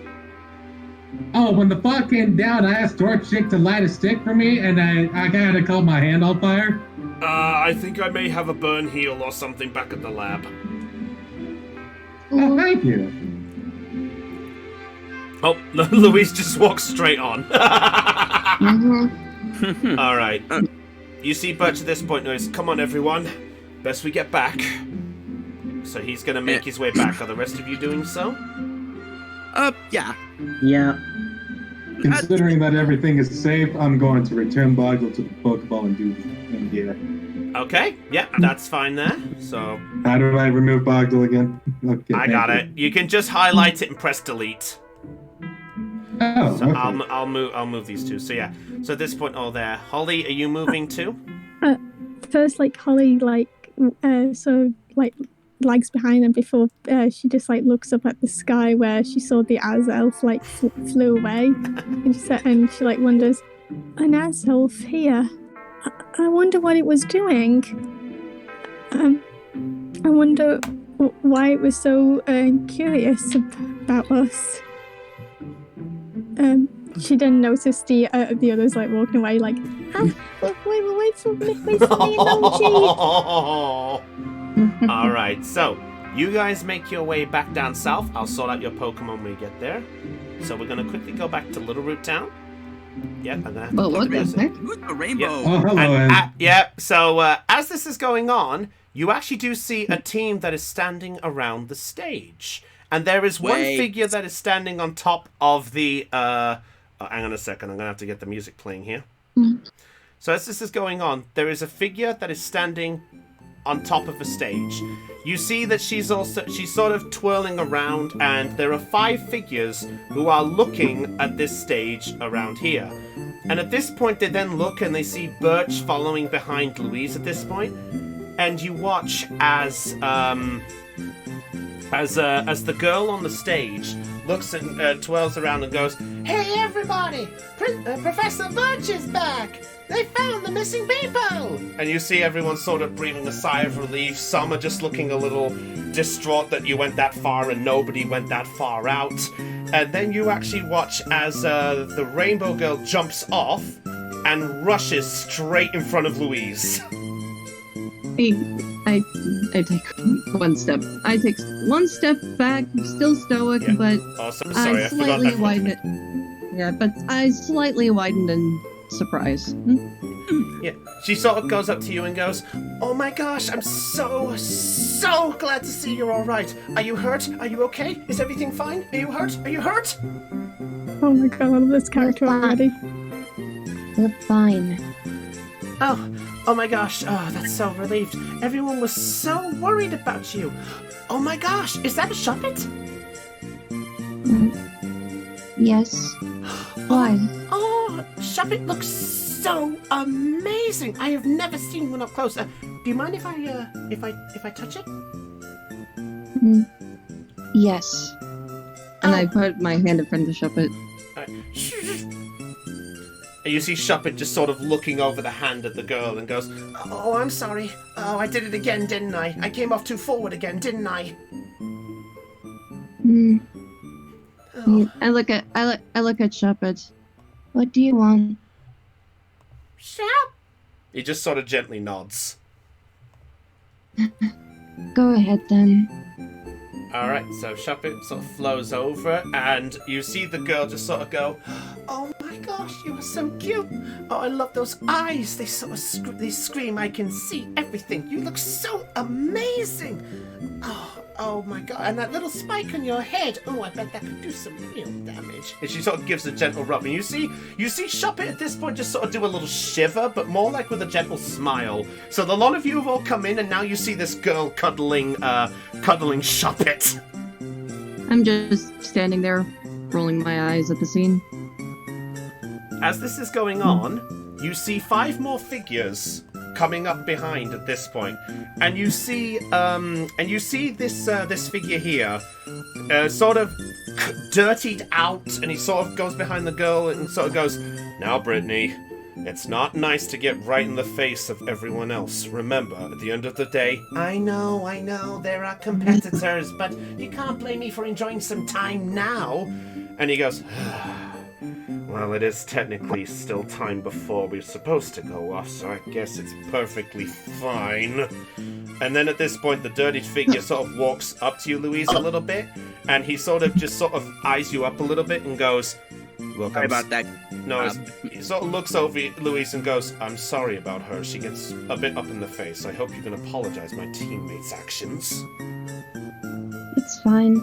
Oh, when the fog came down, I asked Torch Chick to light a stick for me, and I kind of caught my hand on fire. I think I may have a burn heal or something back at the lab. Oh, thank you. Oh, Louise just walks straight on. Mm-hmm. All right. You see Birch at this point knows, come on, everyone. Best we get back. So he's going to make his way back. Are the rest of you doing so? Yeah. Yeah. Considering that everything is safe, I'm going to return Boggle to the Pokeball and do him here. Okay, yeah, that's fine there. So How do I remove Boggle again? Okay, I got it. You can just highlight it and press delete. Oh, So okay. I'll move these two. So yeah. So at this point, there. Holly, are you moving too? First, Holly, lags behind them before she just looks up at the sky where she saw the Az elf flew away, and she wonders, an Az elf here. I wonder what it was doing. I wonder why it was so curious about us. She then noticed the others walking away, wait for me, emoji. All right, so you guys make your way back down south. I'll sort out your Pokemon when we get there. So we're gonna quickly go back to Little Root Town. Yeah, I'm gonna have to Well, play what the the music. heck? Who's the rainbow? Oh, hello, Ed. So as this is going on, you actually do see a team that is standing around the stage. And there is one Wait. figure that is standing on top of the... hang on a second, I'm going to have to get the music playing here. So as this is going on, there is a figure that is standing on top of a stage. You see that she's sort of twirling around, and there are 5 figures who are looking at this stage around here. And at this point, they then look and they see Birch following behind Louise at this point. And you watch as the girl on the stage looks and twirls around and goes, "Hey everybody! Professor Birch is back! They found the missing people!" And you see everyone sort of breathing a sigh of relief. Some are just looking a little distraught that you went that far and nobody went that far out. And then you actually watch as the Rainbow Girl jumps off and rushes straight in front of Louise. I take one step. I take one step back, still stoic, Yeah. but Oh, sorry, I I forgot slightly that. widen it. Yeah, but I slightly widened in surprise. Yeah, she sort of goes up to you and goes, "Oh my gosh, I'm so glad to see you're all right. Are you hurt? Are you okay? Is everything fine? Are you hurt? Are you hurt?" Oh my god, I love this character already. We're fine. Oh my gosh, that's so relieved. Everyone was so worried about you. Oh my gosh, is that a Shuppet? Yes. Why? Oh, Shuppet looks so amazing. I have never seen one up close. Do you mind if I touch it? Yes. And I put my hand in front of Shuppet. And you see Shuppet just sort of looking over the hand at the girl and goes, "Oh, I'm sorry. Oh, I did it again, didn't I? I came off too forward again, didn't I?" Oh. I look at Shuppet. What do you want? Shup. He just sort of gently nods. Go ahead then. Alright, so Shuppet sort of flows over and you see the girl just sort of go, "Oh my my gosh, you are so cute. Oh, I love those eyes. They sort of they scream. I can see everything. You look so amazing. Oh my god. And that little spike on your head. Oh, I bet that could do some real damage. And she sort of gives a gentle rub. And you see Shuppet at this point just sort of do a little shiver, but more like with a gentle smile. So a lot of you have all come in, and now you see this girl cuddling Shuppet. I'm just standing there, rolling my eyes at the scene. As this is going on, you see 5 more figures coming up behind at this point, and you see this figure here, sort of dirtied out, and he sort of goes behind the girl and sort of goes, "Now, Brittany, it's not nice to get right in the face of everyone else. Remember, at the end of the day, I know, there are competitors, but you can't blame me for enjoying some time now." And he goes, "Well, it is technically still time before we're supposed to go off, so I guess it's perfectly fine." And then at this point, the dirty figure sort of walks up to you, Louise, a little bit, and he sort of eyes you up a little bit and goes, "Look, Sorry about that. No, he sort of looks over at Louise and goes, "I'm sorry about her. She gets a bit up in the face. I hope you can apologize my teammates' actions." It's fine.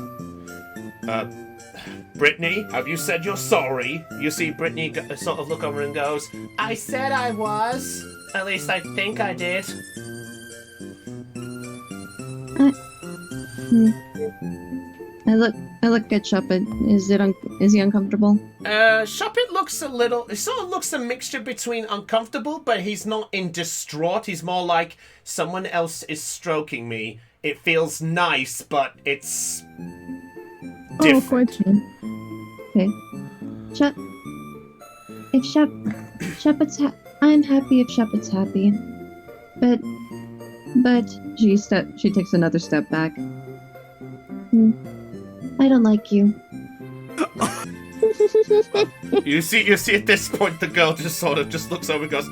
Brittany, have you said you're sorry? You see Brittany sort of look over and goes, "I said I was. At least I think I did." I look at Shuppet. Is he uncomfortable? Shuppet looks it sort of looks a mixture between uncomfortable, but he's not in distraught. He's more like, someone else is stroking me. It feels nice, but it's different. Okay. I'm happy if Shuppet's happy. But She takes another step back. I don't like you. You see at this point the girl just looks over and goes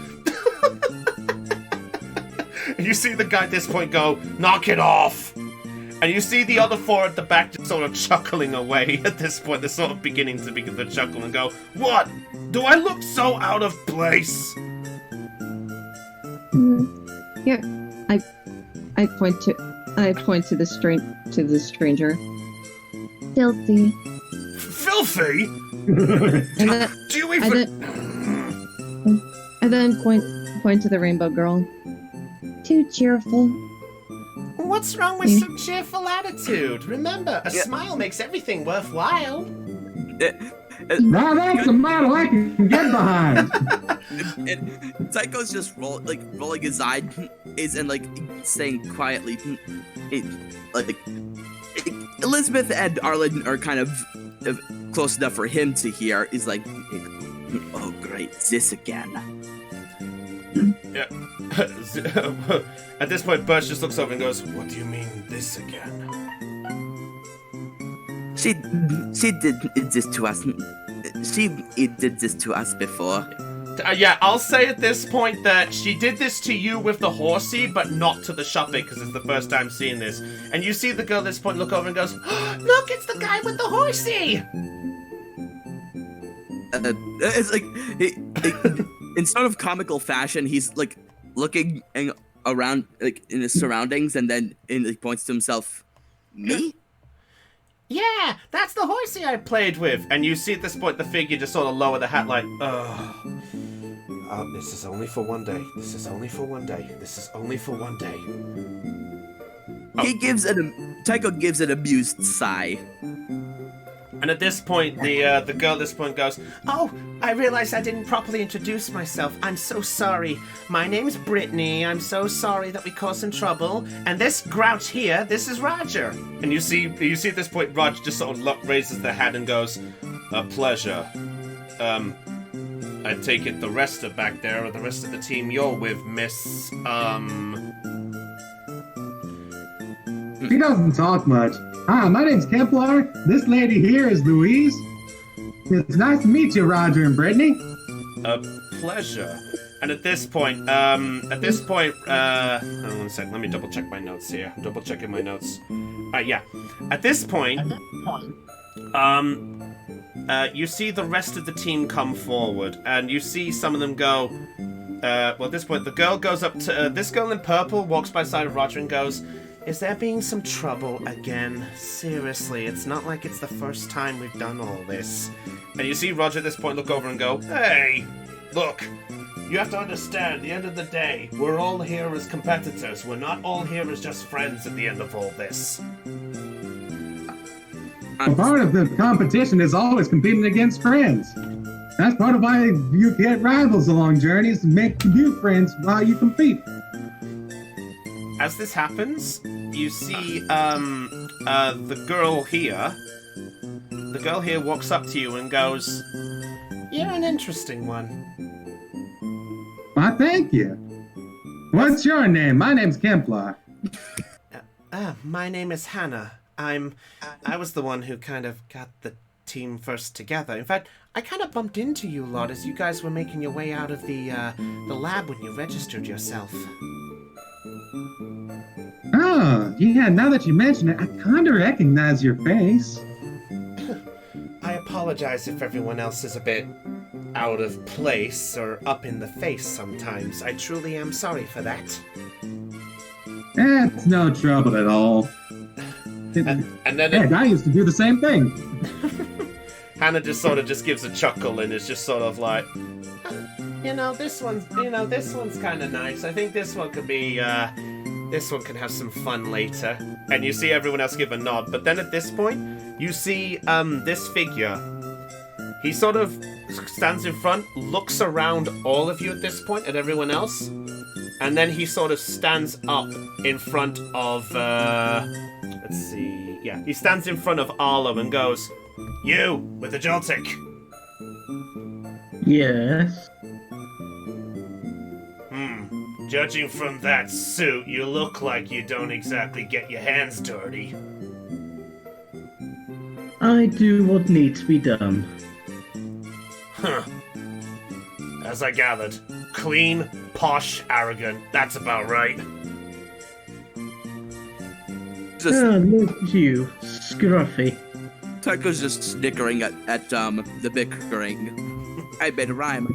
and you see the guy at this point go, "Knock it off." And you see the other 4 at the back just sort of chuckling away at this point. They're sort of beginning to chuckle and go, "What? Do I look so out of place?" Here, I point to the stranger. Filthy. Filthy? And then, Do you even... and then point to the rainbow girl. Too cheerful. What's wrong with some cheerful attitude? Remember, a smile makes everything worthwhile. Now that's a model I can get behind. And Tycho's just rolling his eyes and like saying quietly, Elizabeth and Arlen are kind of close enough for him to hear. He's like, "Oh great, this again." Yeah. At this point, Birch just looks over and goes, "What do you mean, this again?" She did this to us. She did this to us before. Yeah, I'll say at this point that she did this to you with the horsey, but not to the Shuppet, because it's the first time seeing this. And you see the girl at this point look over and goes, "Look, it's the guy with the horsey!" It's like, in sort of comical fashion, he's like looking around like in his surroundings, and then he points to himself. "Me? Yeah, that's the horsey I played with." And you see at this point the figure just sort of lower the hat like, this is only for one day. This is only for one day. This is only for one day. Tycho gives an amused sigh. And at this point, the girl at this point goes, "Oh, I realized I didn't properly introduce myself. I'm so sorry. My name's Brittany. I'm so sorry that we caused some trouble. And this grouch here, this is Roger." And you see at this point, Roger just sort of raises the hat and goes, "A pleasure. I take it the rest of back there, or the rest of the team you're with, Miss, He doesn't talk much. Hi, my name's Kemplar. This lady here is Louise. It's nice to meet you, Roger and Brittany." A pleasure. And at this point, hold on a sec, let me double check my notes here. I'm double checking my notes. Yeah. At this point, you see the rest of the team come forward, and you see some of them go. Well, at this point, the girl goes up to this girl in purple, walks by the side of Roger and goes, "Is there being some trouble again? Seriously, it's not like it's the first time we've done all this." And you see Roger at this point look over and go, "Hey, look, you have to understand, at the end of the day, we're all here as competitors. We're not all here as just friends at the end of all this." A part of the competition is always competing against friends. That's part of why you get rivals along journeys, to make new friends while you compete. As this happens, you see the girl here. The girl here walks up to you and goes, "You're an interesting one." Why, thank you. What's your name? My name's Kemplar. My name is Hannah. I was the one who kind of got the team first together. In fact, I kind of bumped into you lot as you guys were making your way out of the lab when you registered yourself. Oh, yeah, now that you mention it, I kind of recognize your face. I apologize if everyone else is a bit out of place or up in the face sometimes. I truly am sorry for that. It's no trouble at all. And then Heck, I used to do the same thing. Hannah just gives a chuckle and is just sort of like, this one's kind of nice. I think this one could be, this one can have some fun later. And you see everyone else give a nod. But then at this point, you see this figure. He sort of stands in front, looks around all of you at this point, at everyone else. And then he sort of stands up in front of, let's see, yeah. He stands in front of Arlo and goes, "You, with the Joltic." Yes. Judging from that suit, you look like you don't exactly get your hands dirty. I do what needs to be done. Huh. As I gathered, clean, posh, arrogant. That's about right. Look at you, scruffy. Tycho's just snickering at the bickering. I made a rhyme.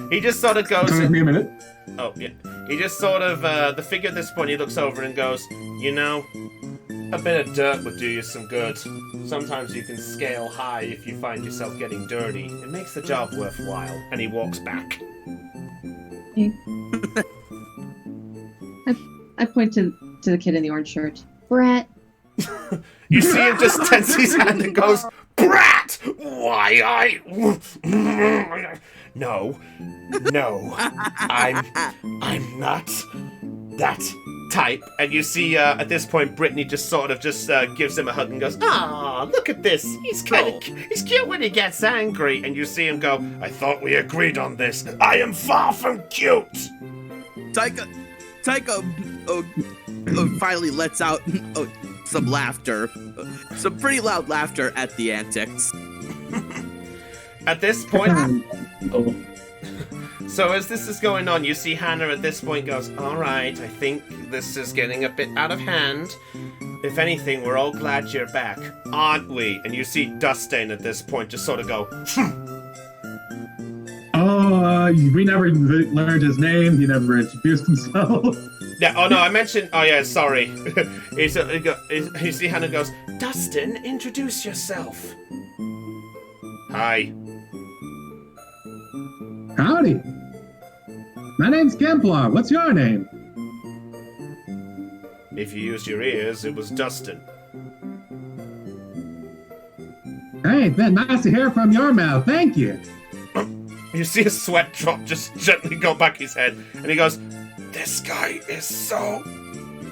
He just sort of goes... Give me a minute. Oh, yeah. He just sort of, the figure at this point, he looks over and goes, a bit of dirt would do you some good. Sometimes you can scale high if you find yourself getting dirty. It makes the job worthwhile. And he walks back. I point to the kid in the orange shirt. Brett. You see him just tense his hand and goes, "Brat! Why, No. I'm not that type." And you see, at this point, Brittany just gives him a hug and goes, "Ah, look at this. He's cute when he gets angry." And you see him go, "I thought we agreed on this. I am far from cute." Tycho finally lets out some laughter. Some pretty loud laughter at the antics. At this point... So as this is going on, you see Hannah at this point goes, "All right, I think this is getting a bit out of hand. If anything, we're all glad you're back, aren't we?" And you see Dustin at this point just sort of go, We never learned his name. He never introduced himself. Yeah, oh no, I mentioned... Oh yeah, sorry. You see Hannah goes, "Dustin, introduce yourself." "Hi." Howdy. My name's Kemplar. What's your name? If you used your ears, it was Dustin. Hey, Ben, nice to hear from your mouth. Thank you. You see a sweat drop just gently go back his head, and he goes, "This guy is so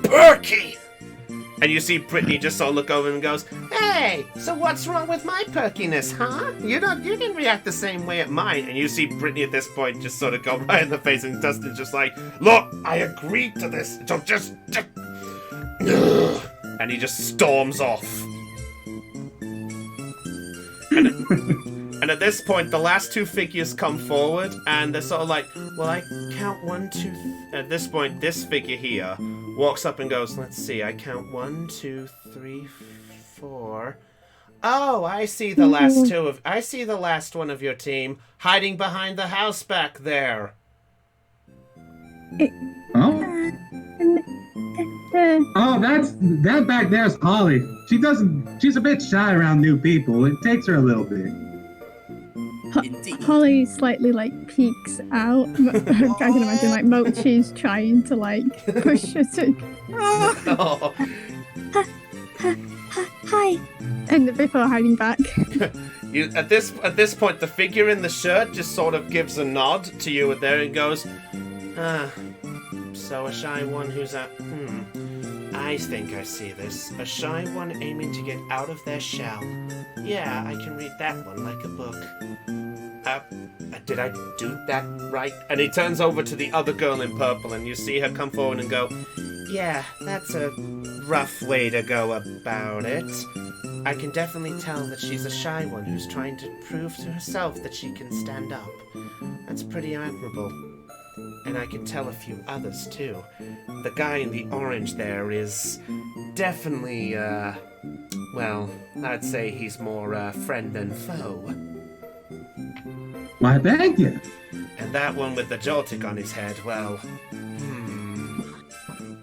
perky." And you see Brittany just sort of look over and goes, "Hey, so what's wrong with my perkiness, huh? You didn't react the same way at mine." And you see Brittany at this point just sort of go right in the face, and Dustin's just like, "Look, I agreed to this, so just... And he just storms off. And at this point, the last two figures come forward, and they're sort of like, "Well, I count 1, 2... At this point, this figure here walks up and goes, "Let's see, I count 1, 2, 3, 4. Oh, I see the last one of your team hiding behind the house back there. Oh? Oh, that back there's Holly. She's a bit shy around new people. It takes her a little bit. Holly slightly peeks out. I can imagine Mochi's trying to push her to. Oh. Hi. And before hiding back. At this point, the figure in the shirt just sort of gives a nod to you there and goes, so a shy one who's I think I see this. A shy one aiming to get out of their shell. Yeah, I can read that one like a book. Did I do that right? And he turns over to the other girl in purple and you see her come forward and go, yeah, that's a rough way to go about it. I can definitely tell that she's a shy one who's trying to prove to herself that she can stand up. That's pretty admirable. And I can tell a few others, too. The guy in the orange there is definitely, well, I'd say he's more friend than foe. Why, thank you. And that one with the joltik on his head, well,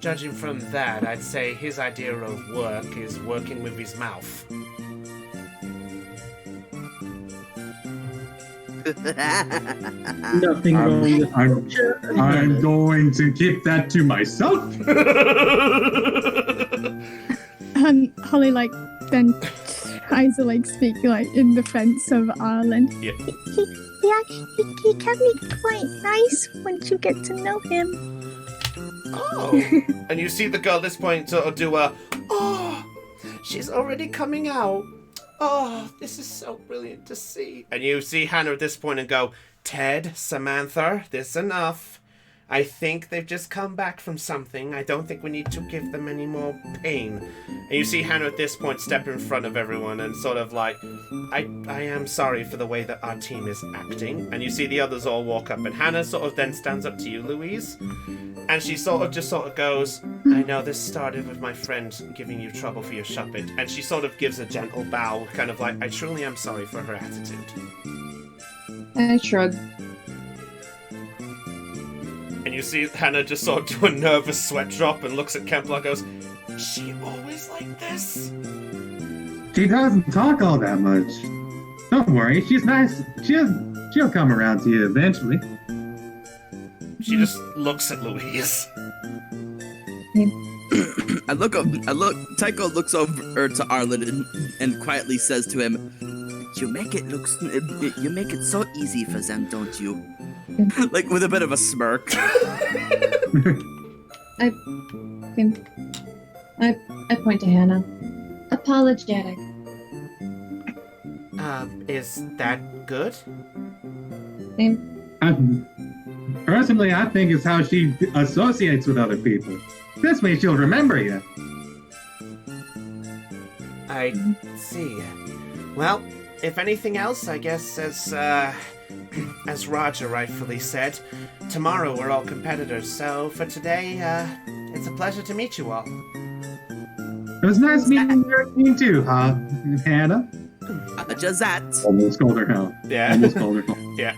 judging from that, I'd say his idea of work is working with his mouth. Nothing wrong with I'm going to keep that to myself. And Holly then tries to speak in defense of Arlen. Yeah. He can be quite nice once you get to know him. Oh. And you see the girl at this point sort of do she's already coming out. Oh, this is so brilliant to see. And you see Hannah at this point and go, Ted, Samantha, this enough. I think they've just come back from something. I don't think we need to give them any more pain. And you see Hannah at this point step in front of everyone and sort of I am sorry for the way that our team is acting. And you see the others all walk up and Hannah sort of then stands up to you, Louise. And she sort of goes, I know this started with my friend giving you trouble for your shopping. And she sort of gives a gentle bow, kind of I truly am sorry for her attitude. I shrug. And you see Hannah just sort of do a nervous sweat drop and looks at Kempler and goes, is she always like this? She doesn't talk all that much. Don't worry, she's nice. She'll come around to you eventually. She just looks at Louise. Tycho looks over to Arlen and quietly says to him, you make it so easy for them, don't you? With a bit of a smirk. I point to Hannah. Apologetic. Is that good? Personally, I think it's how she associates with other people. This way she'll remember you. I see. Well, if anything else, I guess as Roger rightfully said, tomorrow we're all competitors, so for today, it's a pleasure to meet you all. It was nice meeting your team too, huh, Hannah? Just that. Almost called her out. Yeah. Almost called her out. Yeah.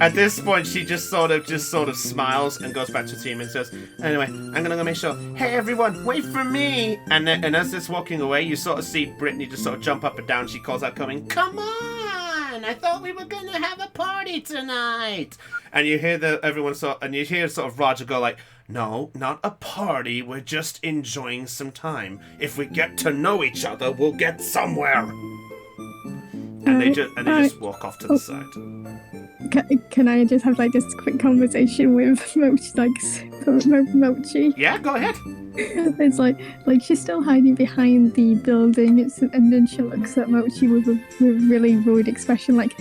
At this point, she just sort of smiles and goes back to the team and says, "Anyway, I'm gonna go make sure. Hey, everyone, wait for me!" And as it's walking away, you sort of see Brittany just sort of jump up and down. She calls out, coming, "Come on! I thought we were gonna have a party tonight." And you hear everyone sort of Roger go like, "No, not a party. We're just enjoying some time. If we get to know each other, we'll get somewhere." And they just walk off to the side. Can I just have just a quick conversation with Mochi? Yeah, go ahead. It's like she's still hiding behind the building. And then she looks at Mochi with a really worried expression, like,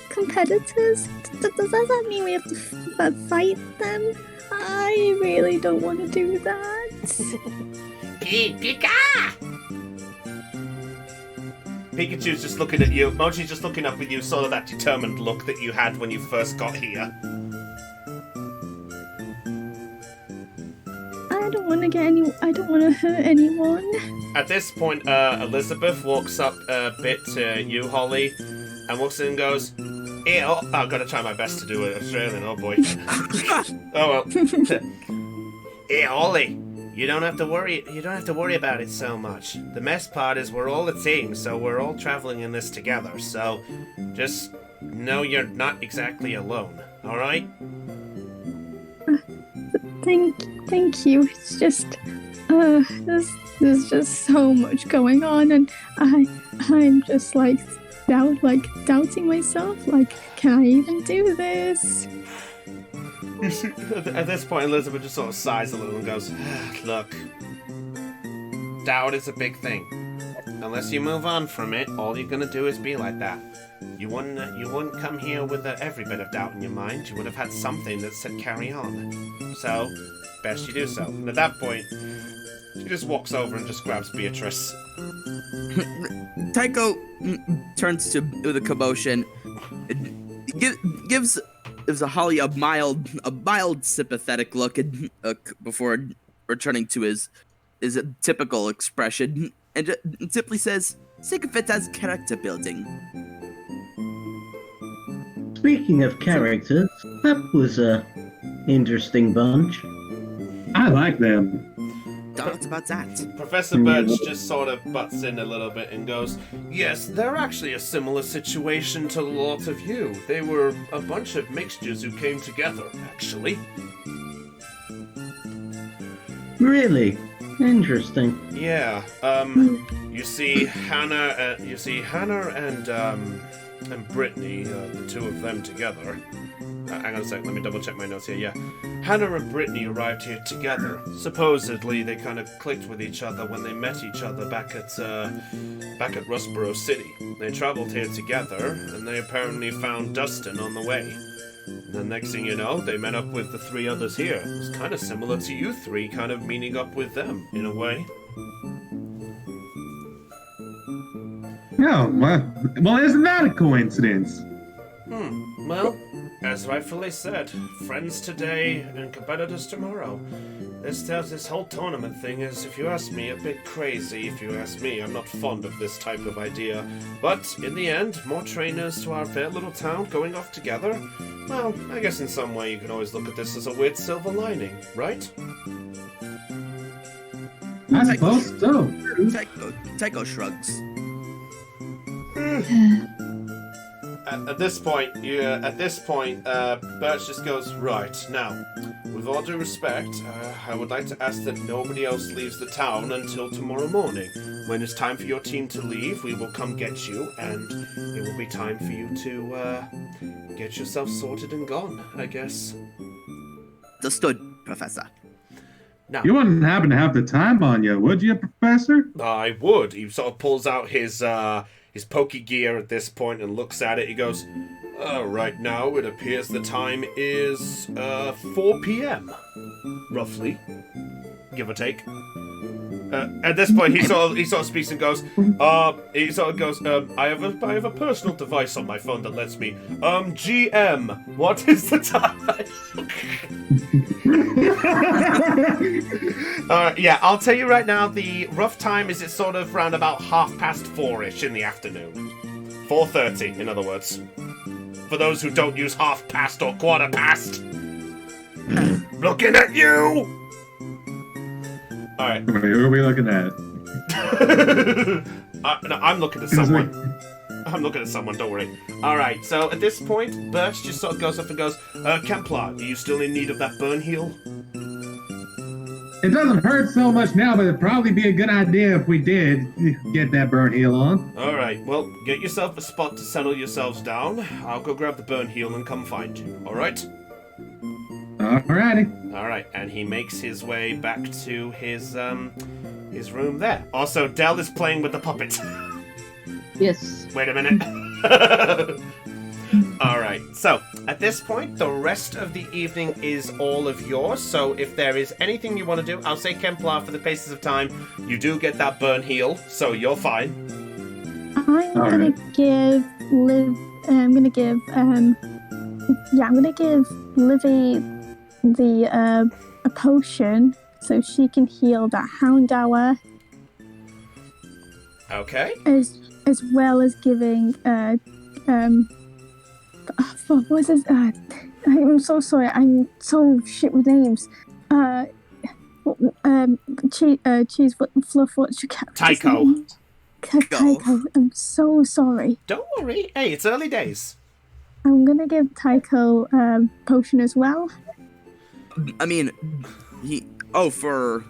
competitors? Does that mean we have to fight them? I really don't want to do that. Pikachu's just looking at you. Mochi's just looking up with you, sort of that determined look that you had when you first got here. don't want to I don't want to hurt anyone. At this point, Elizabeth walks up a bit to you, Holly, and walks in and goes, "Ew." I've got to try my best to do it Australian. Oh boy. Oh well. Hey, Holly. You don't have to worry about it so much. The best part is we're all a team, so we're all traveling in this together. So, just know you're not exactly alone. All right? Thank you. It's just, there's just so much going on, and I'm just doubting myself. Like, can I even do this? You see, at this point, Elizabeth just sort of sighs a little and goes, "Look, doubt is a big thing. Unless you move on from it, all you're gonna do is be like that. You wouldn't come here with every bit of doubt in your mind. You would have had something that said carry on. So, best you do so." And at that point, she just walks over and just grabs Beatrice. Tycho turns to the commotion, gives Holly a mild sympathetic look before returning to his typical expression, and simply says, "Think of it as character building." Speaking of characters, that was a interesting bunch. I like them. Thoughts about that? Professor Birch just sort of butts in a little bit and goes, "Yes, they're actually a similar situation to a lot of you. They were a bunch of mixtures who came together, actually." Really? Interesting. Yeah, you see Hannah and Brittany, the two of them together. Hang on a sec, let me double check my notes here. Yeah, Hannah and Brittany arrived here together. Supposedly, they kind of clicked with each other when they met each other back at Rustboro City. They traveled here together, and they apparently found Dustin on the way. And the next thing you know, they met up with the three others here. It's kind of similar to you three, kind of meeting up with them, in a way. No, well, isn't that a coincidence? Well, as rightfully said, friends today and competitors tomorrow. This whole tournament thing is, if you ask me, a bit crazy. If you ask me, I'm not fond of this type of idea. But in the end, more trainers to our fair little town going off together. Well, I guess in some way you can always look at this as a weird silver lining, right? I suppose so. Tycho shrugs. At this point, Birch just goes, "Right, now, with all due respect, I would like to ask that nobody else leaves the town until tomorrow morning. When it's time for your team to leave, we will come get you, and it will be time for you to get yourself sorted and gone, I guess." Understood, Professor. Now, You wouldn't happen to have the time on you, would you, Professor? I would. He sort of pulls out his pokey gear at this point and looks at it. He goes, "Right now it appears the time is 4 p.m. roughly, give or take." At this point, he sort of speaks and goes, I have a personal device on my phone that lets me, GM, what is the time?" Yeah, I'll tell you right now, the rough time is it's sort of round about 4:30 in the afternoon. 4:30, in other words. For those who don't use half past or quarter past. Looking at you! Alright. Who are we looking at? No, I'm looking at someone. I'm looking at someone, don't worry. Alright, so at this point, Birch just sort of goes up and goes, Kemplar, are you still in need of that burn heal? It doesn't hurt so much now, but it'd probably be a good idea if we did get that burn heal on. Alright, well, get yourself a spot to settle yourselves down. I'll go grab the burn heal and come find you, alright? Alrighty. Alright, and he makes his way back to his room there. Also, Dell is playing with the puppet. Yes. Wait a minute. Alright, so, at this point, the rest of the evening is all of yours, so if there is anything you want to do, I'll say Kemplar for the paces of time. You do get that burn heal, so you're fine. I'm gonna give Livy a potion so she can heal that Houndour, Okay. as well as giving what was this? I'm so sorry. I'm so shit with names. Cheese fluff. What's your cat? Tycho. Tycho. I'm so sorry. Don't worry. Hey, it's early days. I'm gonna give Tycho potion as well. I mean, for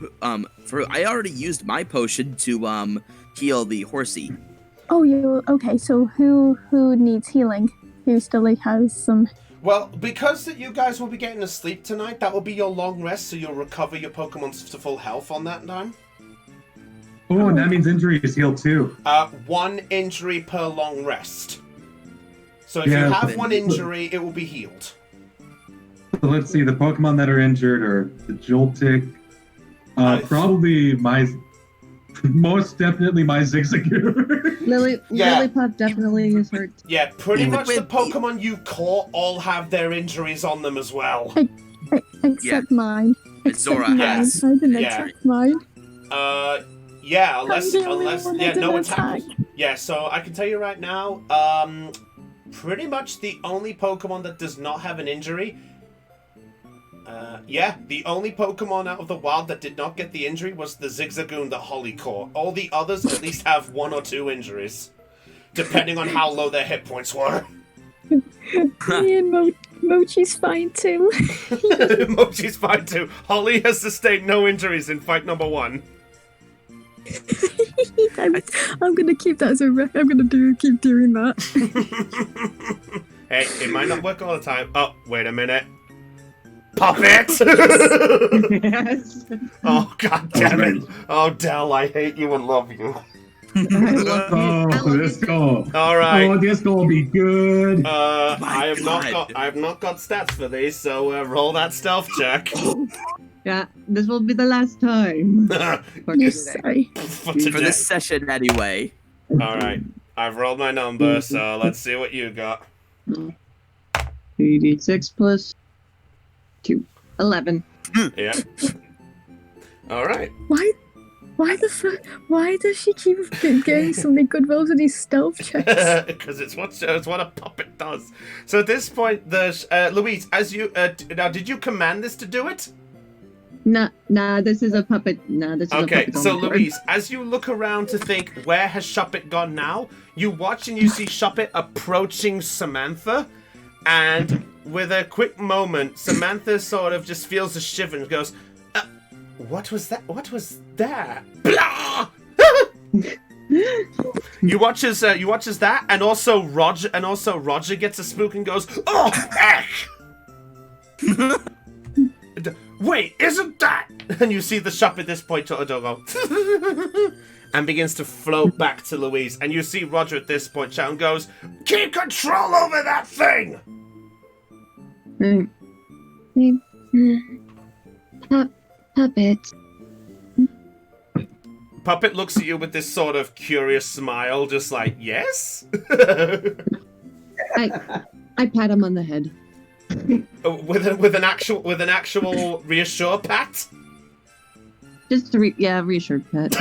I already used my potion to heal the horsey. Oh, you okay? So who needs healing? Who still has some? Well, because that you guys will be getting to sleep tonight, that will be your long rest, so you'll recover your Pokemon to full health on that time. Oh, and that means injury is healed too. 1 injury per long rest. So if you have 1 injury, it will be healed. So let's see, the Pokemon that are injured are the Joltik, probably most definitely my Zigzagoon. Lillipup definitely is hurt. Yeah, pretty much the Pokemon you caught all have their injuries on them as well. Except mine. Zora has. I didn't attack mine. Yeah, unless no attack. Yeah, so I can tell you right now, pretty much the only Pokemon that does not have an injury. The only Pokemon out of the wild that did not get the injury was the Zigzagoon that Holly caught. All the others at least have 1 or 2 injuries, depending on how low their hit points were. Me and Mochi's fine too. Mochi's fine too. Holly has sustained no injuries in fight number 1. I'm gonna keep that as a rec. I'm gonna keep doing that. Hey, it might not work all the time. Oh, wait a minute. Puppet! Yes. Oh, god damn it. Oh, Del, I hate you and love you. This goal. Alright. Oh, this goal will be good. I have not got stats for these, so roll that stealth check. Yeah, this will be the last time. Sorry. For this session, anyway. Alright. I've rolled my number, so let's see what you got. 3d6 plus 2. 11. Yeah. Alright. Why the fuck? Why does she keep getting so many good rolls on these stealth checks? Because it's what a puppet does. So at this point, Louise, as you now, did you command this to do it? Nah, this is a puppet. Nah, this is a puppet. Okay, so Louise, as you look around to think, where has Shuppet gone now? You watch and you see Shuppet approaching Samantha, and with a quick moment, Samantha sort of just feels a shiver and goes, what was that? What was that? Blah! You watch as that, and also Roger gets a spook and goes, oh heck! Wait, isn't that? And you see the shop at this point to go and begins to float back to Louise, and you see Roger at this point shout and goes, keep control over that thing! Puppet. Puppet looks at you with this sort of curious smile, just like, yes? I pat him on the head. with an actual reassure pat? Just to reassured pat.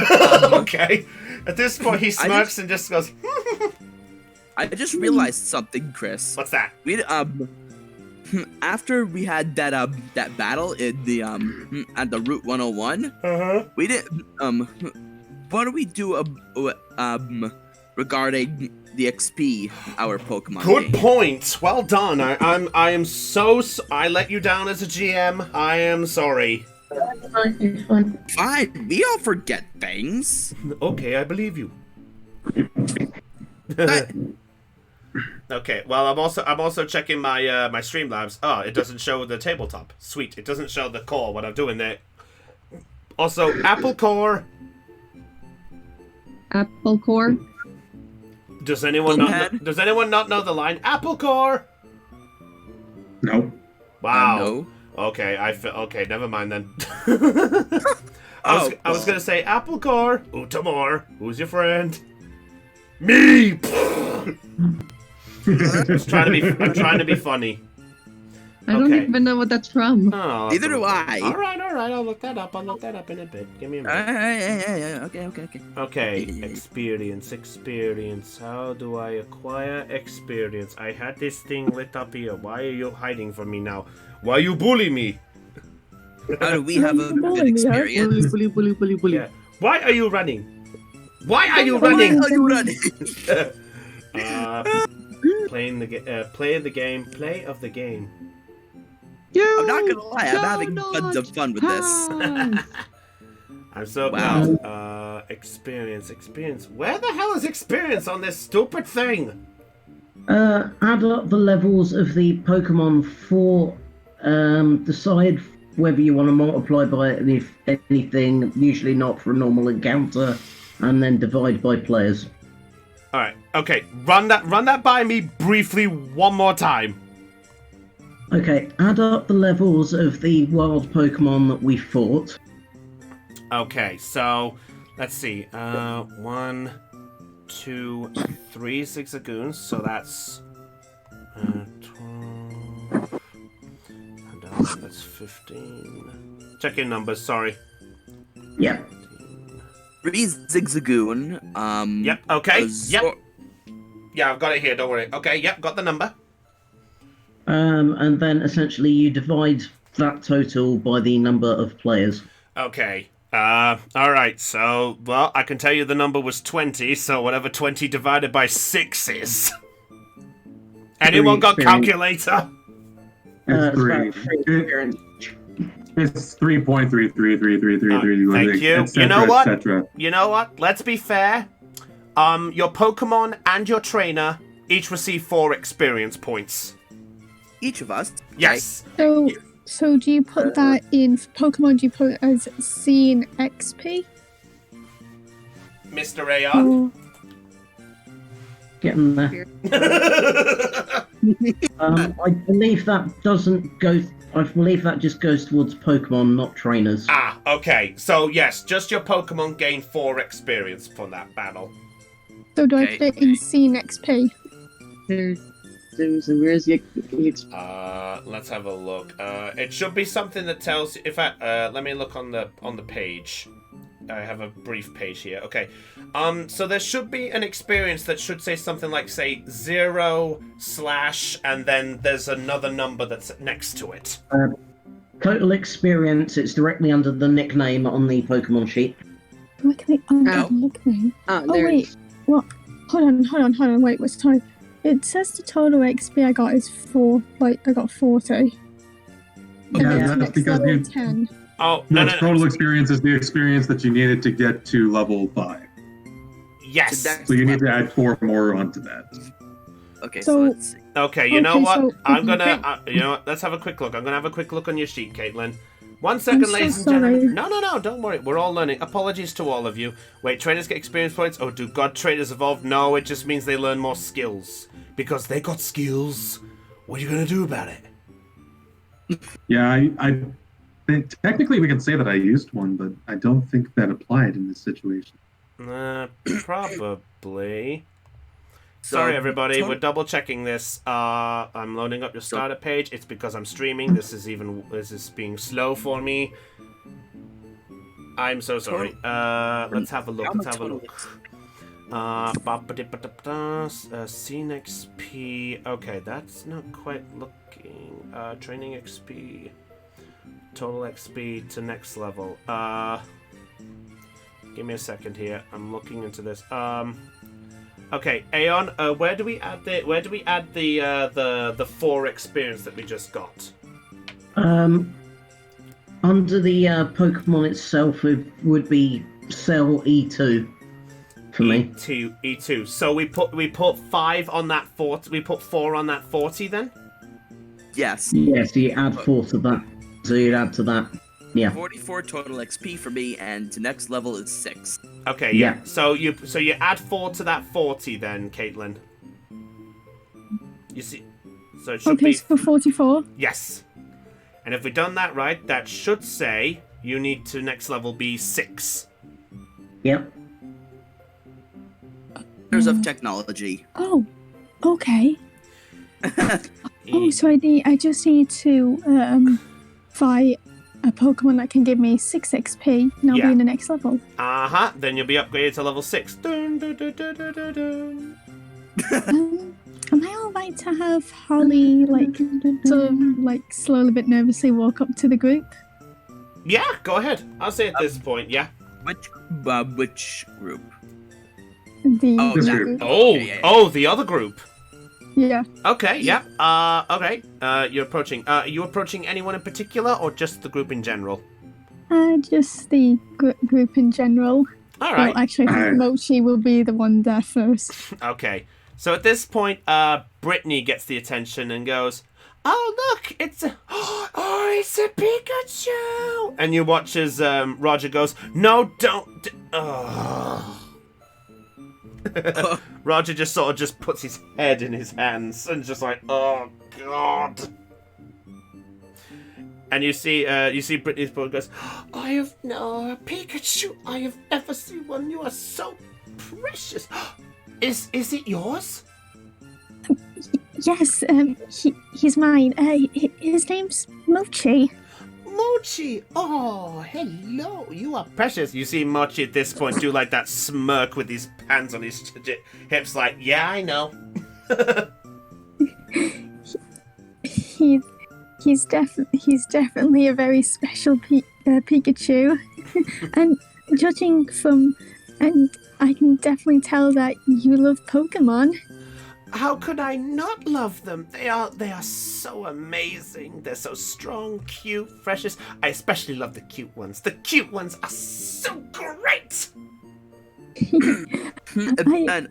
Okay. At this point, he smirks and just goes. I just realized something, Chris. What's that? We after we had that battle in the at the Route 101, we did what do we do regarding the XP our Pokemon Good gain? point. Well done. I am so I let you down as a GM. I am sorry. Fine, we all forget things. Okay, I believe you. Okay, well, I'm also checking my my Streamlabs. Oh, it doesn't show the tabletop. Sweet, it doesn't show the core. What I'm doing there. Also, Apple Core. Apple Core. Does anyone not know the line Apple Core? Nope. Wow. No. Okay, okay, never mind then. I was gonna say Apple Core. Utamor, who's your friend? Me. I'm trying to be funny. I don't Okay. even know what that's from. Oh, Neither do I. All right. I'll look that up. In a bit. Give me a minute. Yeah. Okay. Okay, experience. How do I acquire experience? I had this thing lit up here. Why are you hiding from me now? Why you bully me? How do we have a good experience? Bully. Yeah. Why are you running? Why are you running? Play of the game. I'm not gonna lie, I'm having tons of fun with this. I'm so Wow. glad. Experience. Where the hell is experience on this stupid thing? Add up the levels of the Pokemon for decide whether you want to multiply by anything, usually not for a normal encounter, and then divide by players. All right. Okay. Run that by me briefly one more time. Okay, add up the levels of the wild Pokemon that we fought. Okay. So let's see. 1, 2, 3 Zigzagoons. So that's 12. And that's 15. Check your numbers. Sorry. Yeah. 3 Zigzagoon. Yep. Okay. a Yep. Yeah, I've got it here. Don't worry. Okay. Yep. Got the number. And then essentially you divide that total by the number of players. Okay. All right. So, well, I can tell you the number was 20. So whatever 20 divided by 6 is. Anyone got calculator? It's three. It's 3.3333333. Thank you. Et cetera, You know what? et cetera. You know what? Let's be fair. Your Pokemon and your trainer each receive 4 experience points. Each of us. Yes. So do you put that in for Pokemon? Do you put it as C and XP? Mr. Aeon. Getting there. I believe that doesn't go. I believe that just goes towards Pokemon, not trainers. Ah, okay. So yes, just your Pokemon gain 4 experience from that battle. So do I put it in C and XP? So where's the Let's have a look. It should be something that tells. In fact, let me look on the page. I have a brief page here. Okay. So there should be an experience that should say something like, say, 0/ and then there's another number that's next to it. Total experience. It's directly under the nickname on the Pokemon sheet. Nickname? Nickname. Oh, Oh wait. What? Hold on. Wait, what's time? It says the total XP I got is 4. Like I got 40. And Yeah, then that's next because level you- 10. Oh, No, no. total experience is the experience that you needed to get to level 5. Yes. So you need to add 4 more onto that. Okay, So- so let's see. Okay, you know what? so- I'm gonna. You know what? Let's have a quick look. I'm gonna have a quick look on your sheet, Caitlin. 1 second, so ladies and sorry. gentlemen. No, don't worry. We're all learning. Apologies to all of you. Wait, trainers get experience points? Oh, do God traders evolve? No, it just means they learn more skills. Because they got skills. What are you gonna do about it? Yeah, I think technically we can say that I used one, but I don't think that applied in this situation. Probably. So, Sorry, everybody. total- We're double checking this. I'm loading up your starter page. It's because I'm streaming. This is being slow for me. I'm so sorry. Let's have a look. Let's have a look. Scene XP. Okay, that's not quite looking. Training XP. Total XP to next level. Give me a second here. I'm looking into this. Okay, Aeon. Where do we add the 4 experience that we just got? Under the Pokemon itself, it would be cell E2 for me. E2. So we put 5 on that 40. We put 4 on that 40 then. Yes. Yes, you add 4 to that. So you'd add to that. Yeah. 44 total XP for me, and to next level is 6. Okay, yeah. So you add 4 to that 40 then, Caitlin. You see, so it should Okay, be so for 44. yes. And if we've done that right, that should say you need to next level be 6. Yep. Years of technology. Oh, okay. Oh, so I just need to fight a Pokemon that can give me 6 XP, and I'll be in the next level. Then you'll be upgraded to level 6. Dun, dun, dun, dun, dun, dun, dun. Am I alright to have Holly, sort of, slowly but nervously walk up to the group? Yeah, go ahead. I'll say at this point, yeah. Which group? The group. The other group. Yeah. Okay, yeah. Okay. You're approaching. Are you approaching anyone in particular, or just the group in general? Just the group in general. All right. Well, actually, I think Mochi will be the one there first. Okay. So at this point, Brittany gets the attention and goes, "Oh, look, it's a Pikachu!" And you watch as Roger goes, "No, don't." Roger just sort of just puts his head in his hands and just like, "Oh God." And you see Brittany's brother goes, "I have no Pikachu. I have never seen one. You are so precious. Is it yours?" Yes, he's mine. His name's Mochi. Mochi! Oh, hello. You are precious. You see Mochi at this point do like that smirk with his hands on his hips like, "Yeah, I know." He's definitely a very special Pikachu. And judging from... And I can definitely tell that you love Pokemon. How could I not love them? They are so amazing. They're so strong, cute, precious. I especially love the cute ones. The cute ones are so great. And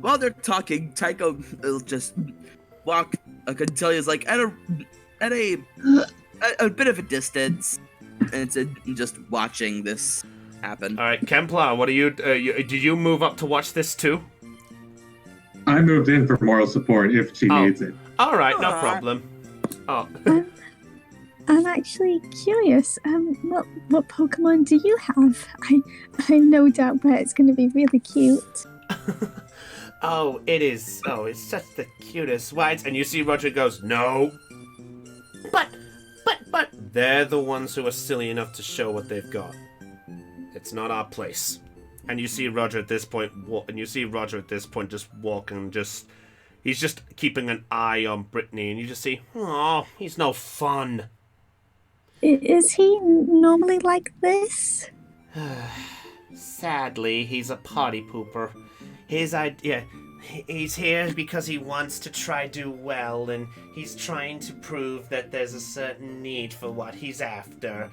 while they're talking, Tycho will just walk. I can tell you, is like at a bit of a distance, and it's just watching this happen. All right, Kempla, what are you? Did you move up to watch this too? I moved in for moral support if she needs it. All right, no problem. Oh. I'm actually curious. What Pokemon do you have? I no doubt bet it's going to be really cute. It's such the cutest whites. And you see Roger goes, "No." But they're the ones who are silly enough to show what they've got. It's not our place. And you see Roger at this point just walking, he's just keeping an eye on Brittany, and you just see, oh, he's no fun. Is he normally like this? Sadly, he's a party pooper. His idea, he's here because he wants to try do well, and he's trying to prove that there's a certain need for what he's after.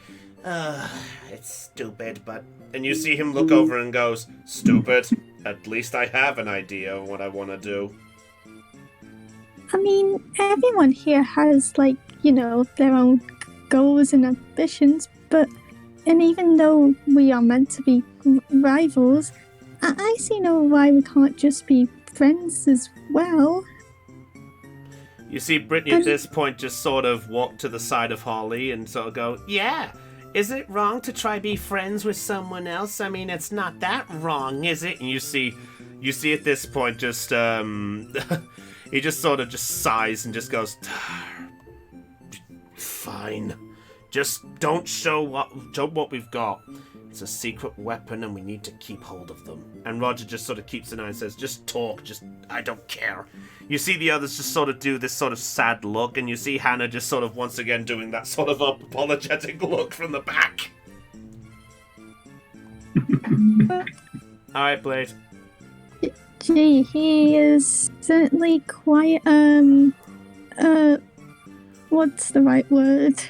It's stupid, but... And you see him look over and goes, "Stupid. At least I have an idea of what I want to do." I mean, everyone here has, their own goals and ambitions, and even though we are meant to be rivals, I see no why we can't just be friends as well. You see Brittany at this point just sort of walk to the side of Holly and sort of go, "Yeah. Is it wrong to try be friends with someone else? I mean, it's not that wrong, is it?" And you see at this point just, he just sort of just sighs and just goes, "Fine. Just don't show what we've got. It's a secret weapon and we need to keep hold of them." And Roger just sort of keeps an eye and says, "Just talk, I don't care." You see the others just sort of do this sort of sad look, and you see Hannah just sort of once again doing that sort of apologetic look from the back. Alright, Blade. Gee, he is certainly quite, what's the right word?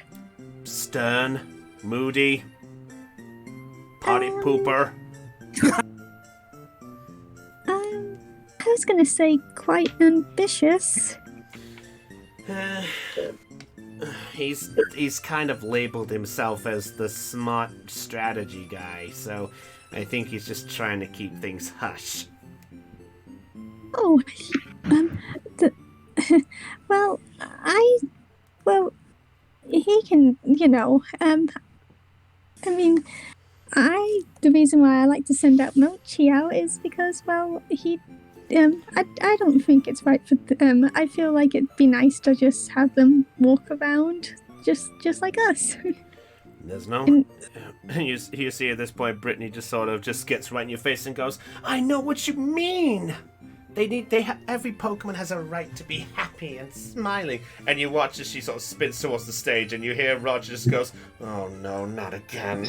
Stern, moody, party pooper. I was gonna say quite ambitious. He's kind of labeled himself as the smart strategy guy, so I think he's just trying to keep things hush. Oh, he can, the reason why I like to send out Mochi out is because, he I don't think it's right for I feel like it'd be nice to just have them walk around just like us. There's no... You see at this point, Brittany just sort of just gets right in your face and goes, I know what you mean! Every Pokemon has a right to be happy and smiling. And you watch as she sort of spins towards the stage and you hear Roger just goes, oh no, not again.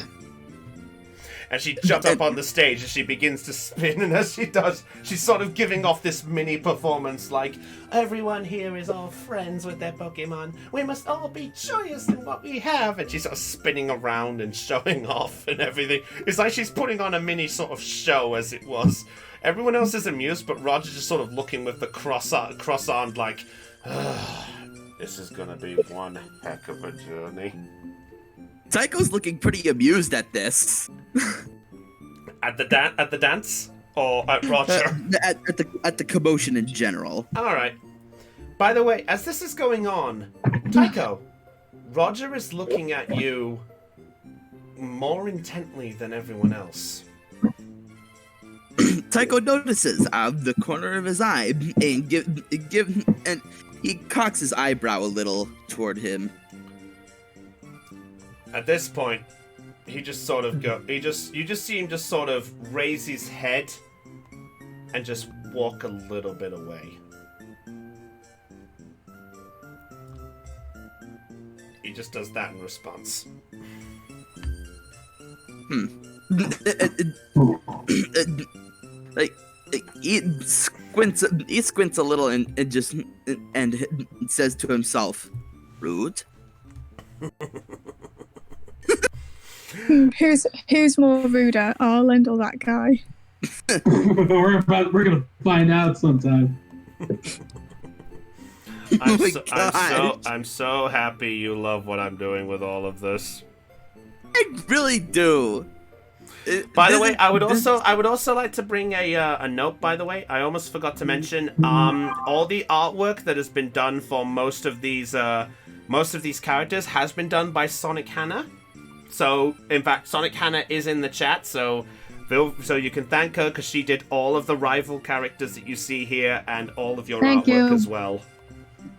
And she jumps up on the stage and she begins to spin, and as she does, she's sort of giving off this mini performance like, everyone here is all friends with their Pokemon. We must all be joyous in what we have. And she's sort of spinning around and showing off and everything. It's like she's putting on a mini sort of show, as it was. Everyone else is amused, but Roger's just sort of looking with the cross-armed like, this is gonna be one heck of a journey. Tycho's looking pretty amused at this. At the dance? Or at Roger? At the commotion in general. Alright. By the way, as this is going on, Tycho, Roger is looking at you more intently than everyone else. Tycho notices out of the corner of his eye and he cocks his eyebrow a little toward him. At this point, he just sort of you just see him just sort of raise his head and just walk a little bit away. He just does that in response. Like he squints a little and just says to himself, "Rude." Who's more ruder, Arland or that guy? We're gonna find out sometime. I'm so happy you love what I'm doing with all of this. I really do. By the way, I would also like to bring a note. By the way, I almost forgot to mention all the artwork that has been done for most of these characters has been done by Sonic Hannah. So, in fact, Sonic Hannah is in the chat, so you can thank her because she did all of the rival characters that you see here and all of your artwork as well.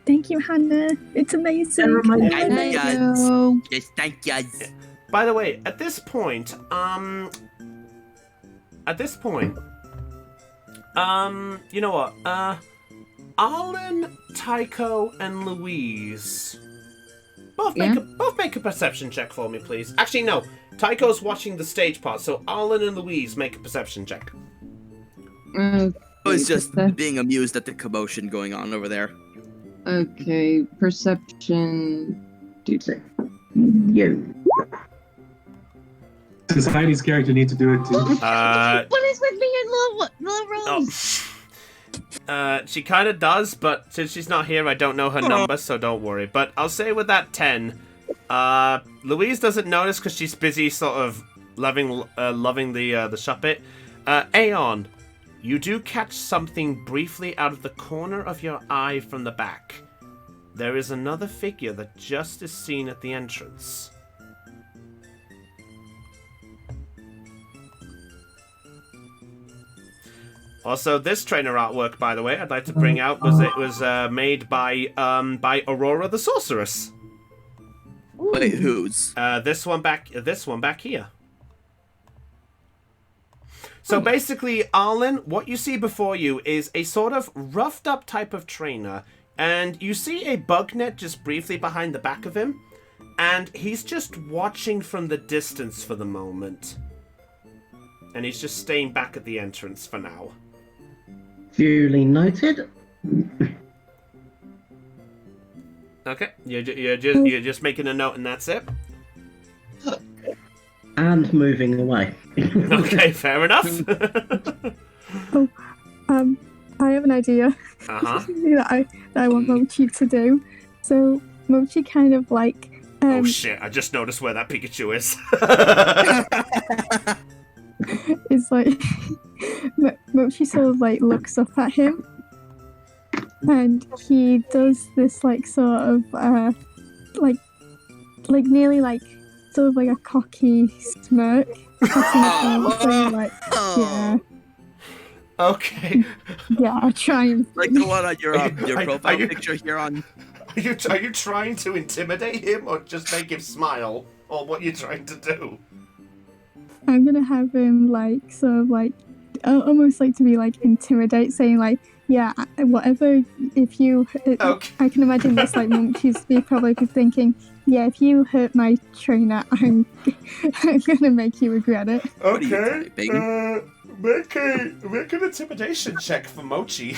Thank you, Hannah. It's amazing. Thank you. Yes, thank you. By the way, at this point, you know what? Arlen, Tycho, and Louise. Both make a perception check for me, please. Actually, no. Tycho's watching the stage part, so Arlen and Louise make a perception check. I was just being amused at the commotion going on over there. Okay, perception. You. Does Heidi's character need to do it too? What is with me and Lil Rose? She kind of does, but since she's not here, I don't know her number, so don't worry. But I'll say with that 10, Louise doesn't notice because she's busy sort of loving the Shuppet. Aeon, you do catch something briefly out of the corner of your eye from the back. There is another figure that just is seen at the entrance. Also, this trainer artwork, by the way, I'd like to bring out was made by Aurora the Sorceress. Wait, whose? This one back here. So basically, Arlen, what you see before you is a sort of roughed up type of trainer, and you see a bug net just briefly behind the back of him, and he's just watching from the distance for the moment. And he's just staying back at the entrance for now. Duly noted. Okay, you're just making a note and that's it? And moving away. Okay, fair enough. I have an idea that I want Mochi to do. So Mochi kind of like. Oh shit! I just noticed where that Pikachu is. It's like Mochi sort of like looks up at him, and he does this like sort of like nearly like sort of like a cocky smirk. Yeah. Okay. Yeah, I'll try and. Like the one on your Are profile you- picture here on. Are you trying to intimidate him or just make him smile? Or what are you trying to do? I'm gonna have him like sort of like almost like to be like intimidate, saying like, yeah, whatever. If you, Okay. I can imagine this like monkeys be probably thinking, yeah, if you hurt my trainer, I'm gonna make you regret it. What are you Okay. typing? Make an intimidation check for Mochi.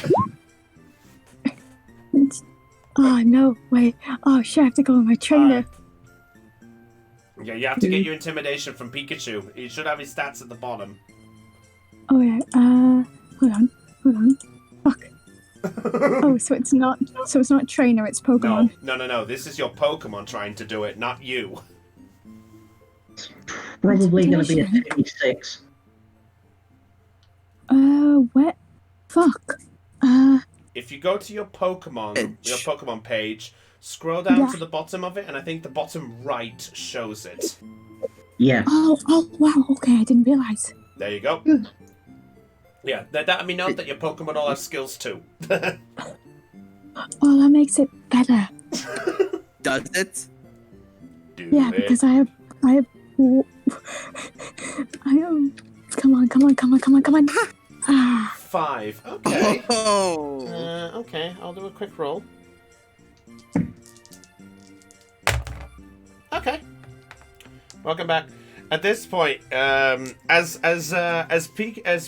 Oh no, wait. Oh shit, I have to go with my trainer. Yeah, you have to get your intimidation from Pikachu. He should have his stats at the bottom. Oh yeah. Hold on. Fuck. Oh, so it's not trainer, it's Pokemon. No. This is your Pokemon trying to do it, not you. Probably going to be a 56. What? Fuck. If you go to your Pokemon page, scroll down to the bottom of it, and I think the bottom right shows it. Yes. Oh, wow, okay, I didn't realize. There you go. Yeah, that let me know that your Pokemon all have skills too. Oh, that makes it better. Does it? Yeah, because I have. Come on. Ah. 5. Okay. Oh. Okay, I'll do a quick roll. Okay. Welcome back. At this point, as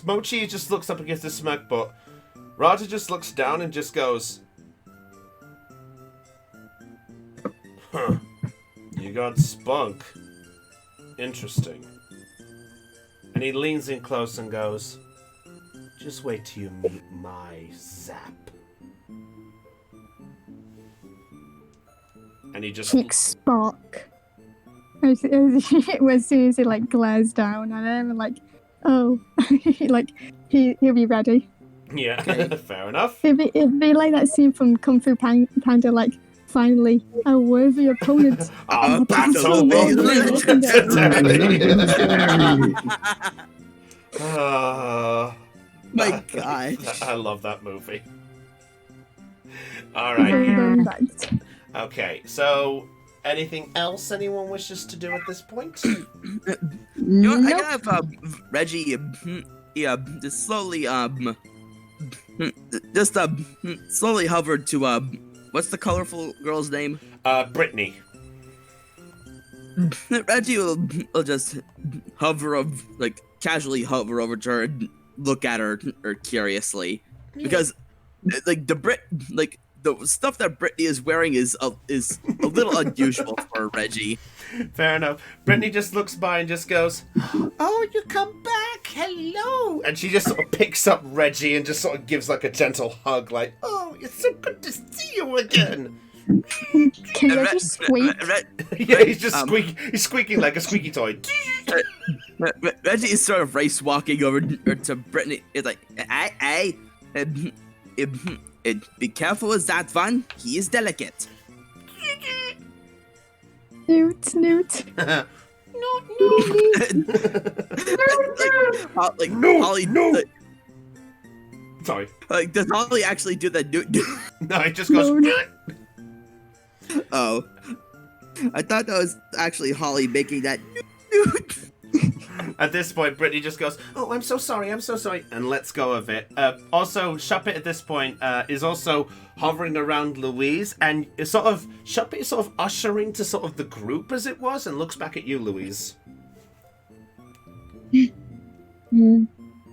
Mochi just looks up against the smoke butt, Raja just looks down and just goes, "Huh. You got spunk. Interesting." And he leans in close and goes, "Just wait till you meet my Zap." And he just Spark. As soon as he like glares down at him and like, oh, like he'll be ready. Yeah, fair enough. It'd be like that scene from Kung Fu Panda, like finally a worthy opponent. That's all. My God. I love that movie. All right. Okay, so anything else anyone wishes to do at this point? You know, I gotta have Reggie, just slowly, slowly hovered to what's the colorful girl's name? Brittany. Reggie will just casually hover over to her and look at her curiously, because the stuff that Brittany is wearing is a little unusual for Reggie. Fair enough. Brittany just looks by and just goes, "Oh, you come back, hello!" And she just sort of picks up Reggie and just sort of gives like a gentle hug, like, "Oh, it's so good to see you again." Can Reggie squeak? Yeah, he's just he's squeaking like a squeaky toy. Reggie is sort of race walking over to Brittany. It's like, hey, be careful with that one. He is delicate. Newt. No. Holly, no. Sorry. Like, does Holly actually do that? No, he just goes. No. Oh, I thought that was actually Holly making that. At this point, Brittany just goes, "Oh, I'm so sorry, and lets go of it. Also, Shuppet at this point is also hovering around Louise, and is Shuppet is sort of ushering to sort of the group as it was, and looks back at you, Louise.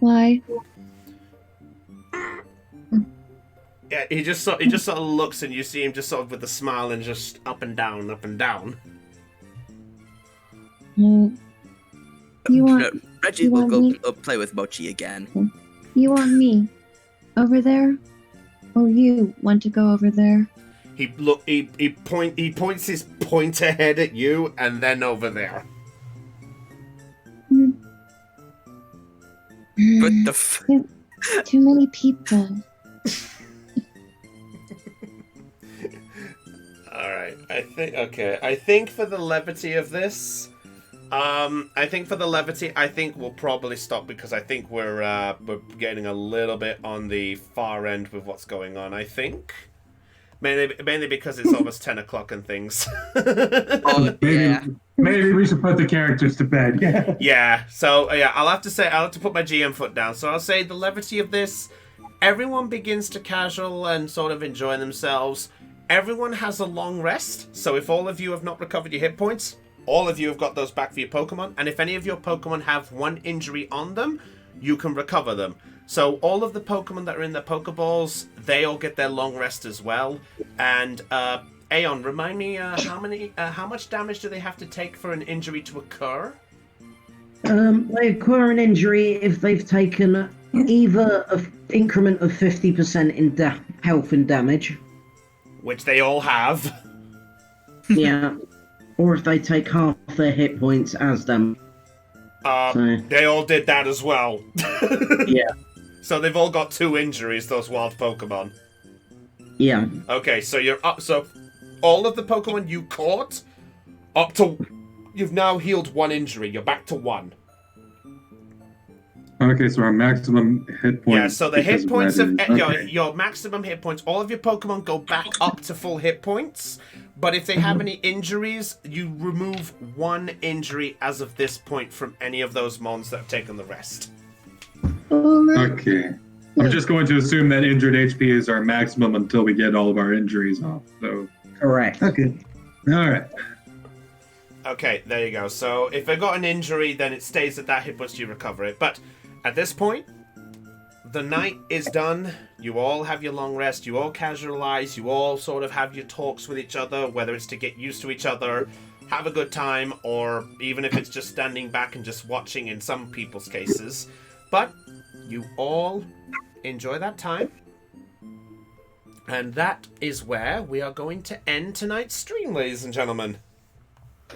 Why? Yeah, he just sort of looks, and you see him just sort of with a smile and just up and down, up and down. You want Reggie will go play with Mochi again. You want me over there, or you want to go over there? He points his pointer head at you, and then over there. But the too many people. Alright, I think for the levity of this, I think for the levity, I think we'll probably stop because I think we're getting a little bit on the far end with what's going on. I think mainly because it's almost 10 o'clock and things. Oh, yeah. Maybe we should put the characters to bed. Yeah. Yeah. So I'll have to put my GM foot down. So I'll say the levity of this. Everyone begins to casual and sort of enjoy themselves. Everyone has a long rest. So if all of you have not recovered your hit points, all of you have got those back for your Pokemon, and if any of your Pokemon have one injury on them, you can recover them. So all of the Pokemon that are in the Pokeballs, they all get their long rest as well. And Aeon, remind me how much damage do they have to take for an injury to occur? They acquire an injury if they've taken either an increment of 50% in health and damage. Which they all have. Yeah. Or if they take half their hit points as them. They all did that as well. Yeah. So they've all got 2 injuries, those wild Pokemon. Yeah. Okay, so you're up. So all of the Pokemon you caught, up to... You've now healed 1 injury. You're back to 1. Okay, so our maximum hit points. Yeah, so the hit points of... Okay. Your maximum hit points, all of your Pokemon go back up to full hit points. But if they have any injuries, you remove 1 injury as of this point from any of those mons that have taken the rest. Okay. I'm just going to assume that injured HP is our maximum until we get all of our injuries off. So Correct. okay. All right. Okay, there you go. So if I got an injury, then it stays at that hit points you recover it. But at this point, the night is done. You all have your long rest. You all casualize. You all sort of have your talks with each other, whether it's to get used to each other, have a good time, or even if it's just standing back and just watching in some people's cases. But you all enjoy that time. And that is where we are going to end tonight's stream, ladies and gentlemen.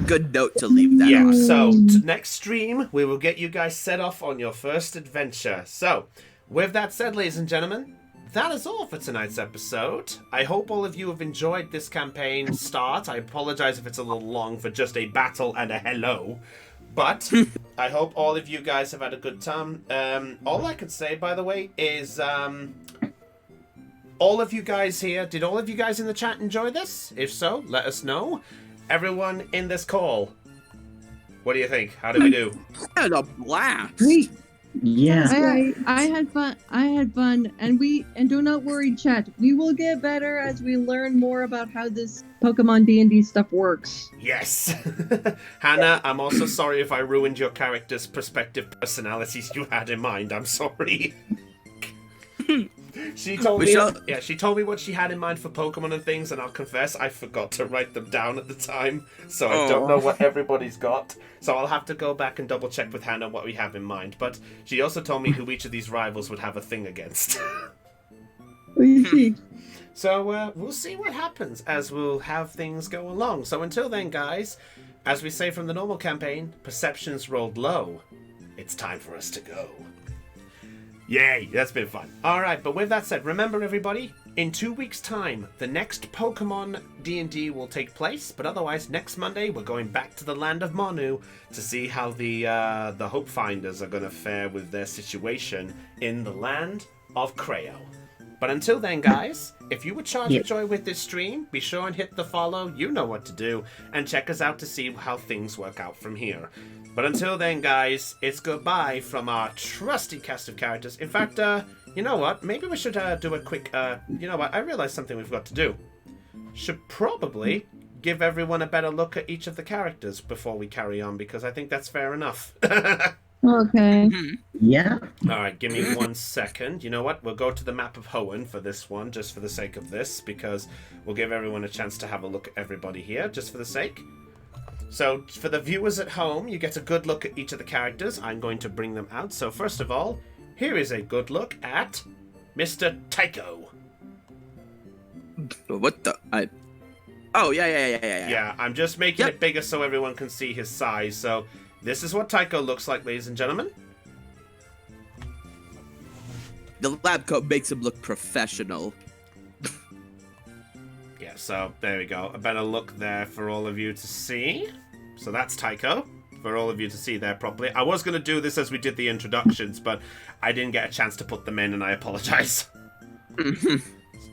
Good note to leave that Yeah, on. so next stream, we will get you guys set off on your first adventure. So, with that said, ladies and gentlemen, that is all for tonight's episode. I hope all of you have enjoyed this campaign start. I apologize if it's a little long for just a battle and a hello. But I hope all of you guys have had a good time. All I can say, by the way, is all of you guys here, did all of you guys in the chat enjoy this? If so, let us know. Everyone in this call, what do you think? How did we do? Had a blast. Yeah. I had fun, and do not worry, chat. We will get better as we learn more about how this Pokemon D&D stuff works. Yes. Hannah, I'm also sorry if I ruined your character's prospective personalities you had in mind. I'm sorry. She told me what she had in mind for Pokemon and things, and I'll confess I forgot to write them down at the time, so I don't know what everybody's got. So I'll have to go back and double check with Hannah what we have in mind. But she also told me who each of these rivals would have a thing against. So we'll see what happens as we'll have things go along. So until then, guys, as we say from the normal campaign, perceptions rolled low. It's time for us to go. Yay, that's been fun. Alright, but with that said, remember everybody, in 2 weeks' time, the next Pokemon D&D will take place, but otherwise, next Monday, we're going back to the land of Manu to see how the Hope Finders are going to fare with their situation in the land of Creo. But until then, guys, if you were charged with joy with this stream, be sure and hit the follow, you know what to do, and check us out to see how things work out from here. But until then, guys, it's goodbye from our trusty cast of characters. In fact, you know what? Maybe we should do a quick... you know what? I realized something we've got to do. Should probably give everyone a better look at each of the characters before we carry on, because I think that's fair enough. Okay. Yeah. All right, give me 1 second. You know what? We'll go to the map of Hoenn for this one, just for the sake of this, because we'll give everyone a chance to have a look at everybody here, just for the sake. So, for the viewers at home, you get a good look at each of the characters. I'm going to bring them out. So, first of all, here is a good look at Mr. Tycho. What the? Oh, yeah. Yeah, I'm just making it bigger so everyone can see his size. So, this is what Tycho looks like, ladies and gentlemen. The lab coat makes him look professional. Yeah, so there we go. A better look there for all of you to see. So that's Tycho. for all of you to see there properly. I was going to do this as we did the introductions, but I didn't get a chance to put them in, and I apologize.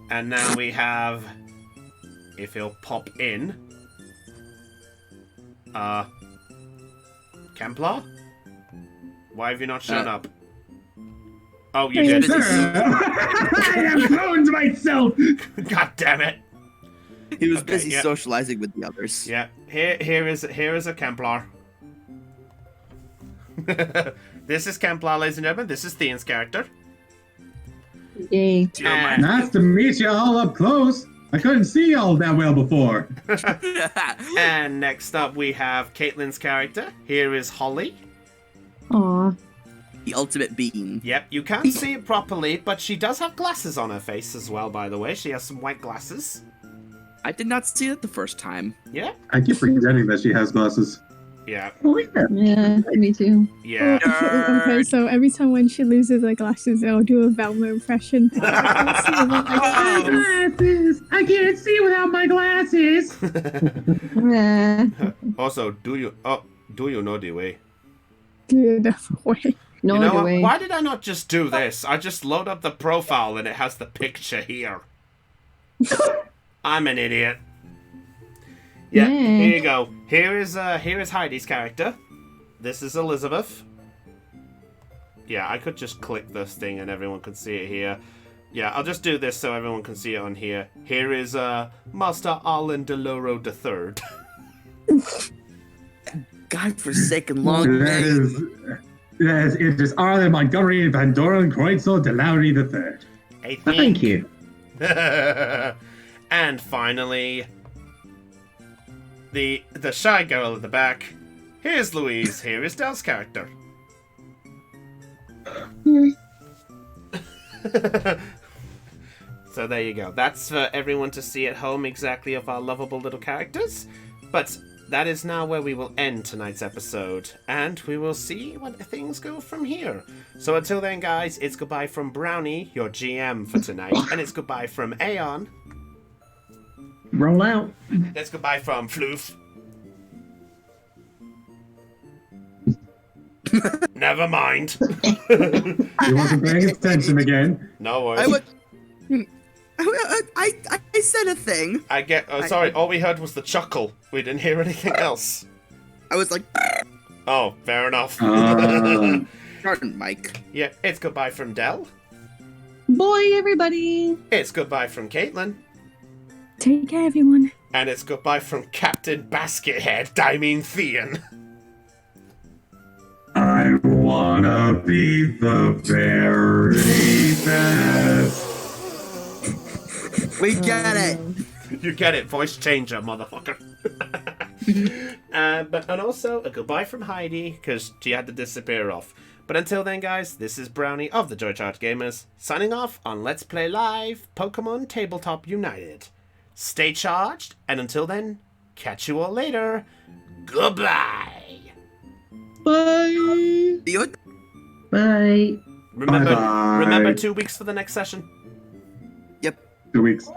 And now we have, if he'll pop in, Kemplar? Why have you not shown up? Oh, you did. I have cloned myself! God damn it. He was busy socializing with the others. Yeah, here is a Kemplar. This is Kemplar, ladies and gentlemen. This is Thean's character. Yay. Nice to meet you all up close. I couldn't see y'all that well before. And next up we have Caitlin's character. Here is Holly. Aw. The ultimate bean. Yep, you can't see it properly, but she does have glasses on her face as well, by the way. She has some white glasses. I did not see it the first time. Yeah? I keep forgetting that she has glasses. Yeah. Oh, yeah. Yeah, me too. Yeah. Okay, so every time when she loses her glasses, I'll do a Velma impression. Glasses! I can't see without my glasses! Yeah. Also, do you know the way? Good way. No You know other what? way. Why did I not just do this? I just load up the profile and it has the picture here. I'm an idiot. Yeah, here you go. Here is Heidi's character. This is Elizabeth. Yeah, I could just click this thing and everyone can see it here. Yeah, I'll just do this so everyone can see it on here. Here is Master Arlen Deloro III. Godforsaken long name. It is Arlen Montgomery Van Doren Kreutzel de Lowry III. Hey, Thank you. And finally, the shy girl at the back. Here's Louise. Here is Dell's character. So there you go. That's for everyone to see at home exactly of our lovable little characters. But that is now where we will end tonight's episode. And we will see what things go from here. So until then, guys, it's goodbye from Brownie, your GM for tonight. And it's goodbye from Aeon. Roll out. It's goodbye from Floof. Never mind. You wasn't paying attention again. No worries. I said a thing. Sorry, all we heard was the chuckle. We didn't hear anything else. I was like, Oh, fair enough. Pardon, Mike. Yeah, it's goodbye from Dell. Boy, everybody. It's goodbye from Caitlin. Take care, everyone. And it's goodbye from Captain Baskethead, I mean Thean. I wanna be the very best. We get it. You get it, voice changer, motherfucker. And also a goodbye from Heidi, because she had to disappear off. But until then, guys, this is Brownie of the Joy Charge Gamers, signing off on Let's Play Live Pokemon Tabletop United. Stay charged, and until then, catch you all later. Goodbye. Bye. Bye. Remember, Bye-bye. remember 2 weeks for the next session. Yep. 2 weeks.